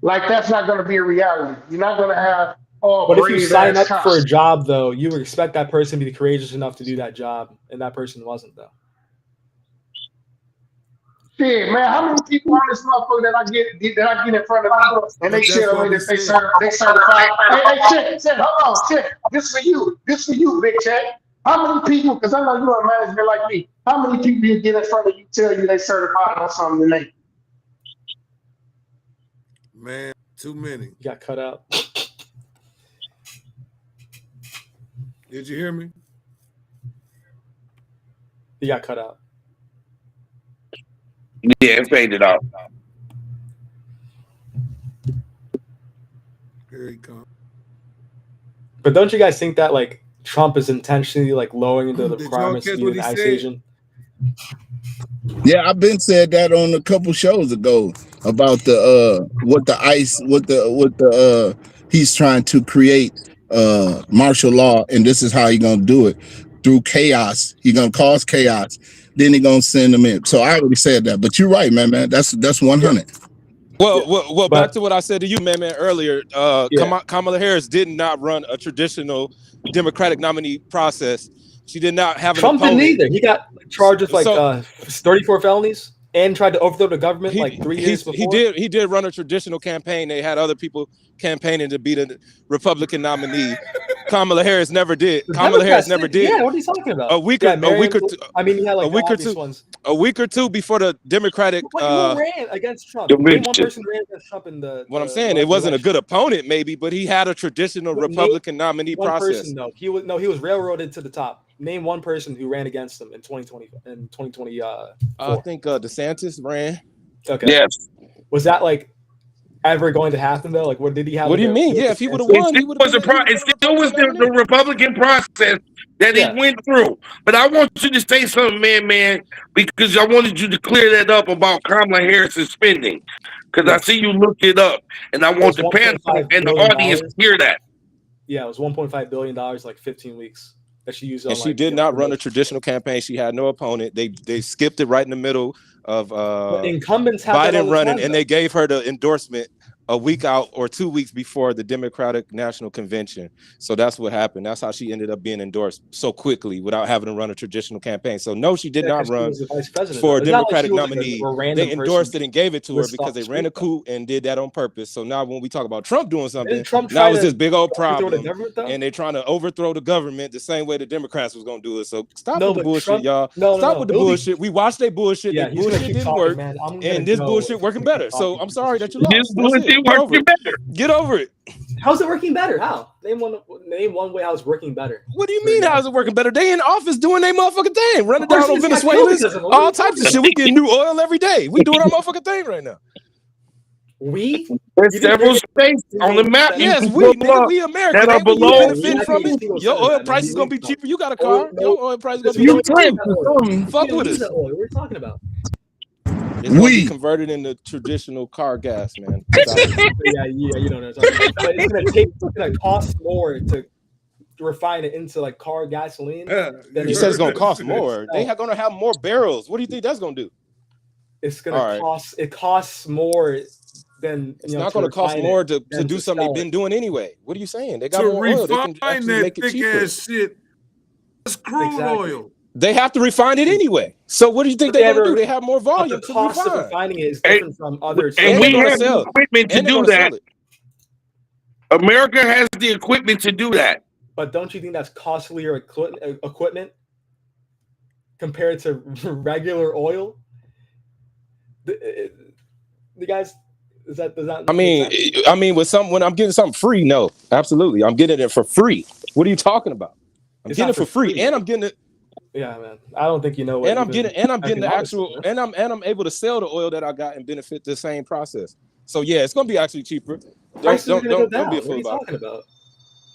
like that's not going to be a reality. You're not going to have all But if you brave sign ass up for a cops. job, though, you would expect that person to be courageous enough to do that job, and that person wasn't, though. Shit, man, how many people on this motherfucker that I get in front of me and they But that's tell what me we that they said. certified? Hey, check, hold on, check. This for you, big check. How many people? Because I know you're a manager like me. How many people you get in front of you tell you they certified on something tonight? Man, too many. You got cut out. Did you hear me? You got cut out. Yeah, it faded out. Here he comes. But don't you guys think that like Trump is intentionally like lowering the Did y'all requirements to catch be what an he ICE said? agent? Yeah, I've been said that on a couple shows ago about the what the ICE, what the he's trying to create martial law, and this is how he gonna do it through chaos. He gonna cause chaos, then he gonna send them in. So I already said that, but you're right, man. That's 100. Well, back But to what I said to you, man, earlier. yeah, Kamala Harris did not run a traditional Democratic nominee process. She did not have an Trump didn't opponent. either. He got charged with like So 34 felonies and tried to overthrow the government like 3 years he before. did run a traditional campaign. They had other people campaigning to be the Republican nominee. Kamala Harris never did. The Kamala Harris Democrats never did. did. Yeah, what are you talking about? A week Yeah, or two. I mean, he had like A week or obvious two. ones. A week or two before the Democratic. Who ran against Trump? The Name one Richard. person who ran against Trump in the What I'm saying, it last wasn't a election. good opponent, maybe, but he had a traditional Name Republican nominee one process. person though. He was railroaded to the top. Name one person who ran against him in 2020 and 2020. I think DeSantis ran. Okay. Yes. Was that like ever going to happen though? Like, what did he have? What do you mean? Yeah, if he would have won, he would have been. It still was the Republican process that he went through. But I want you to say something, man, because I wanted you to clear that up about Kamala Harris's spending. Because I see you looked it up, and I want the panel and the audience to hear that. Yeah, it was $1.5 billion, like 15 weeks that she used. And she did not run a traditional campaign. She had no opponent. They skipped it right in the middle of incumbents have Biden running, and they gave her the endorsement a week out or 2 weeks before the Democratic National Convention. So that's what happened. That's how she ended up being endorsed so quickly without having to run a traditional campaign. So no, she did not run for a Democratic nominee. They endorsed it and gave it to her because they ran a coup and did that on purpose. So now when we talk about Trump doing something, now it's this big old problem, and they're trying to overthrow the government the same way the Democrats was going to do it. So stop with the bullshit, y'all. Stop with the bullshit. We watched their bullshit. Their bullshit didn't work, and this bullshit working better. So I'm sorry that you lost. Get over it. How's it working better? How? Name one way how it's working better. What do you mean how's it working better? They in office doing their motherfucking thing, running down on Venezuelans, all types of shit. We get new oil every day. We doing our motherfucking thing right now. There's several states on the map. Yes, we America. That are below. You benefit from it. Your oil price is gonna be cheaper. You got a car. Your oil price is gonna be cheaper. Fuck with us. What are we talking about? It's gonna be converted into traditional car gas, man. yeah, you don't know. But it's gonna cost more to refine it into like car gasoline. You said it's gonna cost more. They are gonna have more barrels. What do you think that's gonna do? It's gonna cost. It costs more than. It's not gonna cost more to do something they've been doing anyway. What are you saying? They got more oil. They can actually make it cheaper. Ass shit. It's crude oil. They have to refine it anyway. So what do you think they're going to do? They have more volume. The cost of refining it is different from others. And we have the equipment to do that. America has the equipment to do that. But don't you think that's costlier equipment compared to regular oil? The guys, does that? I mean, when I'm getting something free, no, absolutely, I'm getting it for free. What are you talking about? I'm getting it for free, and I'm getting it. Yeah, man. I don't think you know. And I'm getting the actual, and I'm able to sell the oil that I got and benefit the same process. So yeah, it's gonna be actually cheaper. Don't be a fool about it.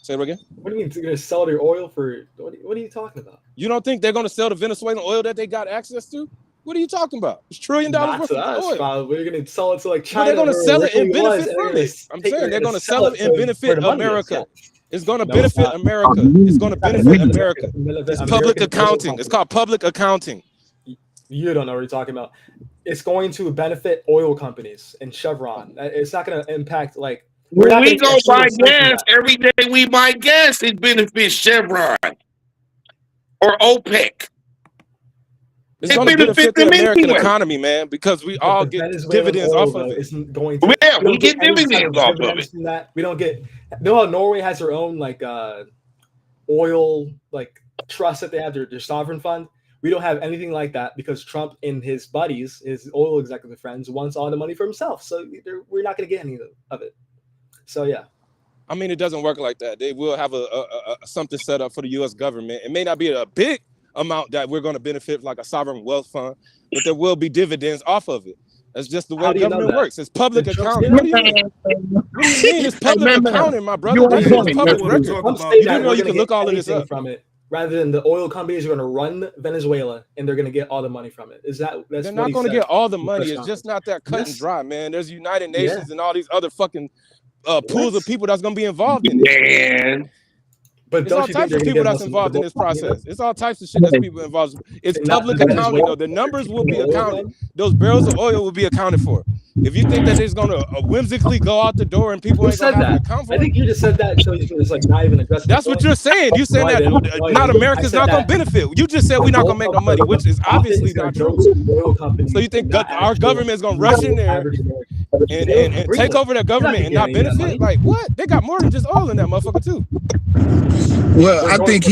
Say it again. What do you mean you're gonna sell their oil for? What are you talking about? You don't think they're gonna sell the Venezuelan oil that they got access to? What are you talking about? It's $1 trillion worth of oil. Probably. We're gonna sell it to like China. They're gonna sell it and benefit from it. I'm saying they're gonna sell it and benefit America. It's going to benefit America. It's going to benefit America. It's public accounting. It's called public accounting. You don't know what you're talking about. It's going to benefit oil companies and Chevron. It's not going to impact like. When we go buy gas every day, we buy gas. It benefits Chevron or OPEC. It's going to benefit the American economy, man, because we all get dividends off of it. We get dividends off of it. We don't get. You know how Norway has their own like oil like trust that they have their sovereign fund. We don't have anything like that because Trump and his buddies, his oil executive friends, wants all the money for himself. So we're not going to get any of it. So yeah. I mean, it doesn't work like that. They will have a something set up for the U.S. government. It may not be a big amount that we're going to benefit like a sovereign wealth fund, but there will be dividends off of it. That's just the way government works. It's public accounting. What do you mean? It's public accounting, my brother. This is public record. You do know you can look all of this up from it. Rather than the oil companies are going to run Venezuela and they're going to get all the money from it. They're not going to get all the money. It's just not that cut and dry, man. There's United Nations and all these other fucking pools of people that's going to be involved in it. Man. But there's all types of people that's involved in this process. It's all types of shit that's people involved. It's public accounting, though. The numbers will be accounted. Those barrels of oil will be accounted for. If you think that it's going to whimsically go out the door and people ain't going to have to account for it. I think you just said that so it's like not even addressing. That's what you're saying. You said that not America's not going to benefit. You just said we're not going to make no money, which is obviously not true. So you think our government is going to rush in there and take over their government and not benefit? Like what? They got more than just oil in that motherfucker too. Well, I think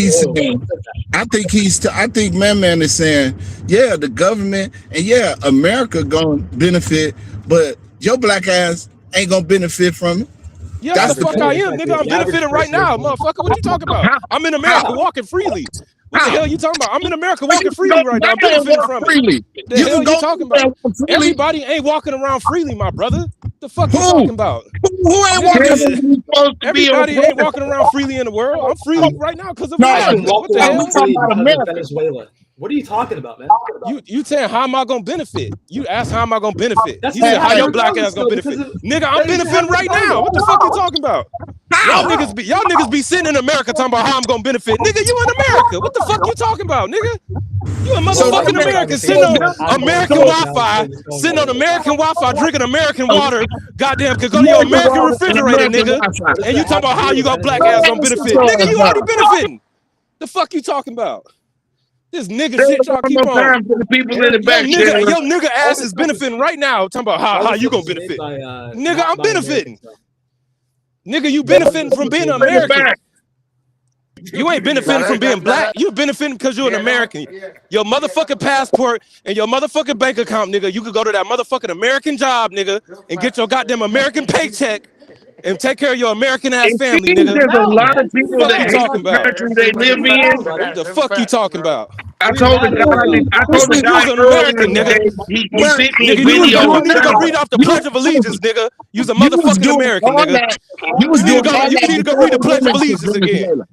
Man is saying, yeah, the government and yeah, America gonna benefit, but your black ass ain't gonna benefit from it. Yeah, that's the fuck I am, nigga. I'm benefiting right now, motherfucker. What you talking about? I'm in America walking freely. What the hell you talking about? I'm in America walking freely right now. I'm benefiting from it. The hell you talking about? Everybody ain't walking around freely, my brother. What The fuck you talking about? Who ain't walking? Everybody ain't walking around freely in the world. I'm freely right now because of No, us. I've been Nigga, what walking the around hell? freely because of Venezuela. What are you talking about, man? You saying how am I gonna benefit? You asked how am I gonna benefit? That's He because said you how have your no black government ass gonna still benefit? because of Nigga, I'm that you have benefiting no right now. government. What the fuck you talking about? Y'all niggas be sitting in America talking about how I'm gonna benefit. Nigga, you in America. What the fuck you talking about, nigga? You a Well, why are motherfucking you having American the sitting same on point I'm going American through right now Wi-Fi, saying it's going sitting on better? American Wi-Fi, drinking American water. Goddamn, could go to your American American water and refrigerator, American nigga. Wi-Fi. What does And you that talking have to about how do you with got black ass Venezuela? gonna benefit. Nigga, you already benefiting. The fuck you talking about? This nigga shit y'all keep on. Time for the people in the Yo back nigga, channel. your nigga All ass this is stuff is benefiting right now. Talking about all how this you stuff gonna is made benefit. by Nigga, not I'm by American benefiting. stuff. Nigga, you All this benefiting stuff from is being an made by In the American. back. You ain't benefiting from being black. You benefiting because you're an American. Your motherfucking passport and your motherfucking bank account, nigga. You could go to that motherfucking American job, nigga, and get your goddamn American paycheck and take care of your American ass It family, seems nigga. there's a No, lot man. of people Prove it that Fuck you wrong. hate talking the about? country they live Prove it in. wrong, brother. The fuck you talking about? I What are you told the mad guy, about? You was an earlier American, nigga. today, he Well, sent me a Nigga, you was video you of doing need to go that. read off the You, Pledge of Allegiance, nigga. You's a you was motherfucking doing American, all nigga. that. You was doing all You that need to go before read the they Pledge went of into Allegiance again. Venezuela.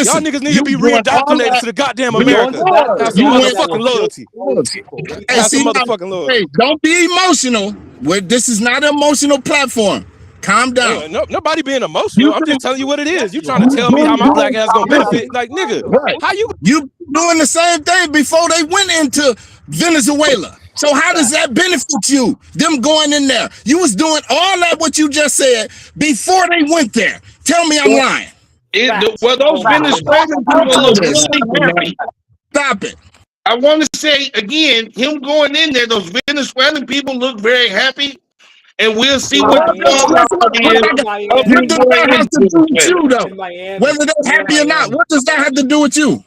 Y'all Listen, niggas need you to be doing all reindoctrinated that. to the goddamn We go America. into that. Have We some You go into went. that will motherfucking kill loyalty. all the people. What are you Hey, Have talking some see now, about? motherfucking loyalty. hey, don't be emotional. This is not an emotional platform. Calm down. Nobody being emotional. you. I'm just telling you what it is. Yes, You you trying to are. tell me how my black ass gonna You're benefit? having Like, nigga, Right. how you? You doing the same thing before they went into Venezuela. So how does that benefit you? Them going in there. You was doing all that what you just said before they went there. Tell me I'm lying. facts. Well, those Venezuelan people look really happy. Stop it. I want to say again, him going in there, those Venezuelan people look very happy, and we'll see what the fallout is In of What him Miami, does going that have to into do with Venezuela. you though? in Miami, Whether they're near happy or not, Miami. what does that have to do with you?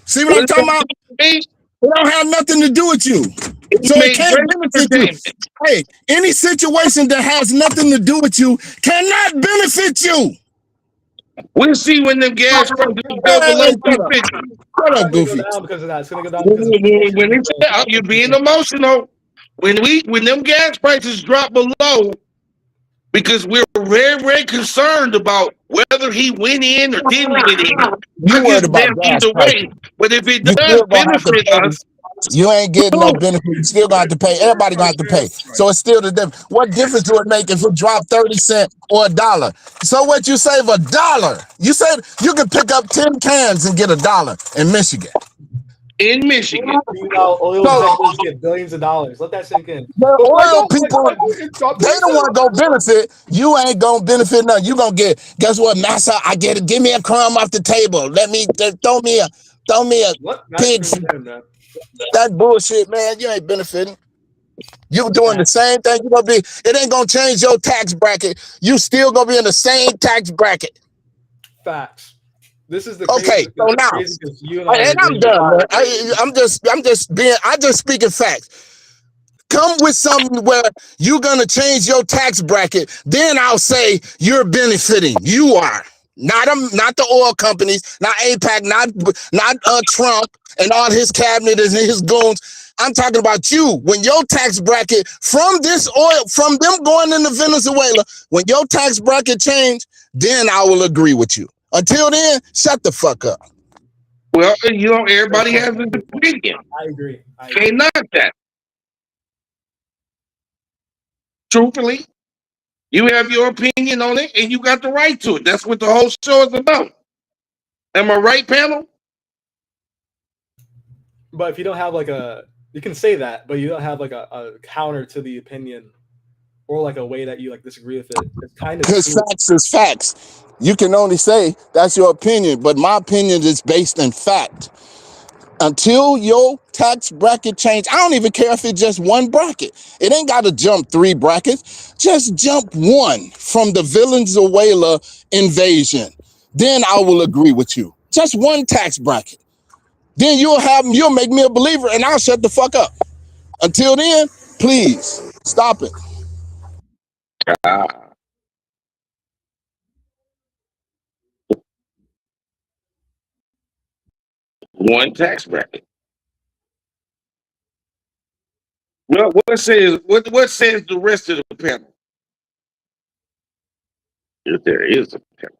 See what What I'm is talking about? it? It don't have nothing to do with you. It So it made can't great benefit you. entertainment. Hey, any situation that has nothing to do with you cannot benefit you. We'll see when them gas prices go Hey, below shut up. 250. Shut It's up, not going to go Goofy. down because of that. It's going to go down because of When inflation. they say, oh, you're being emotional, when them gas prices drop below, because we're very, very concerned about whether he went in or didn't went in. I You worried guess about damn gas either way. prices. But if it You does still gonna have to benefit pay. us, You ain't getting no benefit. You still gonna have to pay. Everybody gonna have to pay. So it's still the difference. What difference do it make if it dropped 30 cents or $1? So what you save $1? You said you could pick up 10 cans and get $1 in Michigan. in Michigan, Meanwhile, oil So executives get billions of dollars. Let that sink in. the Oh my oil God, people, it dropped they 30 don't cents. want to go benefit. You ain't gonna benefit nothing. You gonna get, guess what, massa? I get it. Give me a crumb off the table. Let me throw me a What? That's pig. really good, man. That bullshit, man. You ain't benefiting. You doing the Facts. same thing. You gonna be. It ain't gonna change your tax bracket. You still gonna be in the same tax bracket. Facts. This is the Okay. crazy, So now, crazy because you and I are and I'm agreeing. done. Man. I'm just speaking facts. Come with something where you're gonna change your tax bracket. Then I'll say you're benefiting. You are. Not the oil companies, not APAC, not Trump and all his cabinet and his goons. I'm talking about you. When your tax bracket from this oil, from them going into Venezuela, when your tax bracket change, then I will agree with you. Until then, shut the fuck up. well, everybody Fair has point. an opinion. I agree. I agree. Can't knock that. Truthfully, you have your opinion on it, and you got the right to it. That's what the whole show is about. Am I right, panel? But if you don't have you can say that, but you don't have a counter to the opinion or like a way that you disagree with it. It's kind of Because facts is facts. You can only say that's your opinion, but my opinion is based in fact. Until your tax bracket change, I don't even care if it's just one bracket. It ain't got to jump 3 brackets. Just jump 1 from the Venezuela invasion. Then I will agree with you. Just 1 tax bracket. Then you'll make me a believer and I'll shut the fuck up. Until then, please stop it. One tax bracket. Well, what says the rest of the panel? If there is a panel.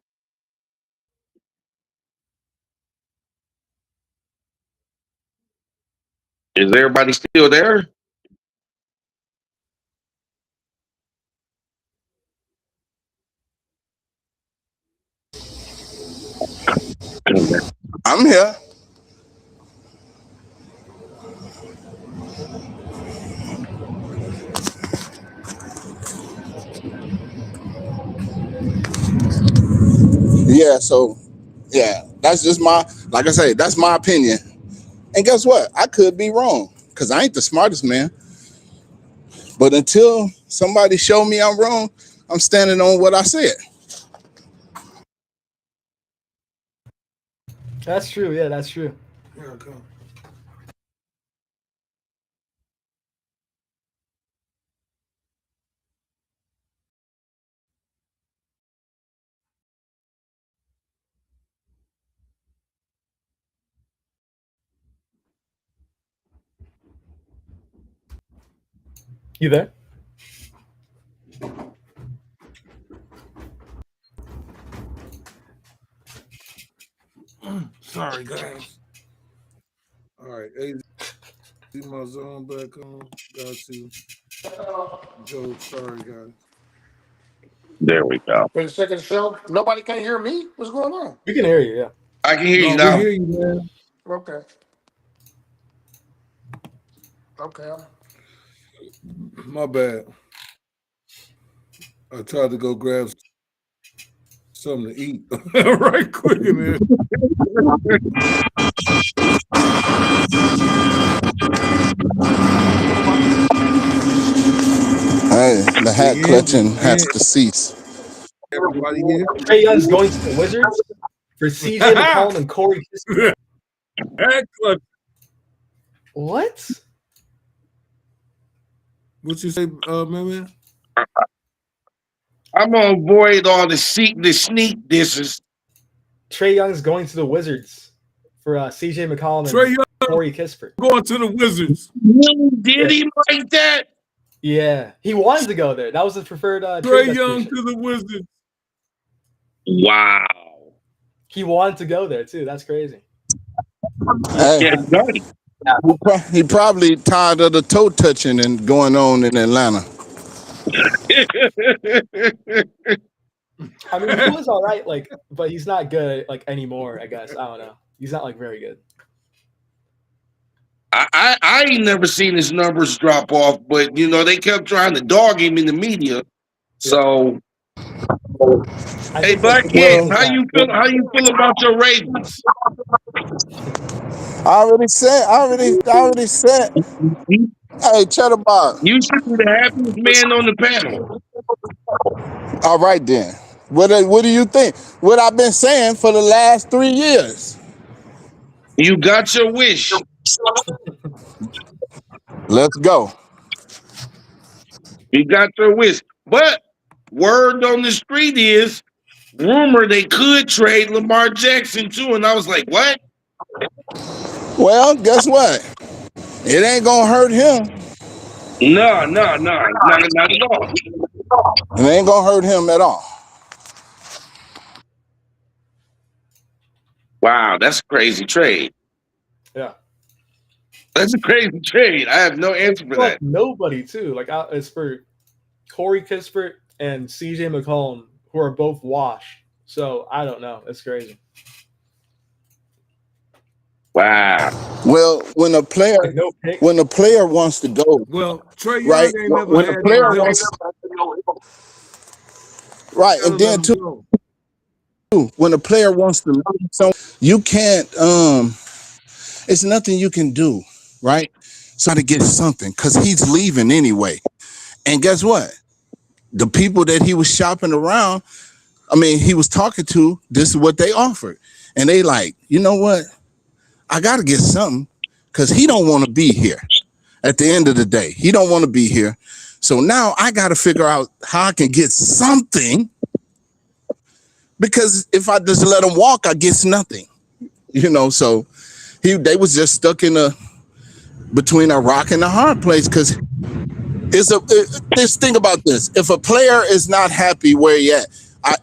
Is everybody still there? I'm here. Yeah, so yeah, that's just like I say, that's my opinion. And guess what? I could be wrong because I ain't the smartest man. But until somebody show me I'm wrong, I'm standing on what I said. That's true. Yeah, that's true. Here I come. You there? Sorry, guys. All right, see my zone back on. Got you. Joe, sorry, guys. There we go. For the second show, nobody can hear me. What's going on? We can hear you. Yeah. I can hear you We now. hear you, man. Okay. Okay. My bad. I tried to go grab something to eat right quick in there. Hey, the hat clutching has to cease. Everybody here? Trae Young's going to the Wizards for CJ McCollum and Corey Kispert. Hat clutch. What? What you say, man? I'm gonna avoid all the sneak disses. Trae Young's going to the Wizards for CJ McCollum Trae and Young Corey Kispert. going to the Wizards. Did he like that? Yeah, he wanted to go there. That was his preferred Trae Young to the Wizards. Wow. He wanted to go there too. That's crazy. Hey, he probably tired of the toe touching and going on in Atlanta. I mean, he was all right, like, but he's not good like anymore. I guess I don't know. He's not like very good. I ain't never seen his numbers drop off, but you know they kept trying to dog him in the media. So, hey, Black Kid, how you feel? How you feel about your Ravens? I already said. Hey, Cheddar Bob. You should be the happiest man on the panel. All right then. What do you think? What I've been saying for the last 3 years. You got your wish. Let's go. You got your wish. But word on the street is rumor they could trade Lamar Jackson too. And I was like, what? Well, guess what? It ain't gonna hurt him. No, not at all. It ain't gonna hurt him at all. Wow, that's a crazy trade. Yeah. That's a crazy trade. I have no answer for that. Nobody too. Like it's for Corey Kispert and CJ McCollum, who are both washed. So I don't know. It's crazy. Wow. Well, when a player wants to go, well, Trae Young right? ain't never When had a player no wants, right, and then too, when a player wants to leave, so you can't. It's nothing you can do, right? So to get something because he's leaving anyway. And guess what? The people that he was shopping around, I mean, he was talking to, this is what they offered. And they like, you know what? I got to get something because he don't want to be here. At the end of the day, he don't want to be here. So now I got to figure out how I can get something because if I just let him walk, I get nothing, you know? So they was just stuck in between a rock and a hard place because Just think about this. If a player is not happy where he at,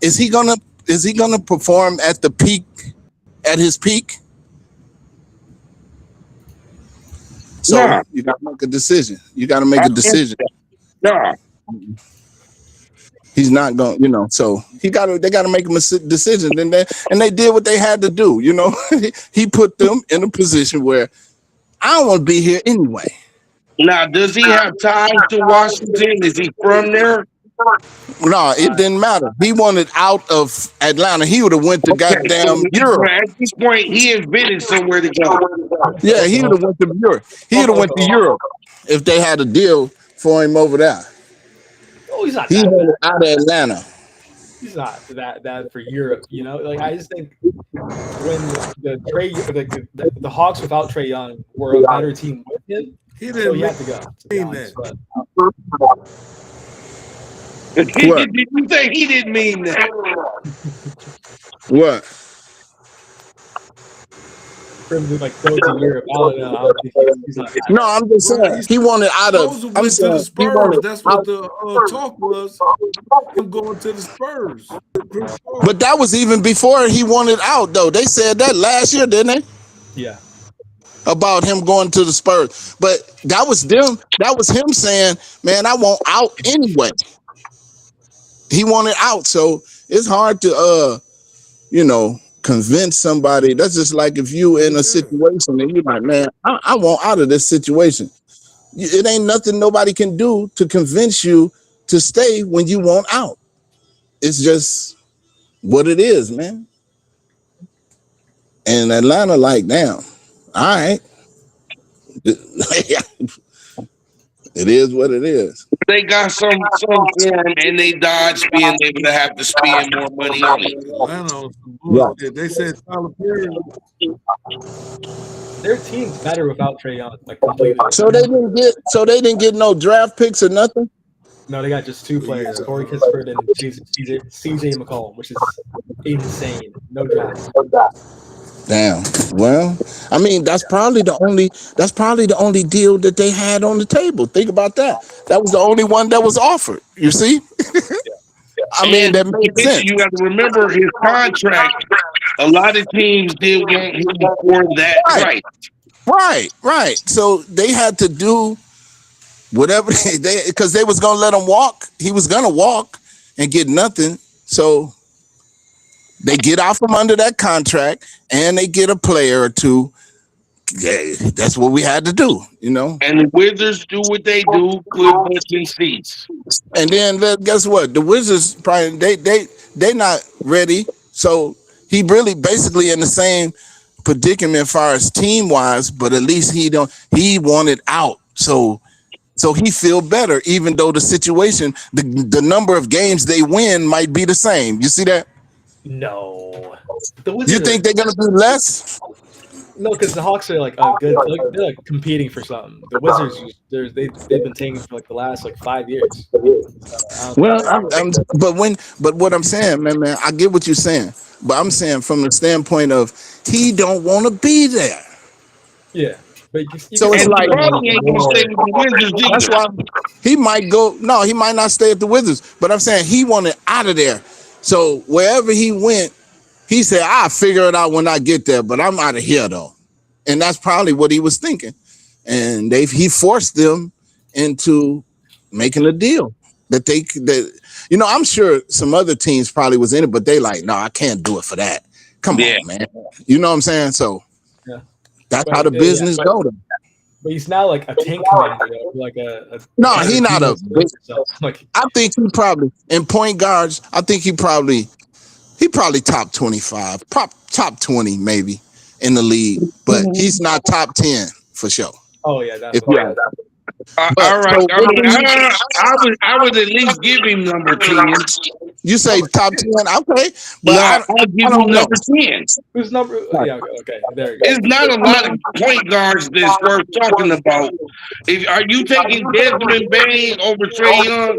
is he gonna perform at the peak, at his peak? So Nah. you gotta make a decision. You gotta make a decision. Nah. He's not going, so they gotta make him a decision. And they did what they had to do, He put them in a position where I don't want to be here anyway. Now, does he have ties to Washington? Is he from there? No, it didn't matter. He wanted out of Atlanta. He would have went to goddamn Europe. At this point, he invented somewhere to go. Yeah, he would have went to Europe. He would have went to Europe if they had a deal for him over there. Oh, he's not. He wanted out of Atlanta. He's not that bad for Europe, Like I just think when the Hawks without Trae Young were a better team with him, he didn't have to go. Did you say he didn't mean that? What? For him to go to Europe, I don't know. He's not no, I'm just saying he wanted out of. I'm saying, to the Spurs. That's what the talk was. Him going to the Spurs. But that was even before he wanted out, though. They said that last year, didn't they? Yeah. About him going to the Spurs, but that was them. That was him saying, "Man, I want out anyway." He wanted out, so it's hard to, convince somebody. That's just like if you in a situation and you're like, "Man, I want out of this situation." It ain't nothing nobody can do to convince you to stay when you want out. It's just what it is, man. And Atlanta, like, damn, all right. It is what it is. They got some form and they dodged being able to have to spend more money on it. Yeah. They said Tyler Perry. Their team's better without Trae Young, like completely. So they didn't get no draft picks or nothing? No, they got just two players, Corey Kispert and CJ McCollum, which is insane. No draft. Damn. Well, I mean, that's probably the only deal that they had on the table. Think about that. That was the only one that was offered. You see? I mean, that made sense. You have to remember his contract. A lot of teams did want him for that price. Right. So they had to do whatever because they was gonna let him walk. He was gonna walk and get nothing. So they get out from under that contract and they get a player or two. Yeah, that's what we had to do, And the Wizards do what they do, put butts in seats. And then guess what? The Wizards probably they not ready. So he really basically in the same predicament as far as team wise, but at least he wanted out. So he feel better, even though the situation, the number of games they win might be the same. You see that? No. You think they're gonna do less? No, because the Hawks are like good. They're like competing for something. The Wizards, they've been tanking for like the last 5 years. But what I'm saying, man, I get what you're saying, but I'm saying from the standpoint of he don't want to be there. Yeah. But so it's like that's why he might go. No, he might not stay at the Wizards. But I'm saying he wanted out of there. So wherever he went, he said, "I'll figure it out when I get there, but I'm out of here though." And that's probably what he was thinking. And he forced them into making a deal that I'm sure some other teams probably was in it, but they like, "No, I can't do it for that. Come on, man." You know what I'm saying? So that's how the business goes. But he's now like a tank commander, like a no, he not a big. I think he probably in point guards. I think he probably top 25, top 20 maybe in the league, but he's not top 10 for sure. Oh yeah, definitely. All right, I would at least give him number 10. You say top 10, okay, but I'll give him number 10. Who's number? Yeah, okay, there you go. There's not a lot of point guards that's worth talking about. Are you taking Desmond Bain over Trae Young?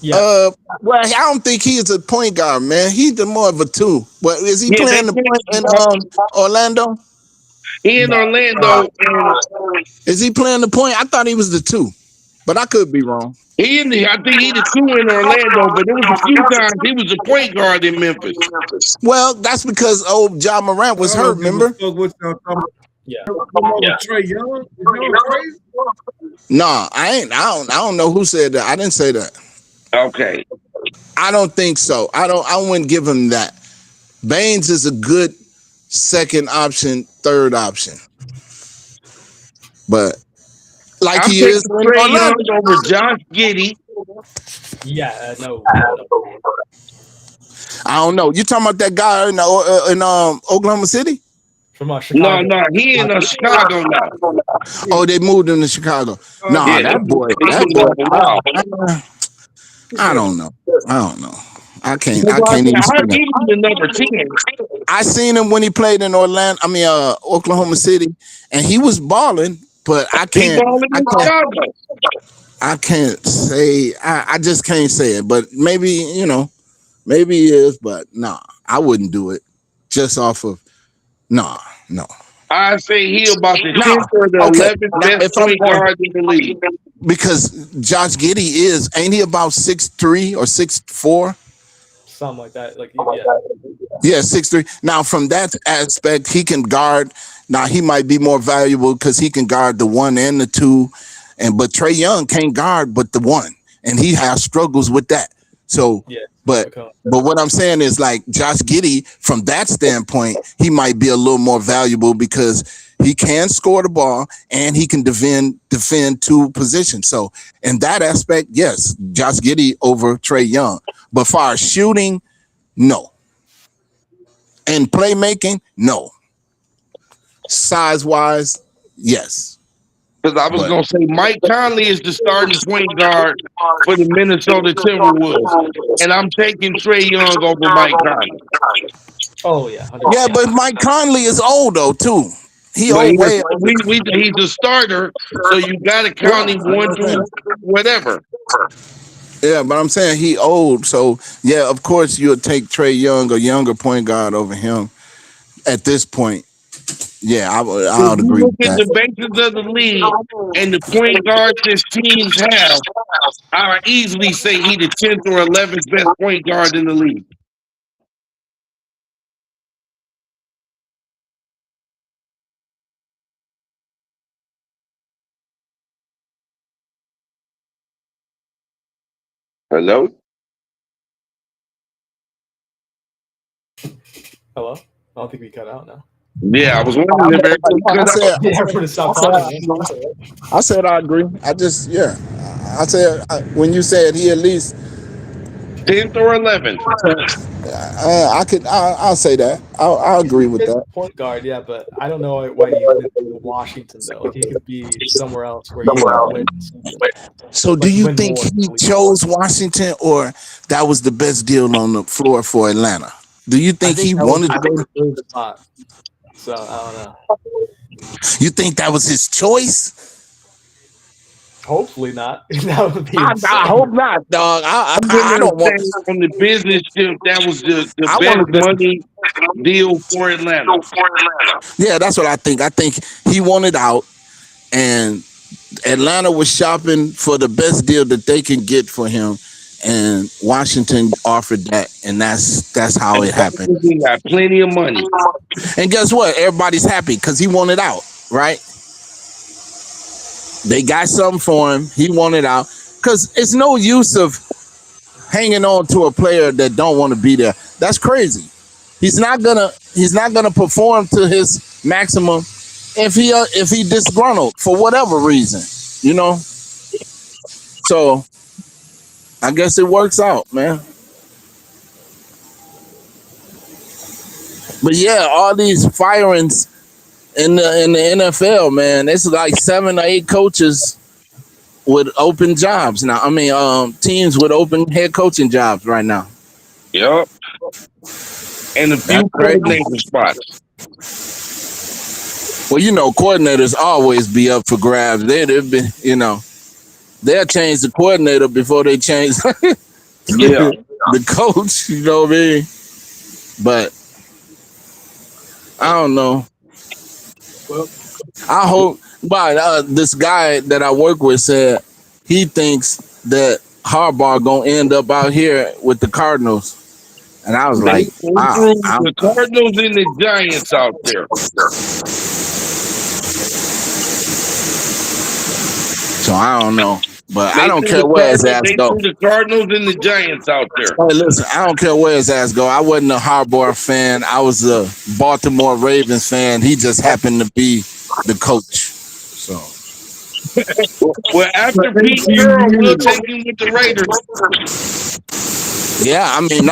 Yeah. Well, I don't think he is a point guard, man. He's more of a two. But is he playing the point in Orlando? He in Orlando. Is he playing the point? I thought he was the two. but I could be wrong. I think he the 2 in Orlando, but there was a few times he was a point guard in Memphis. Well, that's because old John Morant was hurt. Remember? Yeah. Trey Young. Is y'all crazy? Nah, I don't know who said that. I didn't say that. Okay. I don't think so. I wouldn't give him that. Baines is a good second option, third option. But like I'm he taking is in Trey Young Orlando. over Josh Giddey. Yeah, no. I don't know. You talking about that guy in Oklahoma City? From Chicago. No, he in Chicago now. Oh, they moved him to Chicago. Nah, Yeah, that boy. I don't know. I can't even see I that. give him the number 10. I seen him when he played in Oklahoma City, and he was balling, but I can't say, I just can't say it, but maybe he is, but nah, I wouldn't do it just off of, no. I say he about the 10th or the 11th best point guard in the league. Because Josh Giddey ain't he about 6'3" or 6'4"? Something like that. Yeah, 6'3". Now, from that aspect, he can guard. Now, he might be more valuable because he can guard the 1 and the 2. But Trey Young can't guard but the 1. And he has struggles with that. So, but what I'm saying is, like, Josh Giddey, from that standpoint, he might be a little more valuable because he can score the ball and he can defend 2 positions. So, in that aspect, yes, Josh Giddey over Trey Young. But far as shooting, no. And playmaking, no. Size-wise, yes. Because I was going to say Mike Conley is the starting point guard for the Minnesota Timberwolves. And I'm taking Trey Young over Mike Conley. Oh, yeah. 100%. Yeah, but Mike Conley is old, though, too. He's a starter, so you got to count him 1 through whatever. Yeah, but I'm saying he old, so yeah, of course you'll take Trey Young, a younger point guard, over him at this point. Yeah, I would agree with that. Look at the bases of the league and the point guards this teams have. I easily say he the 10th or 11th best point guard in the league. Hello? Hello? I don't think we cut out now. Yeah, I was wondering if I said I agree. I said when you said he at least 10th or 11th. I'll say that. I'll agree with that. Point guard, yeah, but I don't know why he went to Washington though. He could be somewhere else where he can win. So do you think he chose Washington, or that was the best deal on the floor for Atlanta? Do you think he wanted to go to the spot? So I don't know. You think that was his choice? Hopefully not. That would be I hope not, dog. I don't want from the business deal. That was the best money deal for Atlanta. Yeah, that's what I think. I think he wanted out, and Atlanta was shopping for the best deal that they can get for him, and Washington offered that, and that's how it happened. He got plenty of money, and guess what? Everybody's happy because he wanted out, right? They got something for him. He wanted out because it's no use of hanging on to a player that don't want to be there. That's crazy. He's not gonna perform to his maximum if he disgruntled for whatever reason, you know. So I guess it works out, man. But yeah, all these firings in the NFL, man, it's like 7 or 8 coaches with open jobs now. I mean, teams with open head coaching jobs right now. Yep. And a few coordinator spots. Well, you know, coordinators always be up for grabs. They've been, you know, they'll change the coordinator before they change the coach. You know what I mean? But I don't know. Well, I hope. But this guy that I work with said he thinks that Harbaugh gonna end up out here with the Cardinals. And I was They like, threw the Cardinals and the Giants out there. So I don't know. But I don't They care where his ass threw go. the Cardinals and the Giants out there. Hey, listen, I don't care where his ass go. I wasn't a Harbaugh fan. I was a Baltimore Ravens fan. He just happened to be the coach. So Well, after Pete Carroll, we'll take him with the Raiders. yeah, I mean,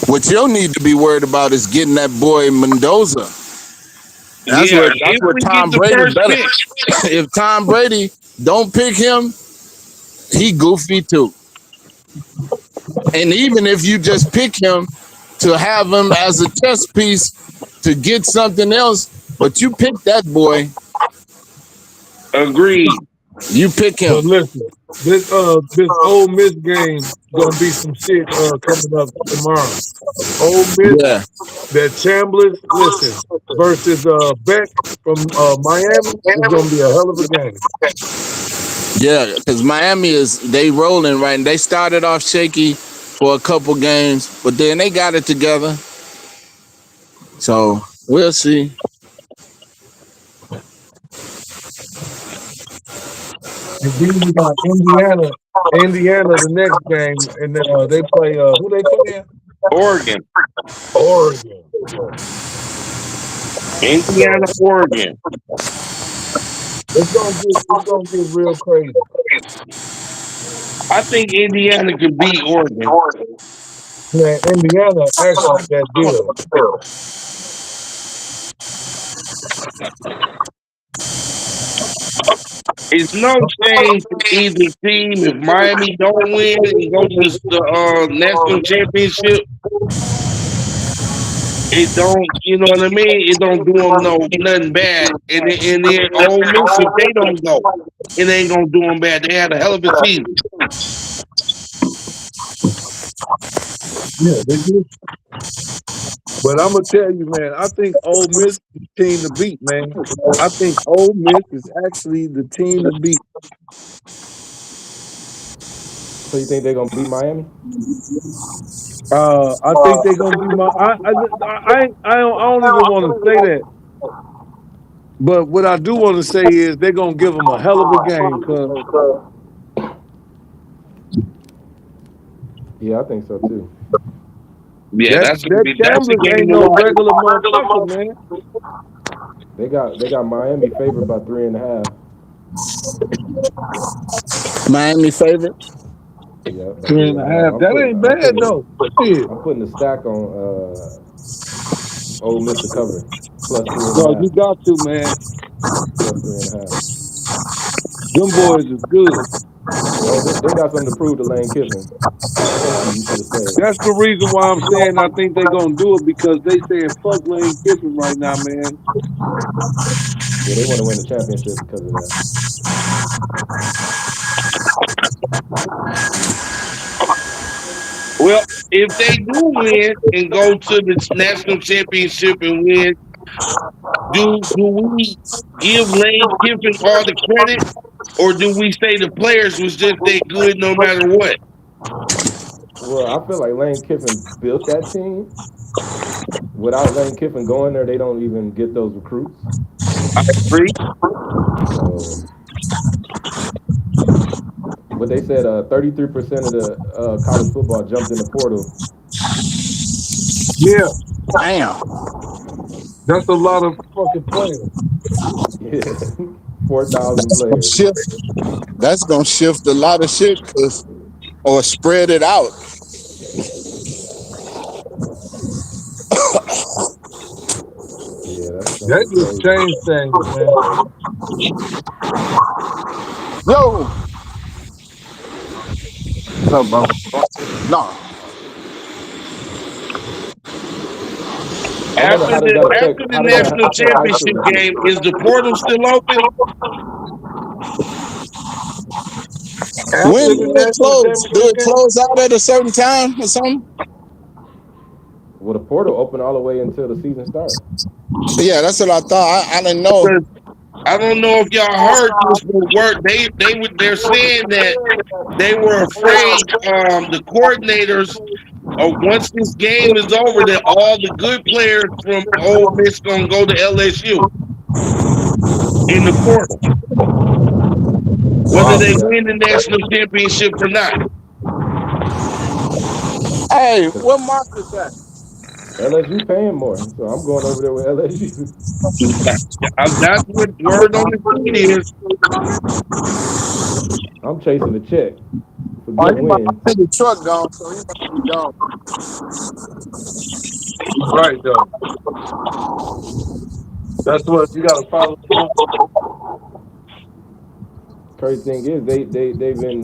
what you'll need to be worried about is getting that boy Mendoza. That's what Tom Brady better. If Tom Brady don't pick him, he goofy too. And even if you just pick him to have him as a chess piece to get something else, but you pick that boy. Agreed. You pick him. But listen, this Ole Miss game gonna be some shit coming up tomorrow. Ole Miss, that Chambliss, listen, versus Beck from Miami is gonna be a hell of a game. Yeah, because Miami they rolling right, and they started off shaky for a couple games, but then they got it together. So we'll see. And then we got Indiana the next game, and they play who they play? Oregon. Indiana, Oregon. It's gonna get real crazy. I think Indiana could beat Oregon. Man, Indiana actually that deal. It's no change to either team. If Miami don't win and go to the national championship, it don't, you know what I mean? It don't do them nothing bad. And then Ole Miss, if they don't go, it ain't gonna do them bad. They had a hell of a season. Yeah, they do. But I'm gonna tell you, man, I think Ole Miss is the team to beat, man. I think Ole Miss is actually the team to beat. So you think they're gonna beat Miami? I think they're gonna beat I don't even want to say that. But what I do want to say is they're gonna give them a hell of a game, cuz. Yeah, I think so too. Yeah, that's a game ain't no regular motherfucker, man. They got Miami favored by 3.5. Miami favorite? Yeah, 3.5. That ain't bad though. I'm putting a stack on Ole Miss to cover plus 3.5. No, you got to, man. Plus 3.5. Them boys is good. Oh, they got something to prove to Lane Kiffin. Thank you. You should have said. That's the reason why I'm saying I think they're gonna do it, because they saying fuck Lane Kiffin right now, man. Yeah, they want to win the championship because of that. Well, if they do win and go to the national championship and win, do we give Lane Kiffin all the credit, or do we say the players was just that good no matter what? Well, I feel like Lane Kiffin built that team. Without Lane Kiffin going there, they don't even get those recruits. I agree. So, what they said, 33% of the college football jumped in the portal. Yeah. Damn. That's a lot of fucking players. Yeah. 4,000 players. That's gonna shift a lot of shit, or spread it out. Yeah, that just changed things, man. Yo, what's up, bro? No. After the national championship game, is the portal still open? When do it close? Do it close out at a certain time or something? Well, the portal open all the way until the season starts. Yeah, that's what I thought. I didn't know. I don't know if y'all heard this, but they're saying that they were afraid the coordinators once this game is over that all the good players from Ole Miss gonna go to LSU in the portal, whether they win the national championship or not. Hey, what market is that? LSU paying more, so I'm going over there with LSU. That's what word on the street is. I'm chasing the check for Oh, good he must wins. have the truck gone, so he must be gone. Right though. That's what you got to follow. Crazy thing is, they've been,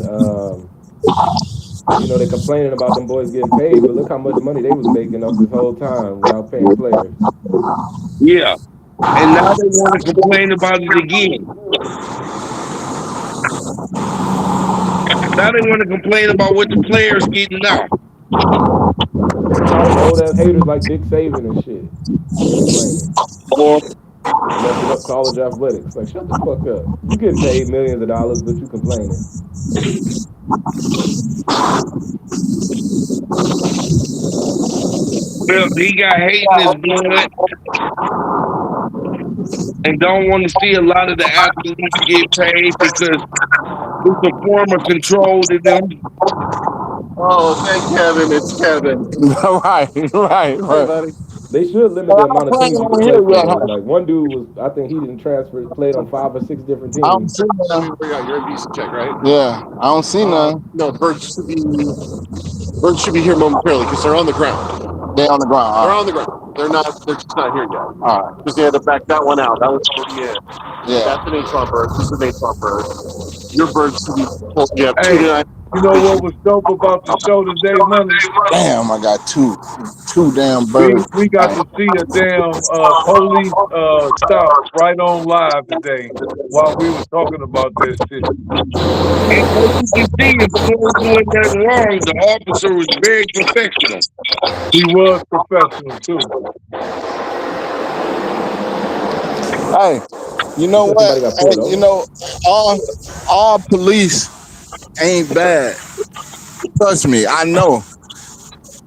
they're complaining about them boys getting paid, but look how much money they was making off this whole time without paying players. Yeah, and now they want to complain about it again. Now they want to complain about what the players getting now. All them old ass haters like Dick Saban and shit complaining. Or Messing up college athletics. Like, shut the fuck up. You getting paid millions of dollars, but you complaining. well, he got hate in his blood and don't want to see a lot of the athletes get paid because it's a form of control to them. Oh, thank Kevin. It's Kevin. right. Hey, buddy. They should limit the amount of teams you can play Here for. yet, Though. huh? Like one dude was, I think he didn't transfer, played on 5 or 6 different I don't teams. see none. We got your visa check, right? Yeah, I don't see none. No, birds should be here momentarily because they're on the ground. They're on the ground. They're on the ground. They're just not here yet. All right. Because they had to back that one out. That was already in. Yeah. That's an H-1 bird. This is an H-1 bird. Your bird should be pulled. You have Hey, 2 to 9. you know what was dope about the show today, Money? Damn, I got two damn birds. We got to see a damn police stop right on live today while we were talking about that shit. And as you can see, if you weren't doing nothing wrong, the officer was very professional. He was professional too. Hey, you know what? Hey, you know, all police ain't bad. Trust me, I know.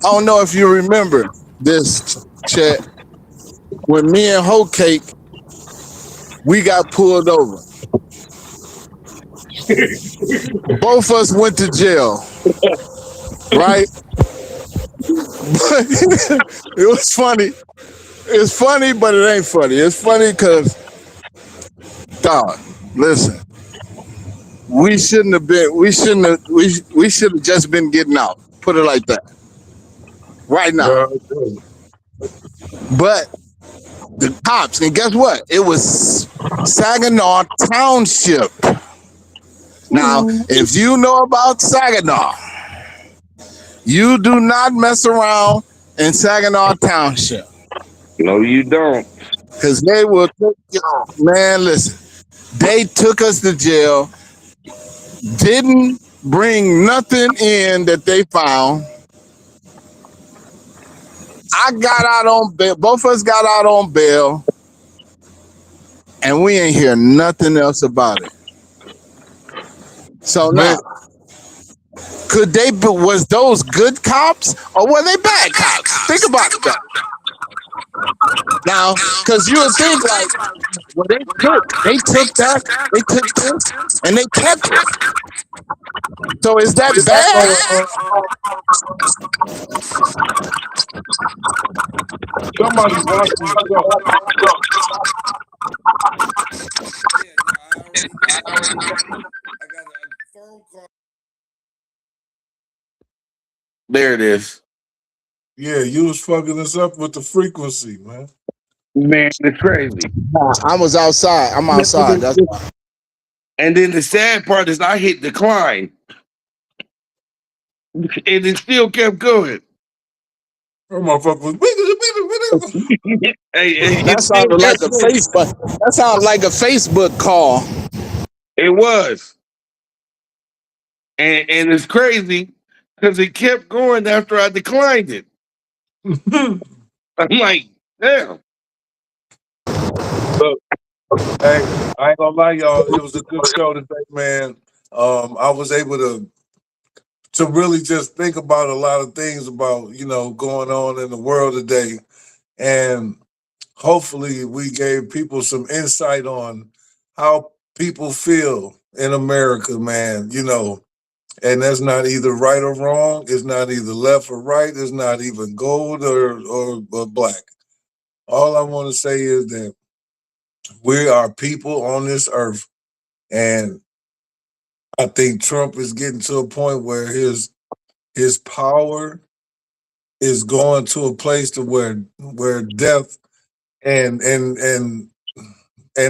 I don't know if you remember this, Chet. When me and Hoe Cake, we got pulled over. Both of us went to jail, right? But it was funny. It's funny, but it ain't funny. It's funny because, dog, listen. We should have just been getting out. Put it like that. Right now. But the cops, and guess what? It was Saginaw Township. Now, if you know about Saginaw, you do not mess around in Saginaw Township. No, you don't. Because they will take you, man, listen. They took us to jail, didn't bring nothing in that they found. I got out on bail. Both of us got out on bail, and we ain't hear nothing else about it. So now, was those good cops or were they bad cops? Think about that. Now, because you would think like, well, they took that, they took this, and they kept it. So is that bad? Somebody watching the show. There it is. Yeah, you was fucking us up with the frequency, man. Man, it's crazy. I was outside. I'm outside. That's why. And then the sad part is I hit decline. And it still kept going. That motherfucker was Hey, that sounded like a Facebook. That sounded like a Facebook call. It was. And it's crazy because it kept going after I declined it. I'm like, damn. Look, Hey, I ain't gonna lie, y'all. It was a good show today, man. I was able to really just think about a lot of things about going on in the world today, and hopefully we gave people some insight on how people feel in America, man. And that's not either right or wrong. It's not either left or right. It's not even gold or black. All I want to say is that we are people on this earth, and I think Trump is getting to a point where his power is going to a place to where death and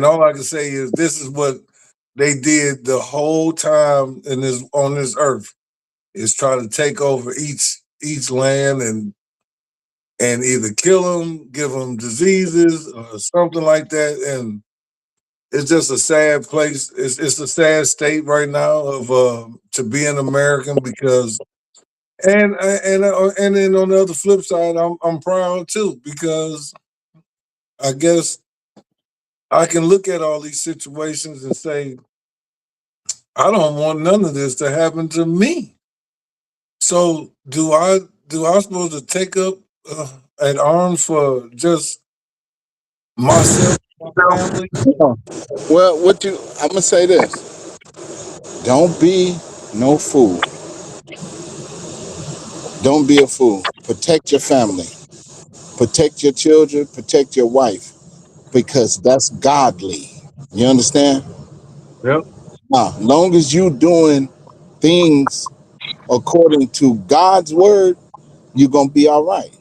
all I can say is this is what they did the whole time on this earth is try to take over each land and either kill them, give them diseases or something like that. And it's just a sad place. It's a sad state right now of to be an American because and then on the other flip side, I'm proud too because I guess I can look at all these situations and say I don't want none of this to happen to me. So do I supposed to take up at arms for just myself, my family? Well, I'm gonna say this: don't be no fool. Don't be a fool. Protect your family. Protect your children. Protect your wife, because that's godly. You understand? Yep. Now, long as you doing things according to God's word, you're gonna be all right.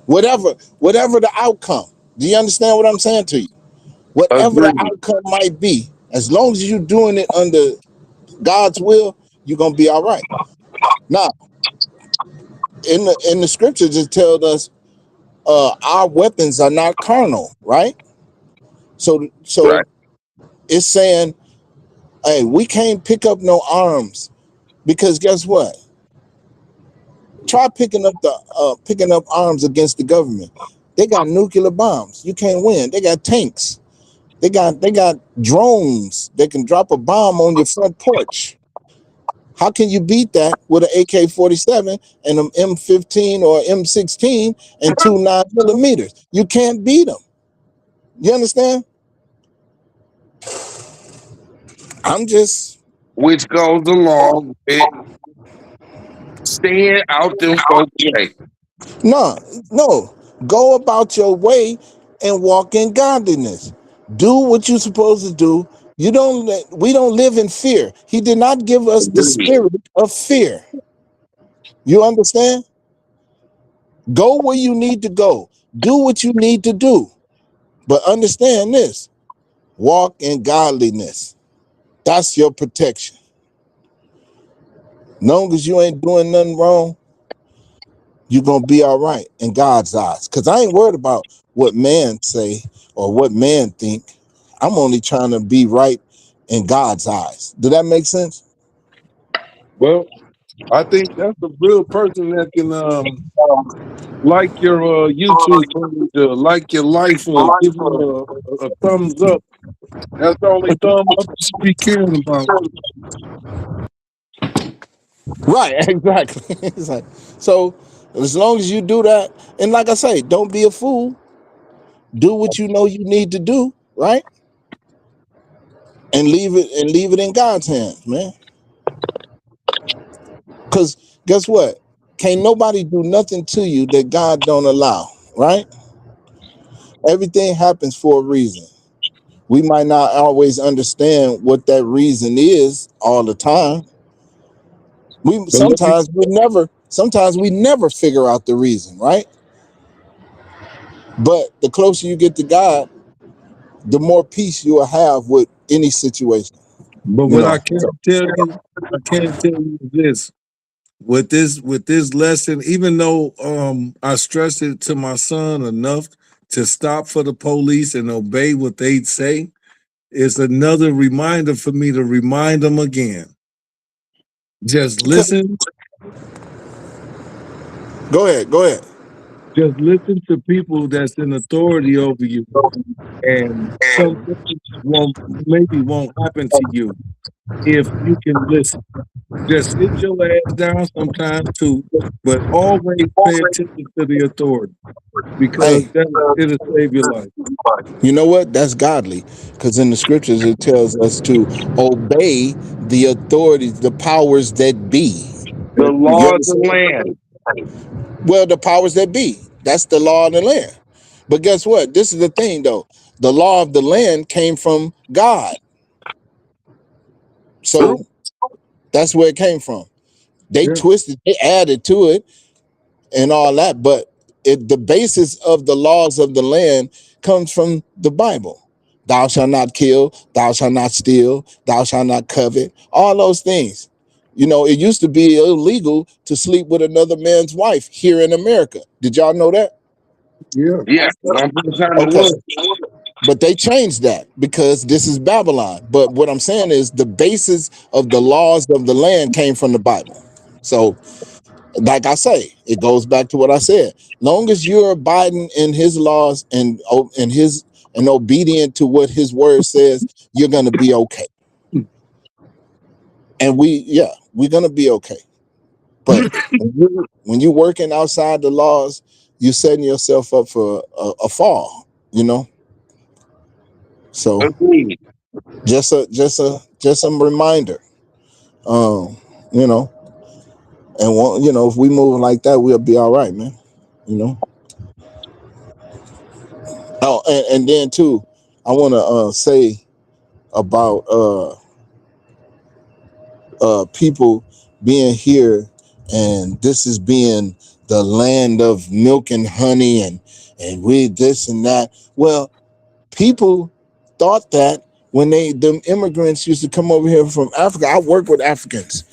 Whatever the outcome. Do you understand what I'm saying to you? Whatever the Agreed. outcome might be, as long as you're doing it under God's will, you're gonna be all right. Now, in the scriptures, it tells us our weapons are not carnal, right? So Right. it's saying, hey, we can't pick up no arms because guess what? Try picking up arms against the government. They got nuclear bombs. You can't win. They got tanks. They got drones that can drop a bomb on your front porch. How can you beat that with an AK-47 and an M15 or M16 and two 9mm? You can't beat them. You understand? I'm just Which goes along with staying out them folks' way. no, no. Go about your way and walk in godliness. Do what you're supposed to do. We don't live in fear. He did not give us the Agreed. spirit of fear. You understand? Go where you need to go. Do what you need to do. But understand this. Walk in godliness. That's your protection. Long as you ain't doing nothing wrong, you're gonna be all right in God's eyes. Because I ain't worried about what man say or what man think. I'm only trying to be right in God's eyes. Does that make sense? Well, I think that's a real person that can like your YouTube page, like your life, or give you a thumbs up. That's the only thumb up you should be caring about. Right, exactly. So as long as you do that, and like I say, don't be a fool. Do what you know you need to do, right? And leave it in God's hands, man. Because guess what? Can't nobody do nothing to you that God don't allow, right? Everything happens for a reason. We might not always understand what that reason is all the time. We But let me, sometimes we never figure out the reason, right? But the closer you get to God, the more peace you will have with any situation. but You what know. I can't tell you this. With this lesson, even though I stressed it to my son enough to stop for the police and obey what they say, it's another reminder for me to remind them again. Just listen. Go ahead. Just listen to people that's in authority over you, and some things won't happen to you if you can listen. Just sit your ass down sometimes too, but always pay attention to the authority because Hey, it'll save your life. you know what? That's godly. Because in the scriptures it tells us to obey the authorities, the powers that be. The That's You law of the understand? land. Well, the powers that be. That's the law of the land. But guess what? This is the thing though. The law of the land came from God. True. So that's where it came from. They yeah. twisted, they added to it and all that, but the basis of the laws of the land comes from the Bible. Thou shalt not kill, thou shalt not steal, thou shalt not covet, all those things. You know, it used to be illegal to sleep with another man's wife here in America. Did y'all know that? Yeah. Yeah, one upon a time it Okay. was. But they changed that because this is Babylon. But what I'm saying is the basis of the laws of the land came from the Bible. So like I say, it goes back to what I said. Long as you're abiding in his laws and obedient to what his word says, you're gonna be okay. And we're gonna be okay. But when you're working outside the laws, you're setting yourself up for a fall, you know. So Agreed. just a reminder. Um, you know, and if we move like that, we'll be all right, man. You know. Oh, and then too, I want to say about people being here, and this is being the land of milk and honey, and we this and that. Well, people thought that when them immigrants used to come over here from Africa. I work with Africans.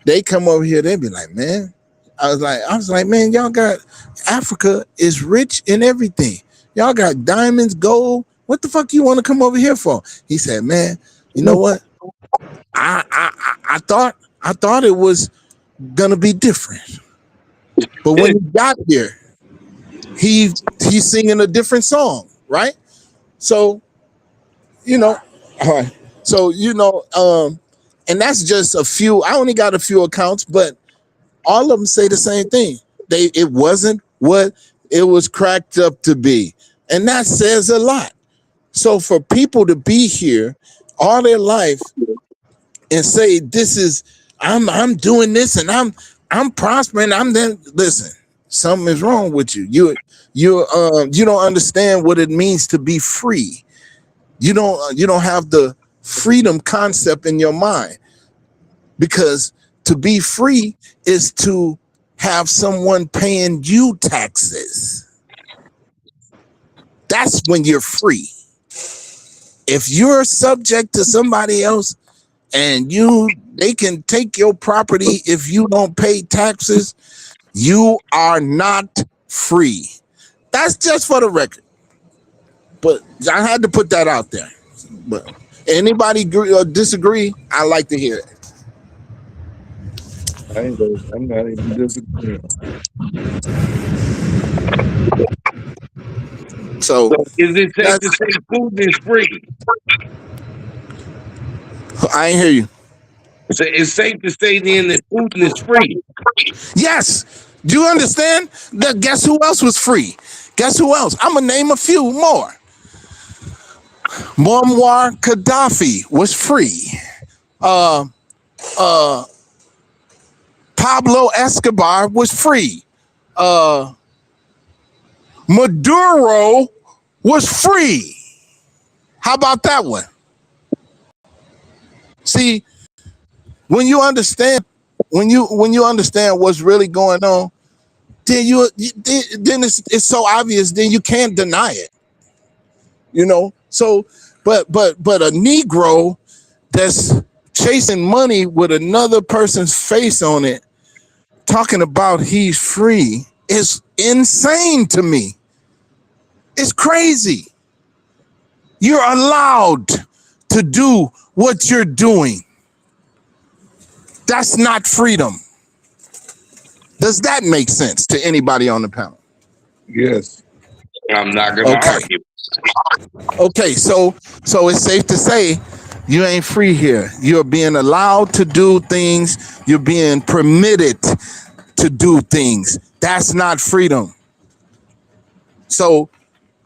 They come over here, they be like, man. I was like, man, y'all got Africa is rich in everything. Y'all got diamonds, gold. What the fuck you want to come over here for? He said, man, you know what? I thought it was gonna be different. But when he got here, he's singing a different song, right? So, all right. So, and that's just a few. I only got a few accounts, but all of them say the same thing. It wasn't what it was cracked up to be. And that says a lot. So for people to be here all their life and say I'm doing this and I'm prospering, I'm then listen, something is wrong with you. You don't understand what it means to be free. You don't have the freedom concept in your mind, because to be free is to have someone paying you taxes. That's when you're free. If you're subject to somebody else and they can take your property if you don't pay taxes, you are not free. That's just for the record. But I had to put that out there. But anybody agree or disagree, I like to hear it. I'm not even disagreeing. So So is it safe to say Putin is free? I ain't hear you. So it's safe to say then that Putin is free. Yes. Do you understand? Guess who else was free? Guess who else? I'm gonna name a few more. Muammar Gaddafi was free. Pablo Escobar was free. Maduro was free. How about that one? See, when you understand what's really going on, then it's so obvious. Then you can't deny it. So, but a Negro that's chasing money with another person's face on it, talking about he's free, is insane to me. It's crazy. You're allowed to do what you're doing. That's not freedom. Does that make sense to anybody on the panel? Yes. I'm not gonna argue. Okay, so it's safe to say you ain't free here. You're being allowed to do things. You're being permitted to do things. That's not freedom. So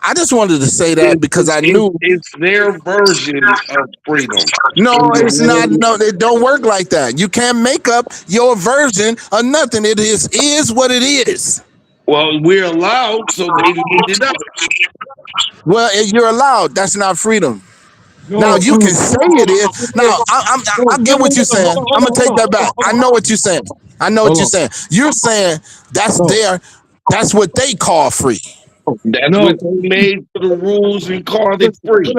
I just wanted to say that because I knew it's their version of freedom. no, it's not. No, it don't work like that. You can't make up your version of nothing. It is what it is. Well, we're allowed, so they made it up. Well, you're allowed. That's not freedom. No, Now you can say it is. Now I get what you're saying. I'm gonna take that back. I know what you're saying. I know what you're saying. You're saying that's that's what they call free. That's what they made for the rules and called it free.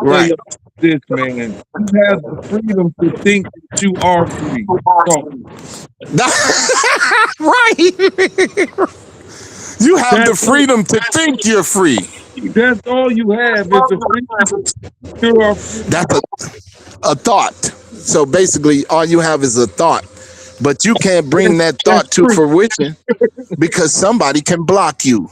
Right. This man, you have the freedom to think that you are free. Right. You have the freedom to think you're free. That's all you have is the freedom. You are free. That's a thought. So basically, all you have is a thought, but you can't bring that thought to fruition because somebody can block you.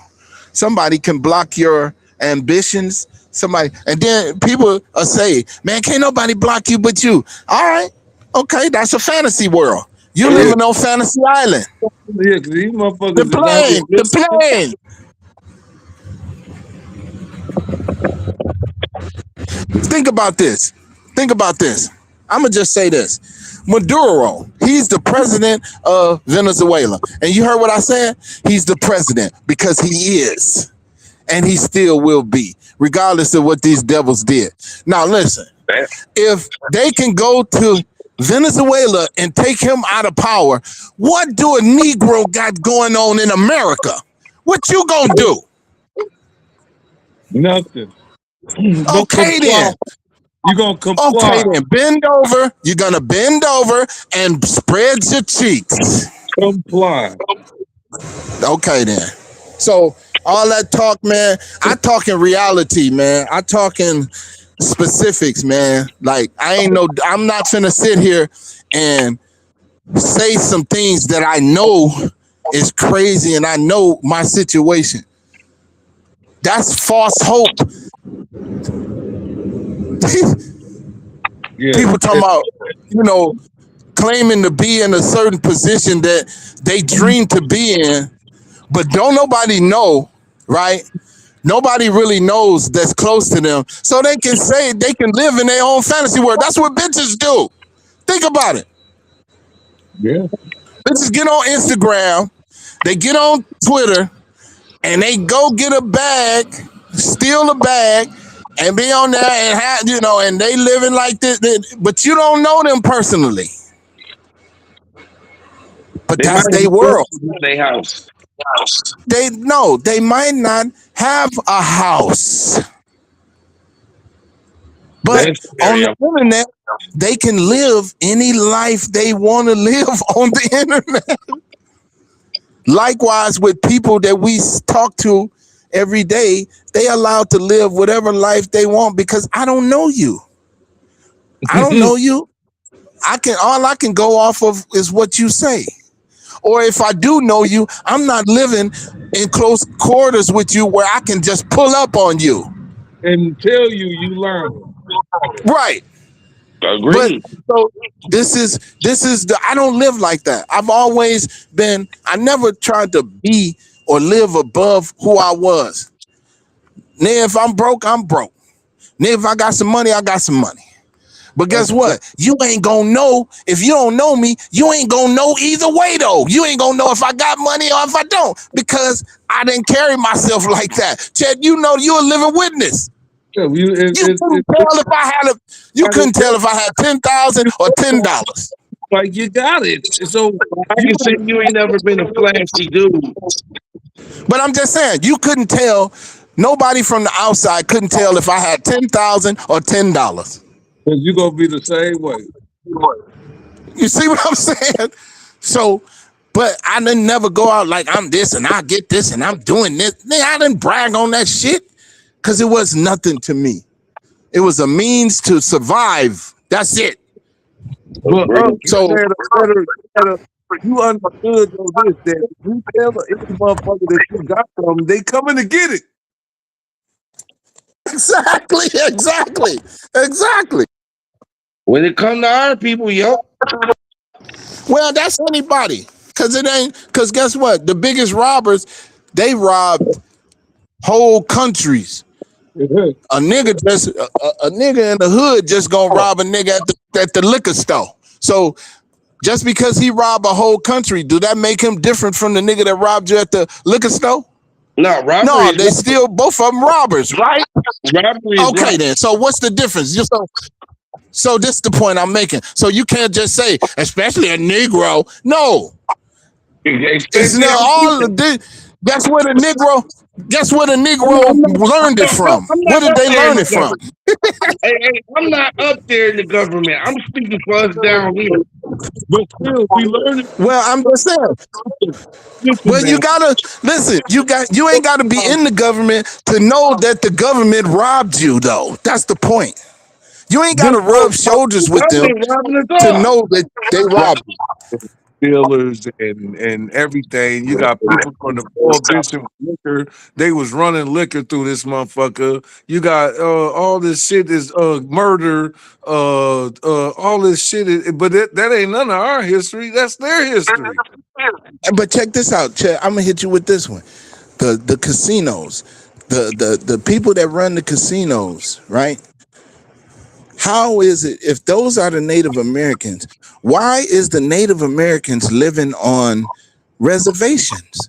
Somebody can block your ambitions. Somebody, and then people will say, "Man, can't nobody block you but you." All right, okay, that's a fantasy world. You living on fantasy island. Yeah, because these motherfuckers. The plane. Think about this. I'm gonna just say this. Maduro, he's the president of Venezuela. And you heard what I said? He's the president because he is. And he still will be, regardless of what these devils did. Now listen, if they can go to Venezuela and take him out of power, what do a Negro got going on in America? What you gonna do? Nothing. Okay then. You're gonna comply. Okay then, bend over. You're gonna bend over and spread your cheeks. Comply. Okay then. So all that talk, man, I talk in reality, man. I talk in specifics, man. Like I'm not finna sit here and say some things that I know is crazy and I know my situation. That's false hope. People talking about, claiming to be in a certain position that they dream to be in, but don't nobody know, right? Nobody really knows that's close to them. So they can say they can live in their own fantasy world. That's what bitches do. Think about it. Yeah. Bitches get on Instagram, they get on Twitter, and they go get a bag, steal a bag, and be on there and have, and they living like this, but you don't know them personally. But that's their world. Their house. They might not have a house. But on the internet, they can live any life they want to live on the internet. Likewise, with people that we talk to every day, they allowed to live whatever life they want because I don't know you. I don't know you. All I can go off of is what you say. Or if I do know you, I'm not living in close quarters with you where I can just pull up on you. And tell you learn. Right. Agreed. But so this is I don't live like that. I've always been, I never tried to be or live above who I was. Now, if I'm broke, I'm broke. Now, if I got some money, I got some money. But guess what? You ain't gonna know. If you don't know me, you ain't gonna know either way, though. You ain't gonna know if I got money or if I don't, because I didn't carry myself like that. Chad, you're a living witness. You couldn't tell if I had 10,000 or $10. Like you got it. So you say you ain't never been a flashy dude. But I'm just saying, you couldn't tell. Nobody from the outside couldn't tell if I had 10,000 or $10. Because you're gonna be the same way. You see what I'm saying? So, but I didn't never go out like I'm this and I get this and I'm doing this. I didn't brag on that shit because it was nothing to me. It was a means to survive. That's it. So You understood though this, that if you tell any motherfucker that you got something, they coming to get it. Exactly. When it come to our people, yo. Well, that's anybody. Because guess what? The biggest robbers, they robbed whole countries. A nigga in the hood just gonna rob a nigga at the liquor store. So just because he robbed a whole country, do that make him different from the nigga that robbed you at the liquor store? No, robbery. No, they still both of them robbers, right? Robbery. Okay, then. So what's the difference? So this is the point I'm making. So you can't just say, especially a Negro. No. It's not all of this. That's where the Negro learned it from. Where did they learn it from? Hey, I'm not up there in the government. I'm speaking for us down here. But still, we learn it. Well, I'm just saying. Well, you gotta listen. You ain't gotta be in the government to know that the government robbed you, though. That's the point. You ain't gotta rub shoulders with them to know that they robbed you. Dealers and everything. You got people from the prohibition liquor. They was running liquor through this motherfucker. You got all this shit is murder. All this shit, but that ain't none of our history. That's their history. But check this out, Chet. I'm gonna hit you with this one. The casinos, the people that run the casinos, right? How is it if those are the Native Americans? Why is the Native Americans living on reservations?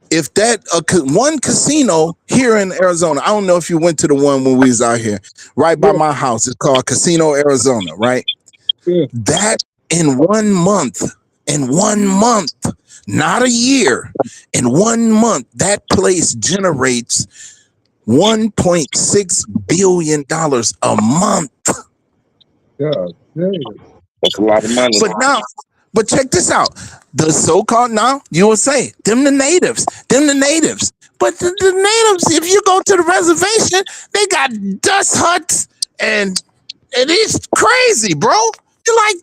If that one casino here in Arizona, I don't know if you went to the one when we was out here, right by my house. It's called Casino Arizona, right? That in 1 month, not a year, in 1 month, that place generates $1.6 billion a month. God damn. That's a lot of money. But check this out. The so-called, now you will say, them the natives. But the natives, if you go to the reservation, they got dust huts and it's crazy, bro. You're like,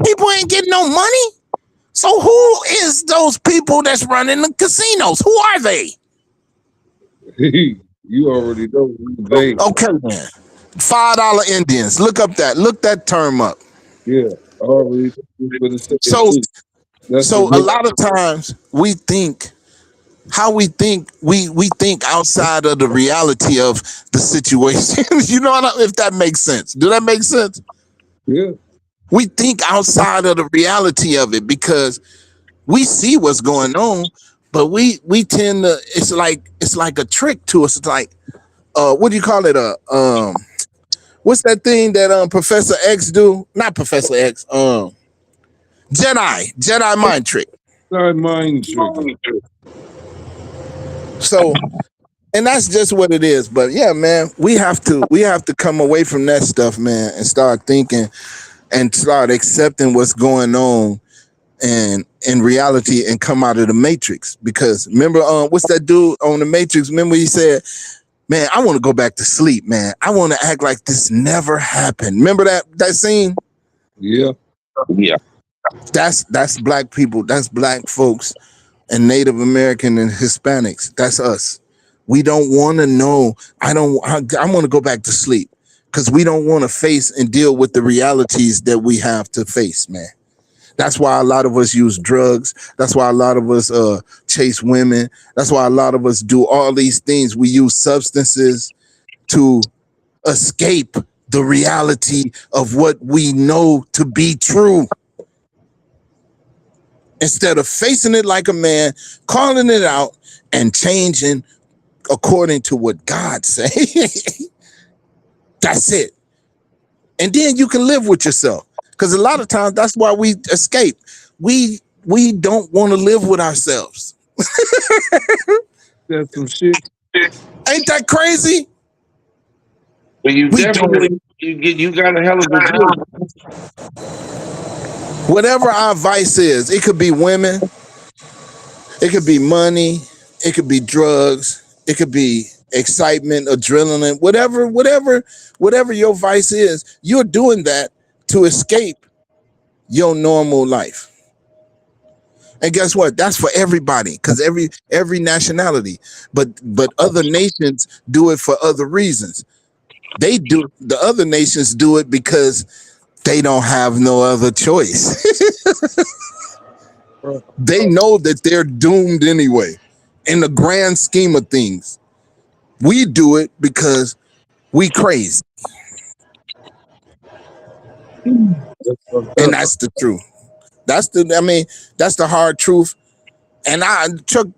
people ain't getting no money. So who is those people that's running the casinos? Who are they? You already know who they. Okay, man. $5 Indians. Look that term up. Yeah. Already. So a lot of times we think we think outside of the reality of the situation. You know if that makes sense. Do that make sense? Yeah. We think outside of the reality of it because we see what's going on, but we tend to. It's like a trick to us. It's like, what do you call it? What's that thing that Professor X do? Not Professor X. Jedi mind trick. Mind trick. So, and that's just what it is. But yeah, man, we have to come away from that stuff, man, and start thinking and start accepting what's going on and in reality and come out of the matrix. Because remember, what's that dude on the Matrix? Remember he said, man, I want to go back to sleep, man. I want to act like this never happened. Remember that scene? Yeah. That's black people. That's black folks and Native American and Hispanics. That's us. We don't want to know. I want to go back to sleep because we don't want to face and deal with the realities that we have to face, man. That's why a lot of us use drugs. That's why a lot of us chase women. That's why a lot of us do all these things. We use substances to escape the reality of what we know to be true. Instead of facing it like a man, calling it out, and changing according to what God say. That's it. And then you can live with yourself. Because a lot of times that's why we escape. We don't want to live with ourselves. That's some shit. Ain't that crazy? But you definitely you got a hell of a view. Whatever our vice is, it could be women, it could be money, it could be drugs, it could be excitement, adrenaline, whatever your vice is, you're doing that to escape your normal life. And guess what? That's for everybody, because every nationality. But other nations do it for other reasons. The other nations do it because they don't have no other choice. They know that they're doomed anyway. In the grand scheme of things, we do it because we crazy. And that's the truth. That's the hard truth. And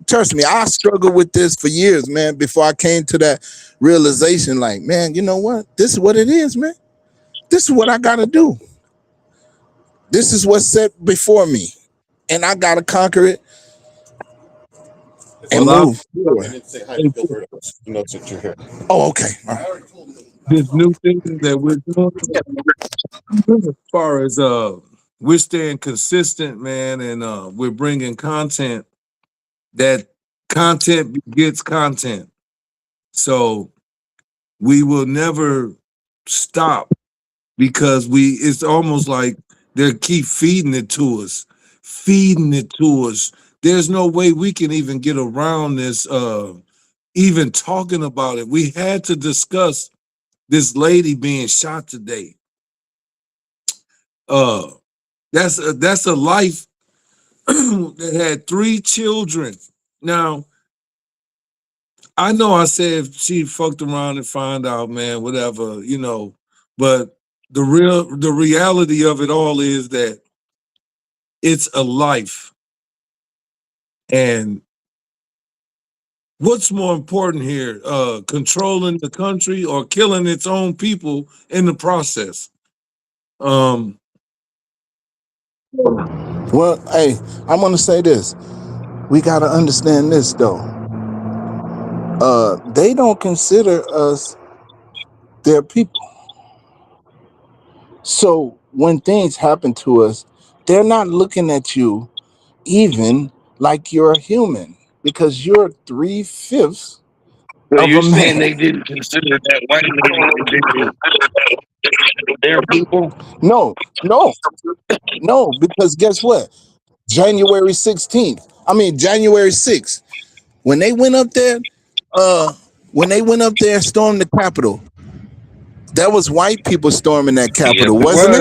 trust me, I struggled with this for years, man, before I came to that realization, like, man, you know what? This is what it is, man. This is what I got to do. This is what's set before me. And I got to conquer it and move forward. Oh, okay. This new thing that we're doing, as far as we're staying consistent, man, and we're bringing content. That content begets content. So we will never stop, because it's almost like they keep feeding it to us. There's no way we can even get around this, even talking about it. We had to discuss this lady being shot today. That's a life that had 3 children. Now, I know I said she fucked around and find out, man, whatever, but the reality of it all is that it's a life. And what's more important here, controlling the country or killing its own people in the process? Well, hey, I'm going to say this. We got to understand this, though. They don't consider us their people. So when things happen to us, they're not looking at you even like you're a human, because you're 3/5 So of you're a saying man. they didn't consider that white lady their people? No, because guess what? January 16th. January 6th. When they went up there, stormed the Capitol, that was white people storming that Capitol, Yes, it wasn't it?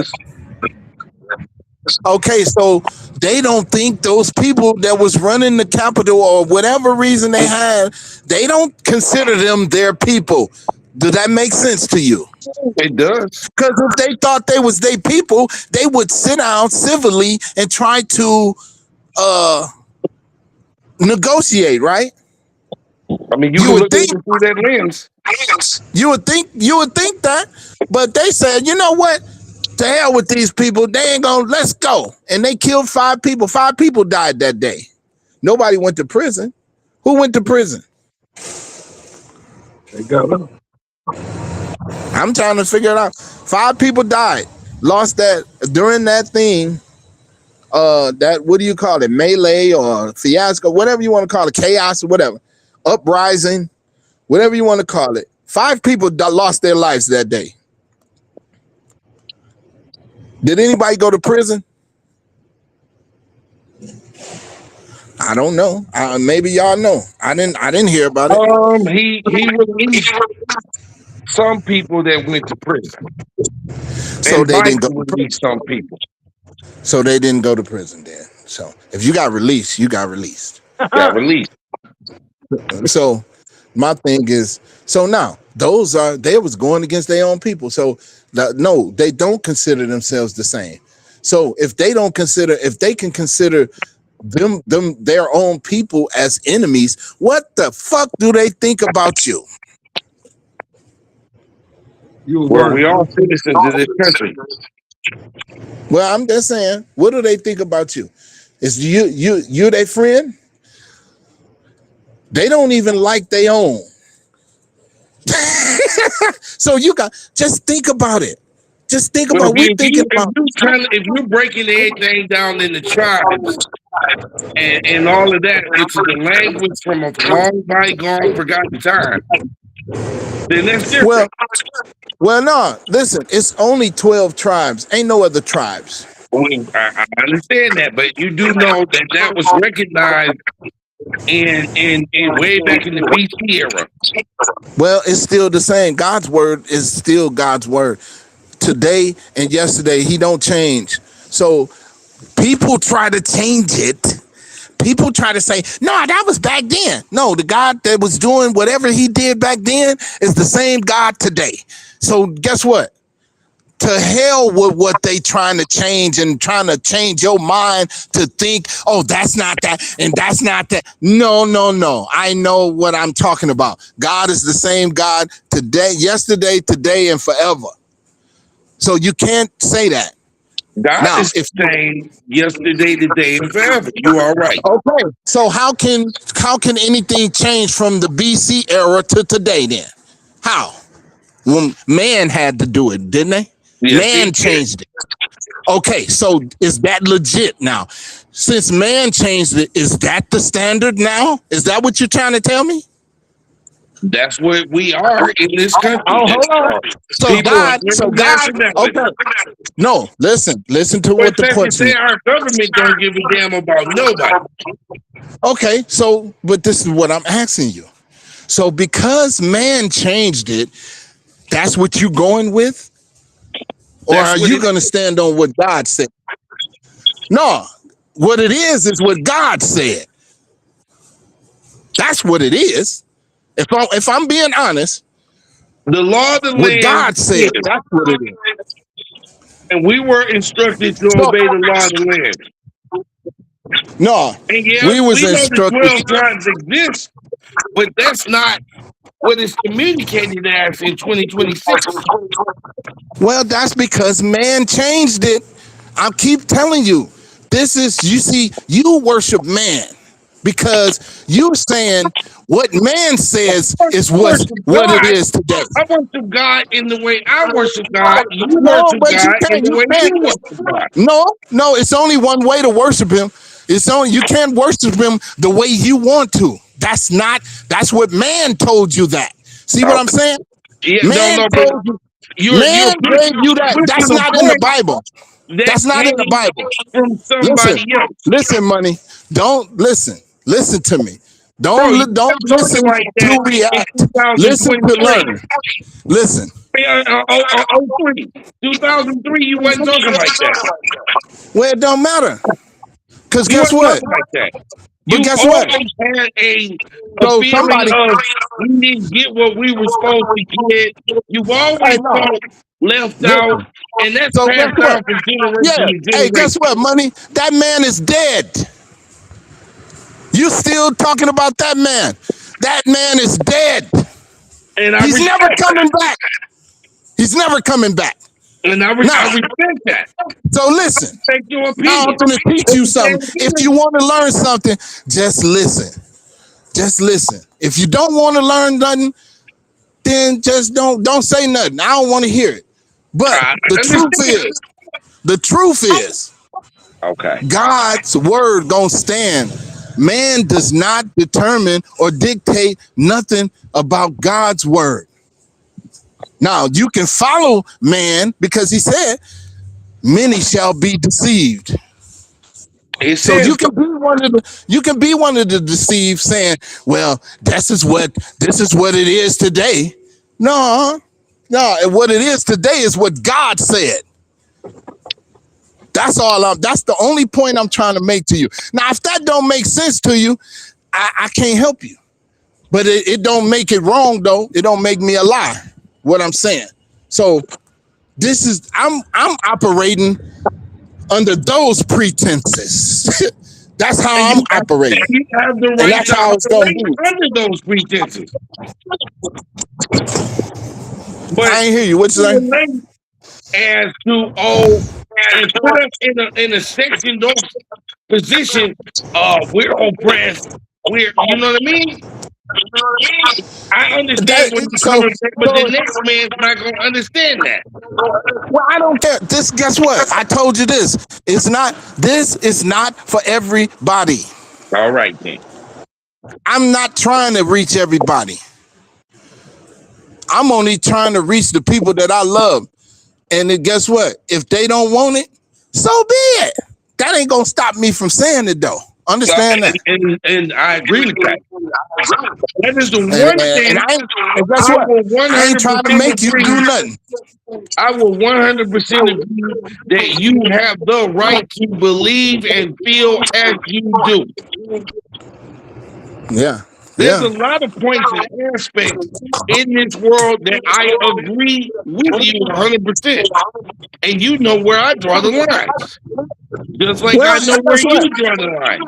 was. Okay, so they don't think those people that was running the Capitol, or whatever reason they had, they don't consider them their people. Does that make sense to you? It does. Because if they thought they was their people, they would sit down civilly and try to negotiate, right? I mean, you can look at it through that lens. You would think that, but they said, you know what? To hell with these people. They ain't gonna. Let's go. And they killed 5 people. 5 people died that day. Nobody went to prison. Who went to prison? They got up. I'm trying to figure it out. 5 people died. Lost that during that thing. That, what do you call it? Melee or fiasco, whatever you want to call it, chaos or whatever. Uprising, whatever you want to call it. 5 people lost their lives that day. Did anybody go to prison? I don't know. Maybe y'all know. I didn't hear about it. He released some people that went to prison. So they didn't go to prison. Some people. So they didn't go to prison then. So if you got released, you got released. Got released. So my thing is, so now they was going against their own people. So no, they don't consider themselves the same. So if they can consider them their own people as enemies, what the fuck do they think about you? Well, we all citizens of this country. Well, I'm just saying, what do they think about you? Is you their friend? They don't even like their own. So just think about it. Just think about if you're breaking everything down in the tribes and all of that into the language from a long bygone forgotten time, then that's different. Well, no, listen, it's only 12 tribes. Ain't no other tribes. I understand that, but you do know that that was recognized in way back in the BC era. Well, it's still the same. God's word is still God's word. Today and yesterday, he don't change. So people try to change it. People try to say, no, that was back then. No, the God that was doing whatever he did back then is the same God today. So guess what? To hell with what they trying to change and trying to change your mind to think, oh, that's not that and that's not that. No, no, no. I know what I'm talking about. God is the same God today, yesterday, today, and forever. So you can't say that. God Now, is the same yesterday, today, and forever. You are right. Okay. So how can anything change from the BC era to today then? How? Well, man had to do it, didn't they? Yes, Man changed it. Okay, so is that legit now? Since man changed it, is that the standard now? Is that what you're trying to tell me? That's what we are in this country. Oh, hold on. So God, okay. No, listen to what the question is. Our government don't give a damn about nobody. Okay, so, but this is what I'm asking you. So because man changed it, that's what you going with? Or are you going to stand on what God said? No, what it is what God said. That's what it is. If I'm being honest, the law of the what land, God said, that's what it is. And we were instructed to obey the law of the land. No, and yeah, we was instructed. Know the 12 tribes exist, but that's not what is communicated as in 2026. Well, that's because man changed it. I keep telling you, this is, you see, you worship man because you're saying what man says is what it is today. I worship God in the way I worship God. You worship God in the way you worship God. No, it's only one way to worship him. You can't worship him the way you want to. That's what man told you that. See what I'm saying? Yeah, man told you. Man gave you that. That's not in the Bible. That's not in the Bible. From somebody else. Listen, money. Don't listen. Listen to me. Don't listen like to react. Listen to learn. Listen. 2003, you wasn't talking like that. Well, it don't matter. Because guess what? Like that. But guess what? Had a feeling of we didn't get what we were supposed to get. You've always felt left out, and that's passed down from generation to generation. Hey, guess what, money? That man is dead. You still talking about that man? That man is dead. And he's never coming back. He's never coming back. And I respect that. So listen, I'm going to teach you something. If you want to learn something, just listen. Just listen. If you don't want to learn nothing, then just don't say nothing. I don't want to hear it. But the truth is, okay, God's word gonna stand. Man does not determine or dictate nothing about God's word. Now you can follow man because he said, "Many shall be deceived." So you can be one of the deceived, saying, "Well, this is what it is today." No, what it is today is what God said. That's the only point I'm trying to make to you. Now, if that don't make sense to you, I can't help you. But it don't make it wrong, though. It don't make me a lie, what I'm saying. So this is, I'm operating under those pretenses. That's how I'm operating. You have the right and that's how it's going to be. Under those pretenses. But I ain't hear you. What you saying? As to and put us in a second position, we're oppressed. You know what I mean? I understand what you're coming from, but the next man's not gonna understand that. Well, I don't care. Guess what? I told you this. This is not for everybody. All right, then. I'm not trying to reach everybody. I'm only trying to reach the people that I love. And then guess what? If they don't want it, So be it. That ain't gonna stop me from saying it though. Understand that. And I agree with that. That is the one thing. And guess what? I ain't trying to make you do nothing. I will 100% agree that you have the right to believe and feel as you do. Yeah. There's a lot of points and aspects in this world that I agree with you 100%. And you know where I draw the lines. Just like I know where you draw the lines.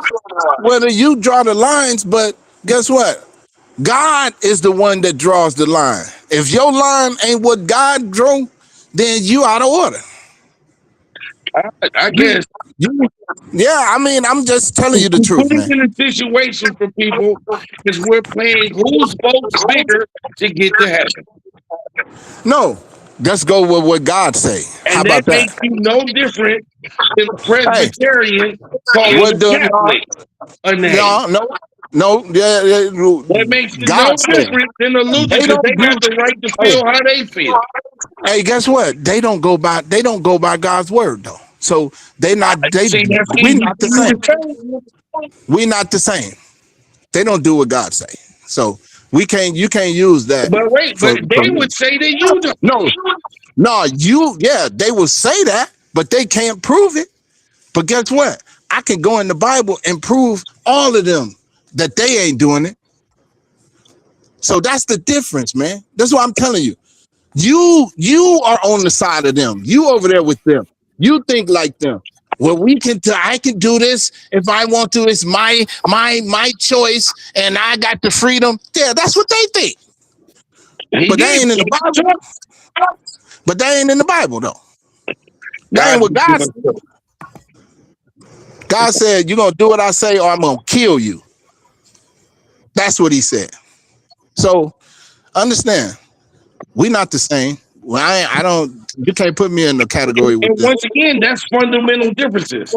Whether you draw the lines, but guess what? God is the one that draws the line. If your line ain't what God drew, then you out of order. I guess. Yeah, I mean, I'm just telling you the truth, man. Putting in a situation for people is we're playing whose vote's bigger to get to heaven. No, let's go with what God say. How about that? Makes you no different than a Presbyterian calling a Catholic a name. No. That makes you no different than a Lutheran because they got the right to feel how they feel. Hey, guess what? They don't go by God's word though. So we not the same. We not the same. They don't do what God say. So you can't use that. But wait, they would say that you do. They will say that, but they can't prove it. But guess what? I can go in the Bible and prove all of them that they ain't doing it. So that's the difference, man. That's what I'm telling you. You are on the side of them. You over there with them. You think like them. Well, I can do this if I want to. It's my choice, and I got the freedom. Yeah, that's what they think. But they ain't in the Bible. But they ain't in the Bible though. That ain't what God said. God said, "You're gonna do what I say, or I'm gonna kill you." That's what He said. So understand, we not the same. Well, I don't. You can't put me in the category with this. Once again, that's fundamental differences.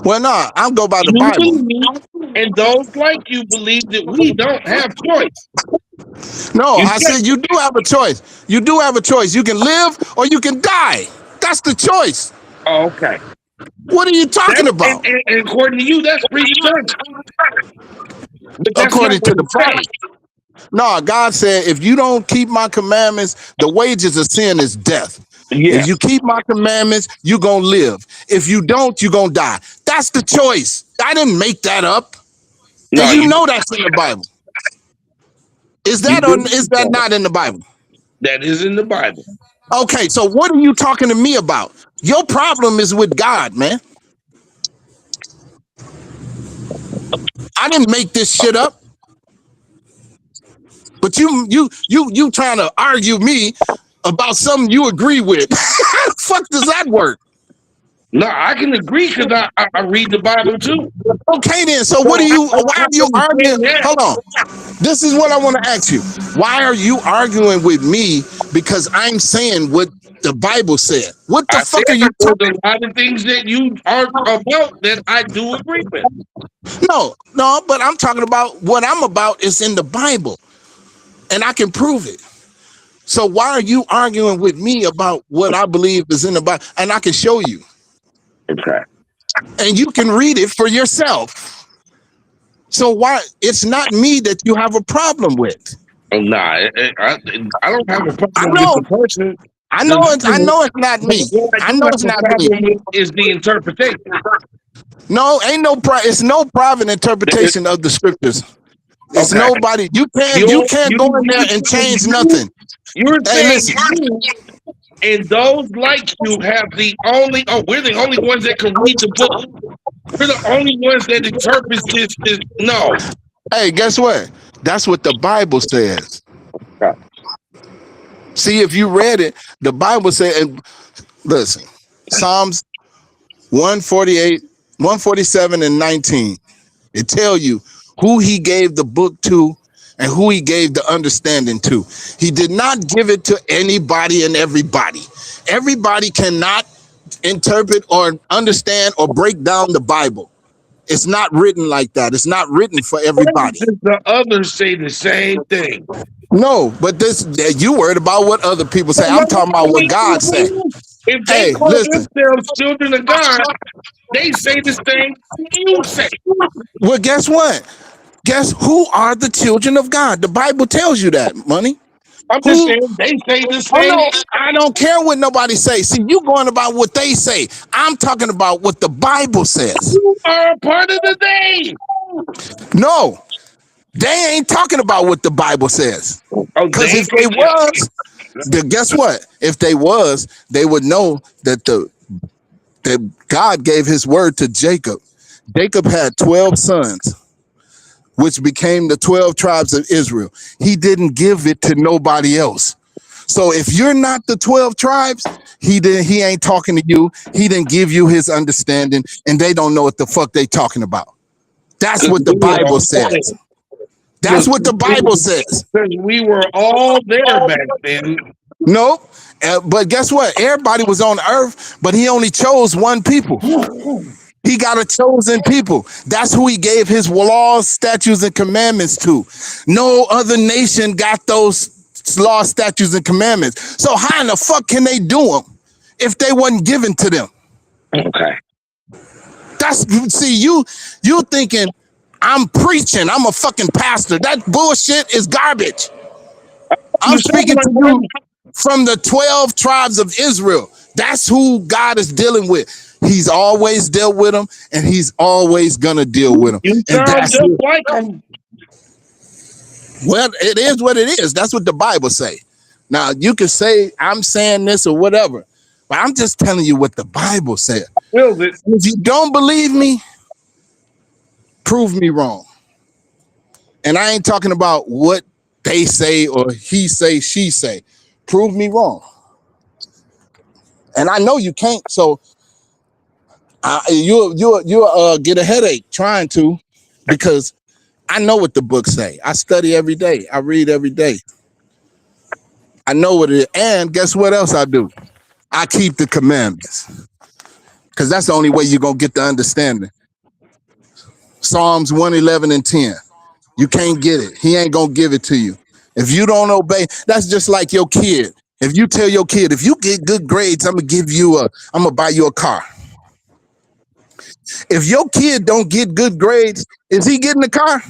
Well, no, I'll go by the Bible. And those like you believe that we don't have choice. No, I said you do have a choice. You do have a choice. You can live or you can die. That's the choice. Oh, okay. What are you talking about? And according to you, that's free choice. According to the Bible. No, God said, if you don't keep my commandments, the wages of sin is death. Yeah. If you keep my commandments, you're going to live. If you don't, you're going to die. That's the choice. I didn't make that up. No, and you know that's in the Bible. Is that not in the Bible? That is in the Bible. Okay, so what are you talking to me about? Your problem is with God, man. I didn't make this shit up. But you trying to argue me about something you agree with. How the fuck does that work? No, I can agree because I read the Bible too. Okay then, so why are you arguing? Hold on. This is what I want to ask you. Why are you arguing with me because I'm saying what the Bible said? What the fuck are you talking about? A lot of things that you are about that I do agree with. No, but I'm talking about what I'm about is in the Bible. And I can prove it. So why are you arguing with me about what I believe is in the Bible? And I can show you. Okay. And you can read it for yourself. So why? It's not me that you have a problem with. Nah, I don't have a problem with the person. I know it's not me. I know it's not me. Is the interpretation. No, it's no private interpretation of the scriptures. It's nobody. You can't go in there and change nothing. You're saying and those like you have we're the only ones that can read the book. We're the only ones that interpret this. No. Hey, guess what? That's what the Bible says. Okay. See, if you read it, the Bible said, and listen, Psalms 148, 147 and 19. It tell you who he gave the book to and who he gave the understanding to. He did not give it to anybody and everybody. Everybody cannot interpret or understand or break down the Bible. It's not written like that. It's not written for everybody. The others say the same thing. No, but you worried about what other people say. I'm talking about what God said. If they Hey, call listen. themselves children of God, they say the same thing you say. Well, guess what? Guess who are the children of God? The Bible tells you that, money. I'm just Who? saying they say the Oh same. no, I don't care what nobody say. See, you going about what they say. I'm talking about what the Bible says. You are a part of the day. No, they ain't talking about what the Bible says. Oh, Because they if they can. was, then guess what? If they was, they would know that that God gave his word to Jacob. Jacob had 12 sons, which became the 12 tribes of Israel. He didn't give it to nobody else. So if you're not the 12 tribes, he ain't talking to you. He didn't give you his understanding, and they don't know what the fuck they talking about. That's what the Bible says. That's what the Bible says. We were all there back then. Nope. But guess what? Everybody was on earth, but he only chose one people. He got a chosen people. That's who he gave his laws, statutes, and commandments to. No other nation got those laws, statutes, and commandments. So how in the fuck can they do them if they wasn't given to them? Okay. See, you thinking I'm preaching, I'm a fucking pastor. That bullshit is garbage. I'm speaking to you from the 12 tribes of Israel. That's who God is dealing with. He's always dealt with them, and he's always gonna deal with them. You And sound just like them. Well, it is what it is. That's what the Bible say. Now, you can say I'm saying this or whatever, but I'm just telling you what the Bible said. If you don't believe me, prove me wrong. And I ain't talking about what they say or he say, she say. Prove me wrong. And I know you can't, so you'll get a headache trying to, because I know what the books say. I study every day. I read every day. I know what it is. And guess what else I do? I keep the commandments, because that's the only way you're going to get the understanding. Psalms 111 and 10. You can't get it. He ain't going to give it to you. If you don't obey, that's just like your kid. If you tell your kid, if you get good grades, I'm going to buy you a car. If your kid don't get good grades, is he getting the car?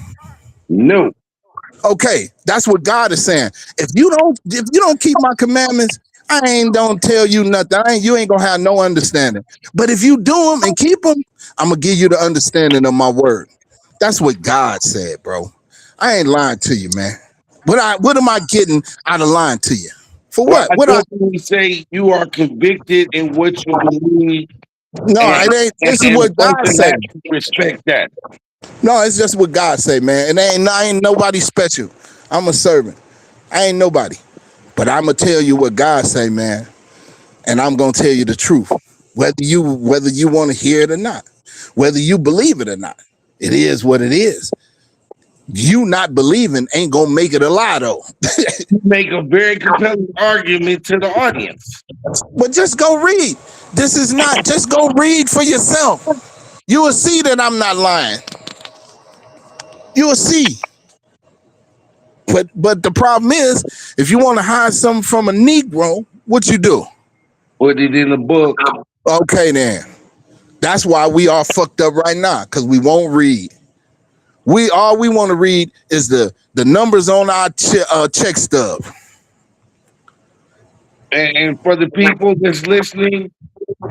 No. Okay, that's what God is saying. If you don't keep my commandments, I ain't don't tell you nothing. You ain't gonna have no understanding. But if you do them and keep them, I'm gonna give you the understanding of my word. That's what God said, bro. I ain't lying to you, man. What am I getting out of lying to you? For what? I definitely say you are convicted in what you believe. No, it ain't. This is what God said. Respect that. No, it's just what God say, man. And I ain't nobody special. I'm a servant. I ain't nobody. But I'm gonna tell you what God say, man. And I'm gonna tell you the truth. Whether you want to hear it or not, whether you believe it or not, it is what it is. You not believing ain't gonna make it a lie, though. Make a very compelling argument to the audience. But just go read. This is not. Just go read for yourself. You will see that I'm not lying. You will see. But the problem is, if you want to hide something from a Negro, what you do? Put it in the book. Okay, then. That's why we all fucked up right now, because we won't read. All we want to read is the numbers on our check stub. And for the people that's listening,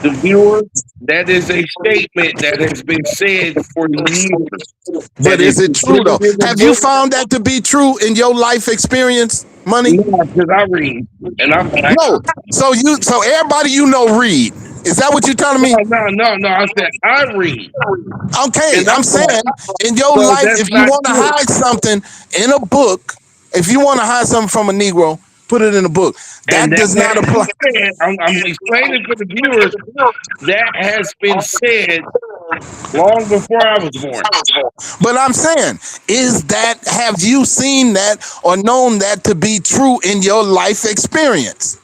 the viewers, that is a statement that has been said for years. But is it true, though? Have you found that to be true in your life experience, Money? No, because I read. And I'm no. So everybody you know read. Is that what you're telling me? No. I said I read. Okay, I'm saying in your life, if you want to hide something in a book, if you want to hide something from a Negro, put it in a book. That does not apply. I'm explaining for the viewers that has been said long before I was born. But I'm saying, have you seen that or known that to be true in your life experience?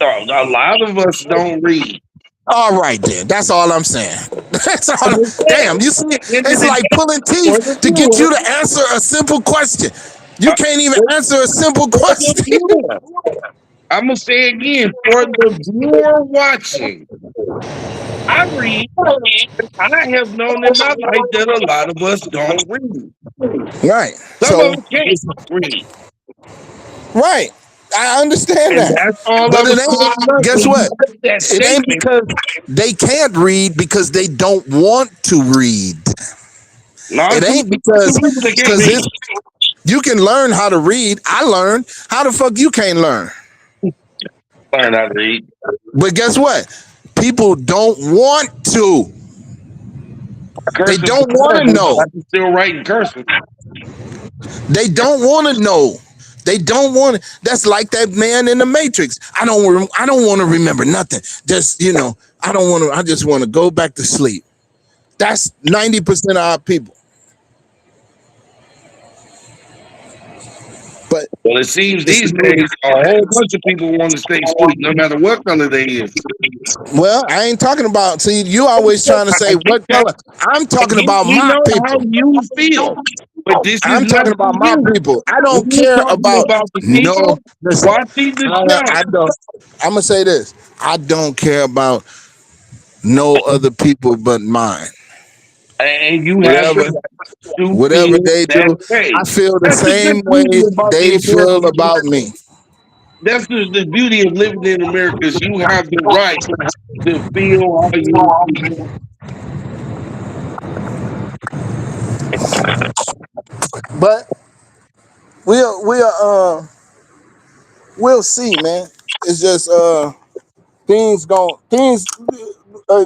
A lot of us don't read. All right, then. That's all I'm saying. That's all. Damn, you see, it's like pulling teeth to get you to answer a simple question. You can't even answer a simple question. I'm gonna say again for the viewer watching. I read. I have known in my life that a lot of us don't read. Right. Some of So, us can't read. right. I understand And that. that's all I But it was putting ain't, up guess when you what? make that It ain't statement. because they can't read because they don't want to read. No, It some ain't because people that can't because read. if you can learn how to read, I learned. How the fuck you can't learn? Learn how to read. But guess what? People don't want to. They Cursive is don't want to terrible, but I know. can still write in cursive. They don't want to know. They don't want to. That's like that man in the Matrix. I don't want to remember nothing. Just, I don't want to. I just want to go back to sleep. That's 90% of our people. But Well, it seems it's, these days a whole bunch of people want to stay asleep, no matter what color they is. well, I ain't talking about. See, you always trying to say I get what that. color. I'm And talking about we my know how people. you feel, but this is I'm not talking for about my you. people. I don't We're care talking about about the no. people Listen, watching the I show. don't. I'm gonna say this. I don't care about no other people but mine. And you have the Whatever, right to whatever feel they that do, way. I feel the That's the same good way beauty about the they feel American. about me. That's the beauty of living in America is you have the right to feel how you feel. But we'll see, man. It's just things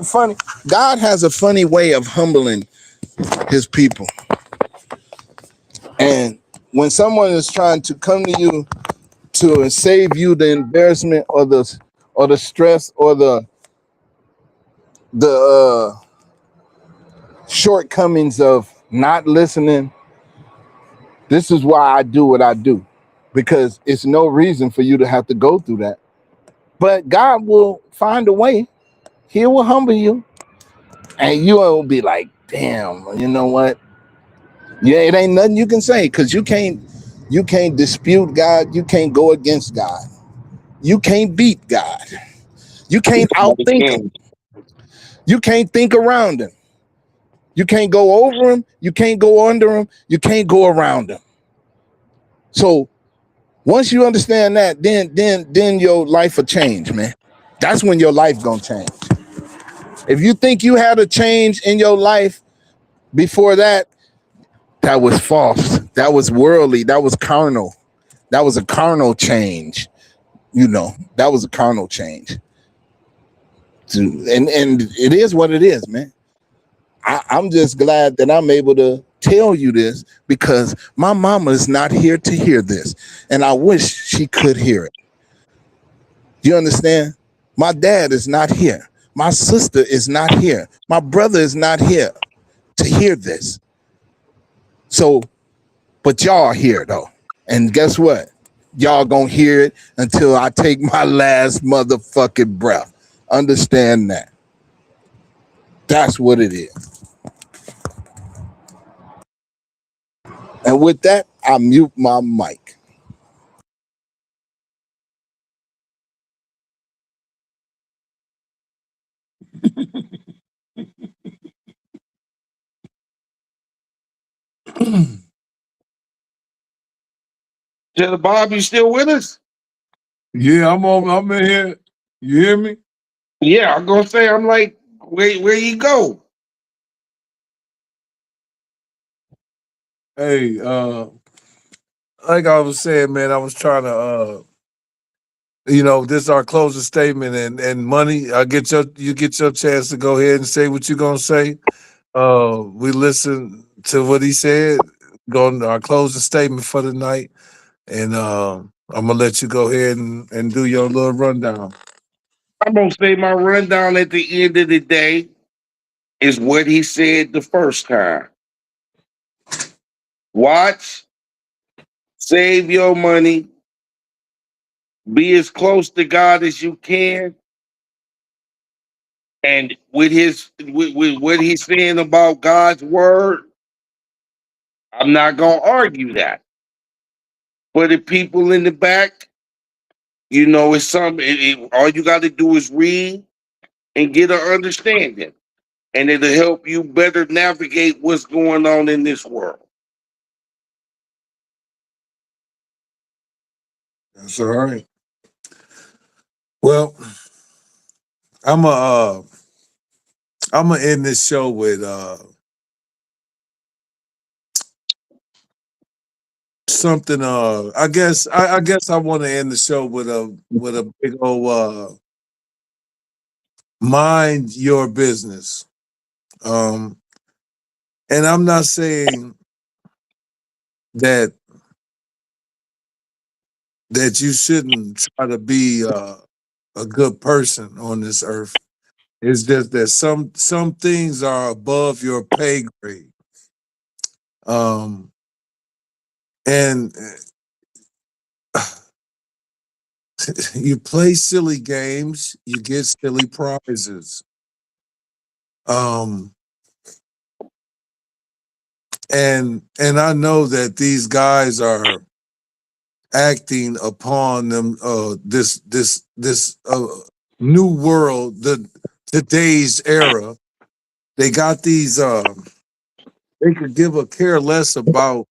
funny. God has a funny way of humbling his people. And when someone is trying to come to you to save you the embarrassment or the stress or the shortcomings of not listening, this is why I do what I do, because it's no reason for you to have to go through that. But God will find a way. He will humble you, and you will be like, "Damn, you know what? Yeah, it ain't nothing you can say because you can't dispute God. You can't go against God. You can't beat God. You can't outthink him. You can't think around him. You can't go over him. You can't go under him. You can't go around him. So once you understand that, then your life will change, man. That's when your life gonna change. If you think you had a change in your life before that, that was false. That was worldly. That was carnal. That was a carnal change. That was a carnal change. And it is what it is, man. I'm just glad that I'm able to tell you this because my mama is not here to hear this. And I wish she could hear it. You understand? My dad is not here. My sister is not here. My brother is not here to hear this. So, but y'all are here though. And guess what? Y'all gonna hear it until I take my last motherfucking breath. Understand that. That's what it is. And with that, I mute my mic. Tell Bob, you still with us? Yeah, I'm in here. You hear me? Yeah, I'm gonna say I'm like, where you go? Hey, like I was saying, man, I was trying to this is our closing statement and money. You get your chance to go ahead and say what you're gonna say. We listen to what he said, going to our closing statement for the night, and I'm gonna let you go ahead and do your little rundown. I'm gonna say my rundown at the end of the day is what he said the first time. Watch, save your money, be as close to God as you can. And with what he's saying about God's word, I'm not gonna argue that. For the people in the back, You know, it's something. All you got to do is read and get an understanding, and it'll help you better navigate what's going on in this world. That's all right. Well, I'm gonna end this show with something. I guess I want to end the show with a big old mind your business. And I'm not saying that you shouldn't try to be a good person on this earth. It's just that some things are above your pay grade. And you play silly games, you get silly prizes. Um, and I know that these guys are acting upon them this new world, today's era. They got these they could give a care less about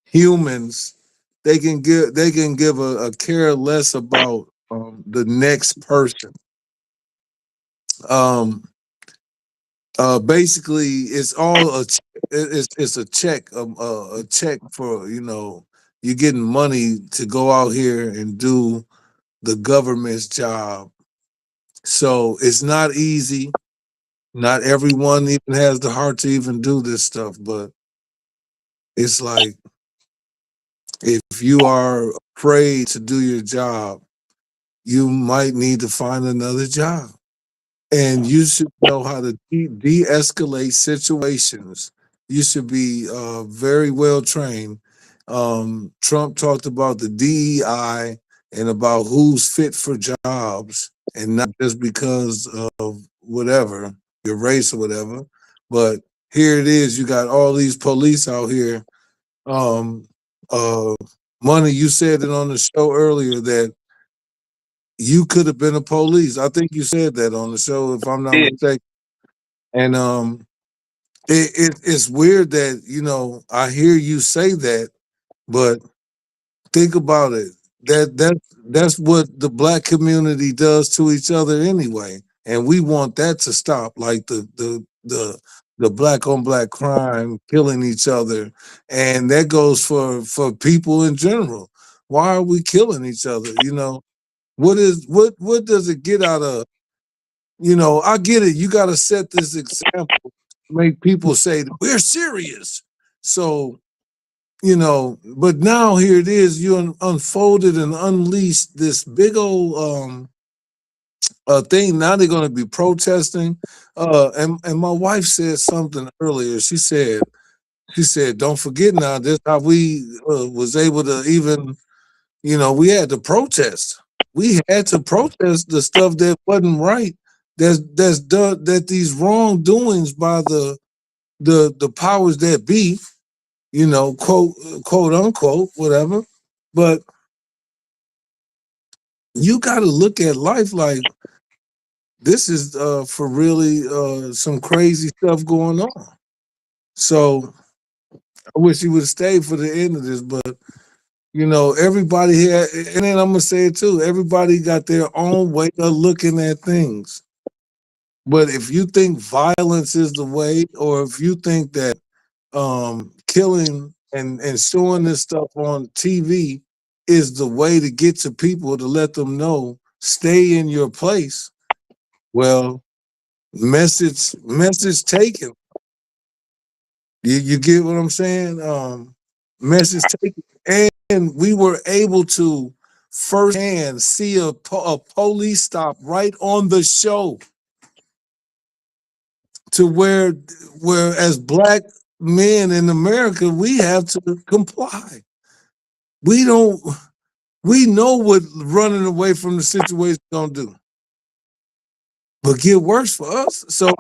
humans. They can give a care less about the next person. Basically, it's all it's a check, a check for you're getting money to go out here and do the government's job. So it's not easy. Not everyone even has the heart to even do this stuff, but it's like if you are afraid to do your job, you might need to find another job. And you should know how to de-escalate situations. You should be very well trained. Trump talked about the DEI and about who's fit for jobs, and not just because of whatever your race or whatever. But here it is: you got all these police out here. Um, uh, Money, you said it on the show earlier that you could have been a police. I think you said that on the show, if I'm not mistaken. And it's weird that I hear you say that, but think about it. That's what the black community does to each other anyway, and we want that to stop. Like the black on black crime, killing each other, and that goes for people in general. Why are we killing each other? What does it get out of? I get it. You got to set this example, make people say we're serious. So, but now here it is. You unfolded and unleashed this big old thing. Now they're going to be protesting. And my wife said something earlier. She said, don't forget now. This how we was able to even. We had to protest. We had to protest the stuff that wasn't right. That's done. That these wrongdoings by the powers that be. Quote unquote, whatever. But you got to look at life like this is for really some crazy stuff going on. So I wish you would have stayed for the end of this, but everybody here, and then I'm gonna say it too. Everybody got their own way of looking at things. But if you think violence is the way, or if you think that killing and showing this stuff on TV is the way to get to people to let them know stay in your place, well, message taken. You get what I'm saying? Message taken. And we were able to firsthand see a police stop right on the show, to where as black men in America, we have to comply. We know what running away from the situation is gonna do, but get worse for us. So,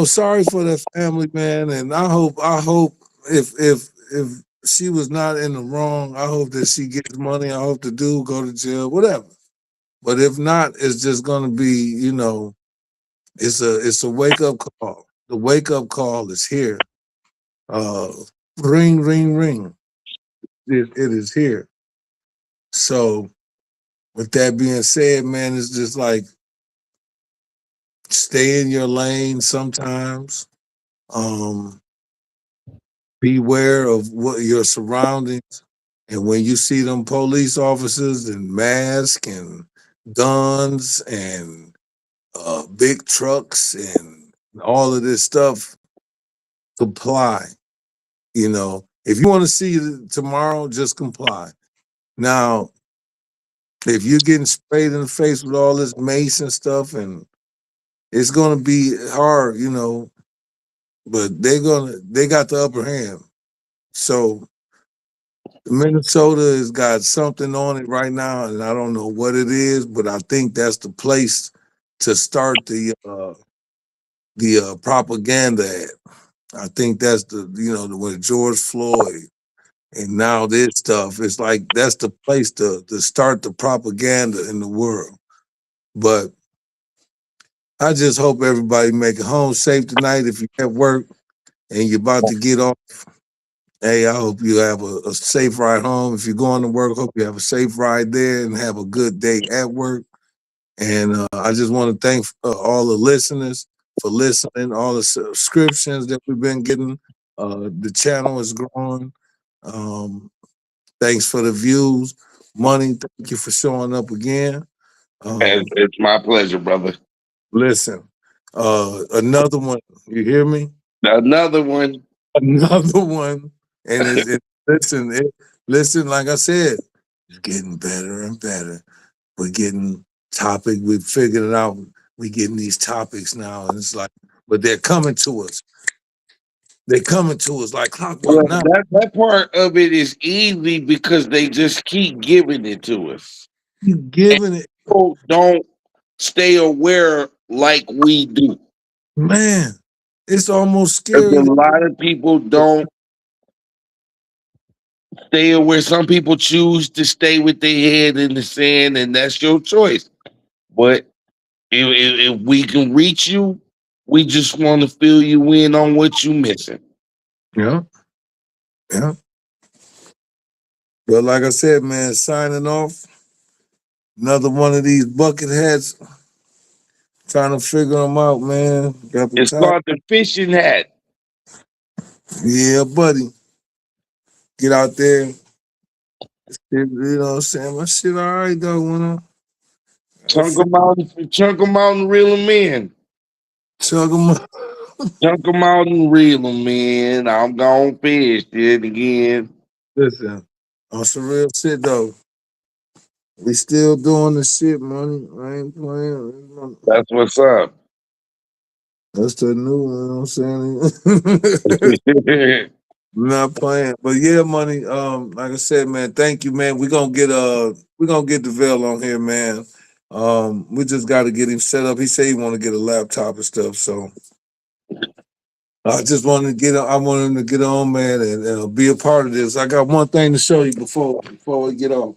sorry for that family, man. And I hope if she was not in the wrong. I hope that she gets money. I hope the dude go to jail, whatever. But if not, it's just gonna be, it's a wake up call. The wake up call is here. Uh, ring, ring, ring. It is here. So, with that being said, man, it's just like stay in your lane sometimes. Um, Beware of what your surroundings. And when you see them police officers in masks and guns and big trucks and all of this stuff, comply. If you want to see it tomorrow, just comply. Now, if you're getting sprayed in the face with all this mace and stuff, and it's gonna be hard, but they got the upper hand. So Minnesota has got something on it right now, and I don't know what it is, but I think that's the place to start the propaganda at. I think that's with George Floyd and now this stuff. It's like that's the place to start the propaganda in the world. But I just hope everybody make it home safe tonight. If you're at work and you're about to get off, hey, I hope you have a safe ride home. If you're going to work, hope you have a safe ride there and have a good day at work. And I just want to thank all the listeners for listening, all the subscriptions that we've been getting. The channel is growing. Thanks for the views. Money, thank you for showing up again. It's my pleasure, brother. Listen, another one. You hear me? Another one. Another one. And listen, like I said, it's getting better and better. We're getting topic. We figured it out. We're getting these topics now, and it's like, but they're coming to us. They're coming to us like clockwork. Well, that part of it is easy because they just keep giving it to us. Keep giving it. People don't stay aware like we do. Man, it's almost scary. A lot of people don't stay aware. Some people choose to stay with their head in the sand, and that's your choice. But if we can reach you, we just want to fill you in on what you missing. Yeah. Yeah. But like I said, man, signing off. Another one of these bucket hats. Trying to figure them out, man. Got the It's top. called the fishing hat. Yeah, buddy. Get out there. You know what I'm saying? My shit all right, though. Chunk them out and reel them in. Chunk them out. Chunk them out and reel them in. I'm gonna fish it again. Listen, on some real shit, though. We still doing the shit, money. I ain't playing. That's what's up. That's the new one, you know what I'm saying? Not playing. But yeah, money. Like I said, man, thank you, man. We're gonna get the veil on here, man. We just gotta get him set up. He said he wanna get a laptop and stuff, so I just wanted to I want him to get on, man, and be a part of this. I got one thing to show you before we get off.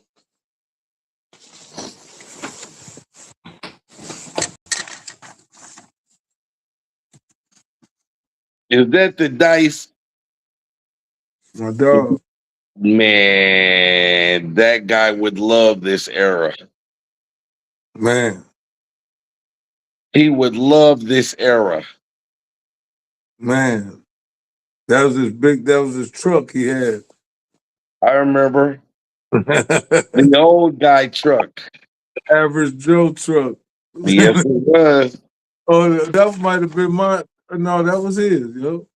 Is that the dice? My dog. Man, that guy would love this era. Man. He would love this era. Man. That was his truck he had. I remember. The old guy truck. Average Joe truck. Yes, it was. Oh, that might have been mine. No, that was his, yo.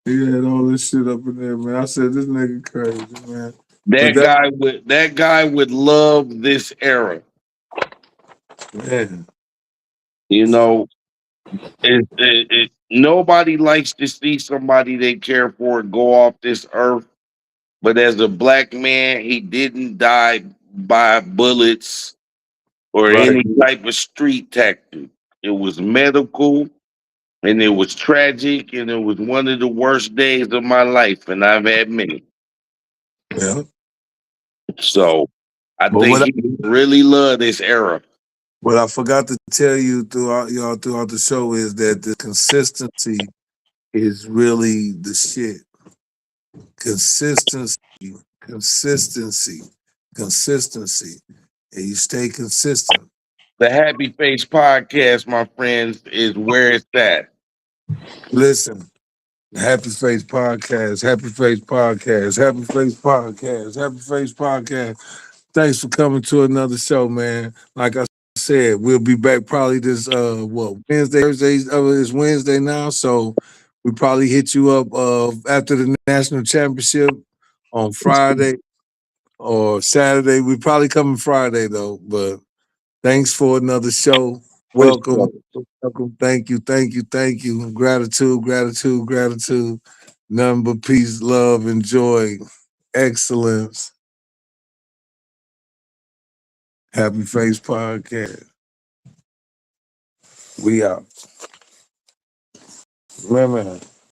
He had all this shit up in there, man. I said, this nigga crazy, man. That guy would love this era. Man. You know, nobody likes to see somebody they care for go off this earth. But as a black man, he didn't die by bullets or any type of street tactic. It was medical And it was tragic, and it was one of the worst days of my life, and I've had many. Yeah. So I But think he really loved this era. what I forgot to tell you throughout the show is that the consistency is really the shit. Consistency, consistency, consistency. And you stay consistent. The Happy Face Podcast, my friends, is where it's at. Listen, Happy Face Podcast, Happy Face Podcast, Happy Face Podcast, Happy Face Podcast. Thanks for coming to another show, man. Like I said, we'll be back probably this Wednesday, Thursday. It's Wednesday now, so we probably hit you up after the national championship on Friday or Saturday. We probably coming Friday though, but thanks for another show. Welcome. Welcome. Thank you. Thank you. Thank you. Gratitude, gratitude, gratitude. None but peace, love, and joy. Excellence. Happy Face Podcast. We out. Man.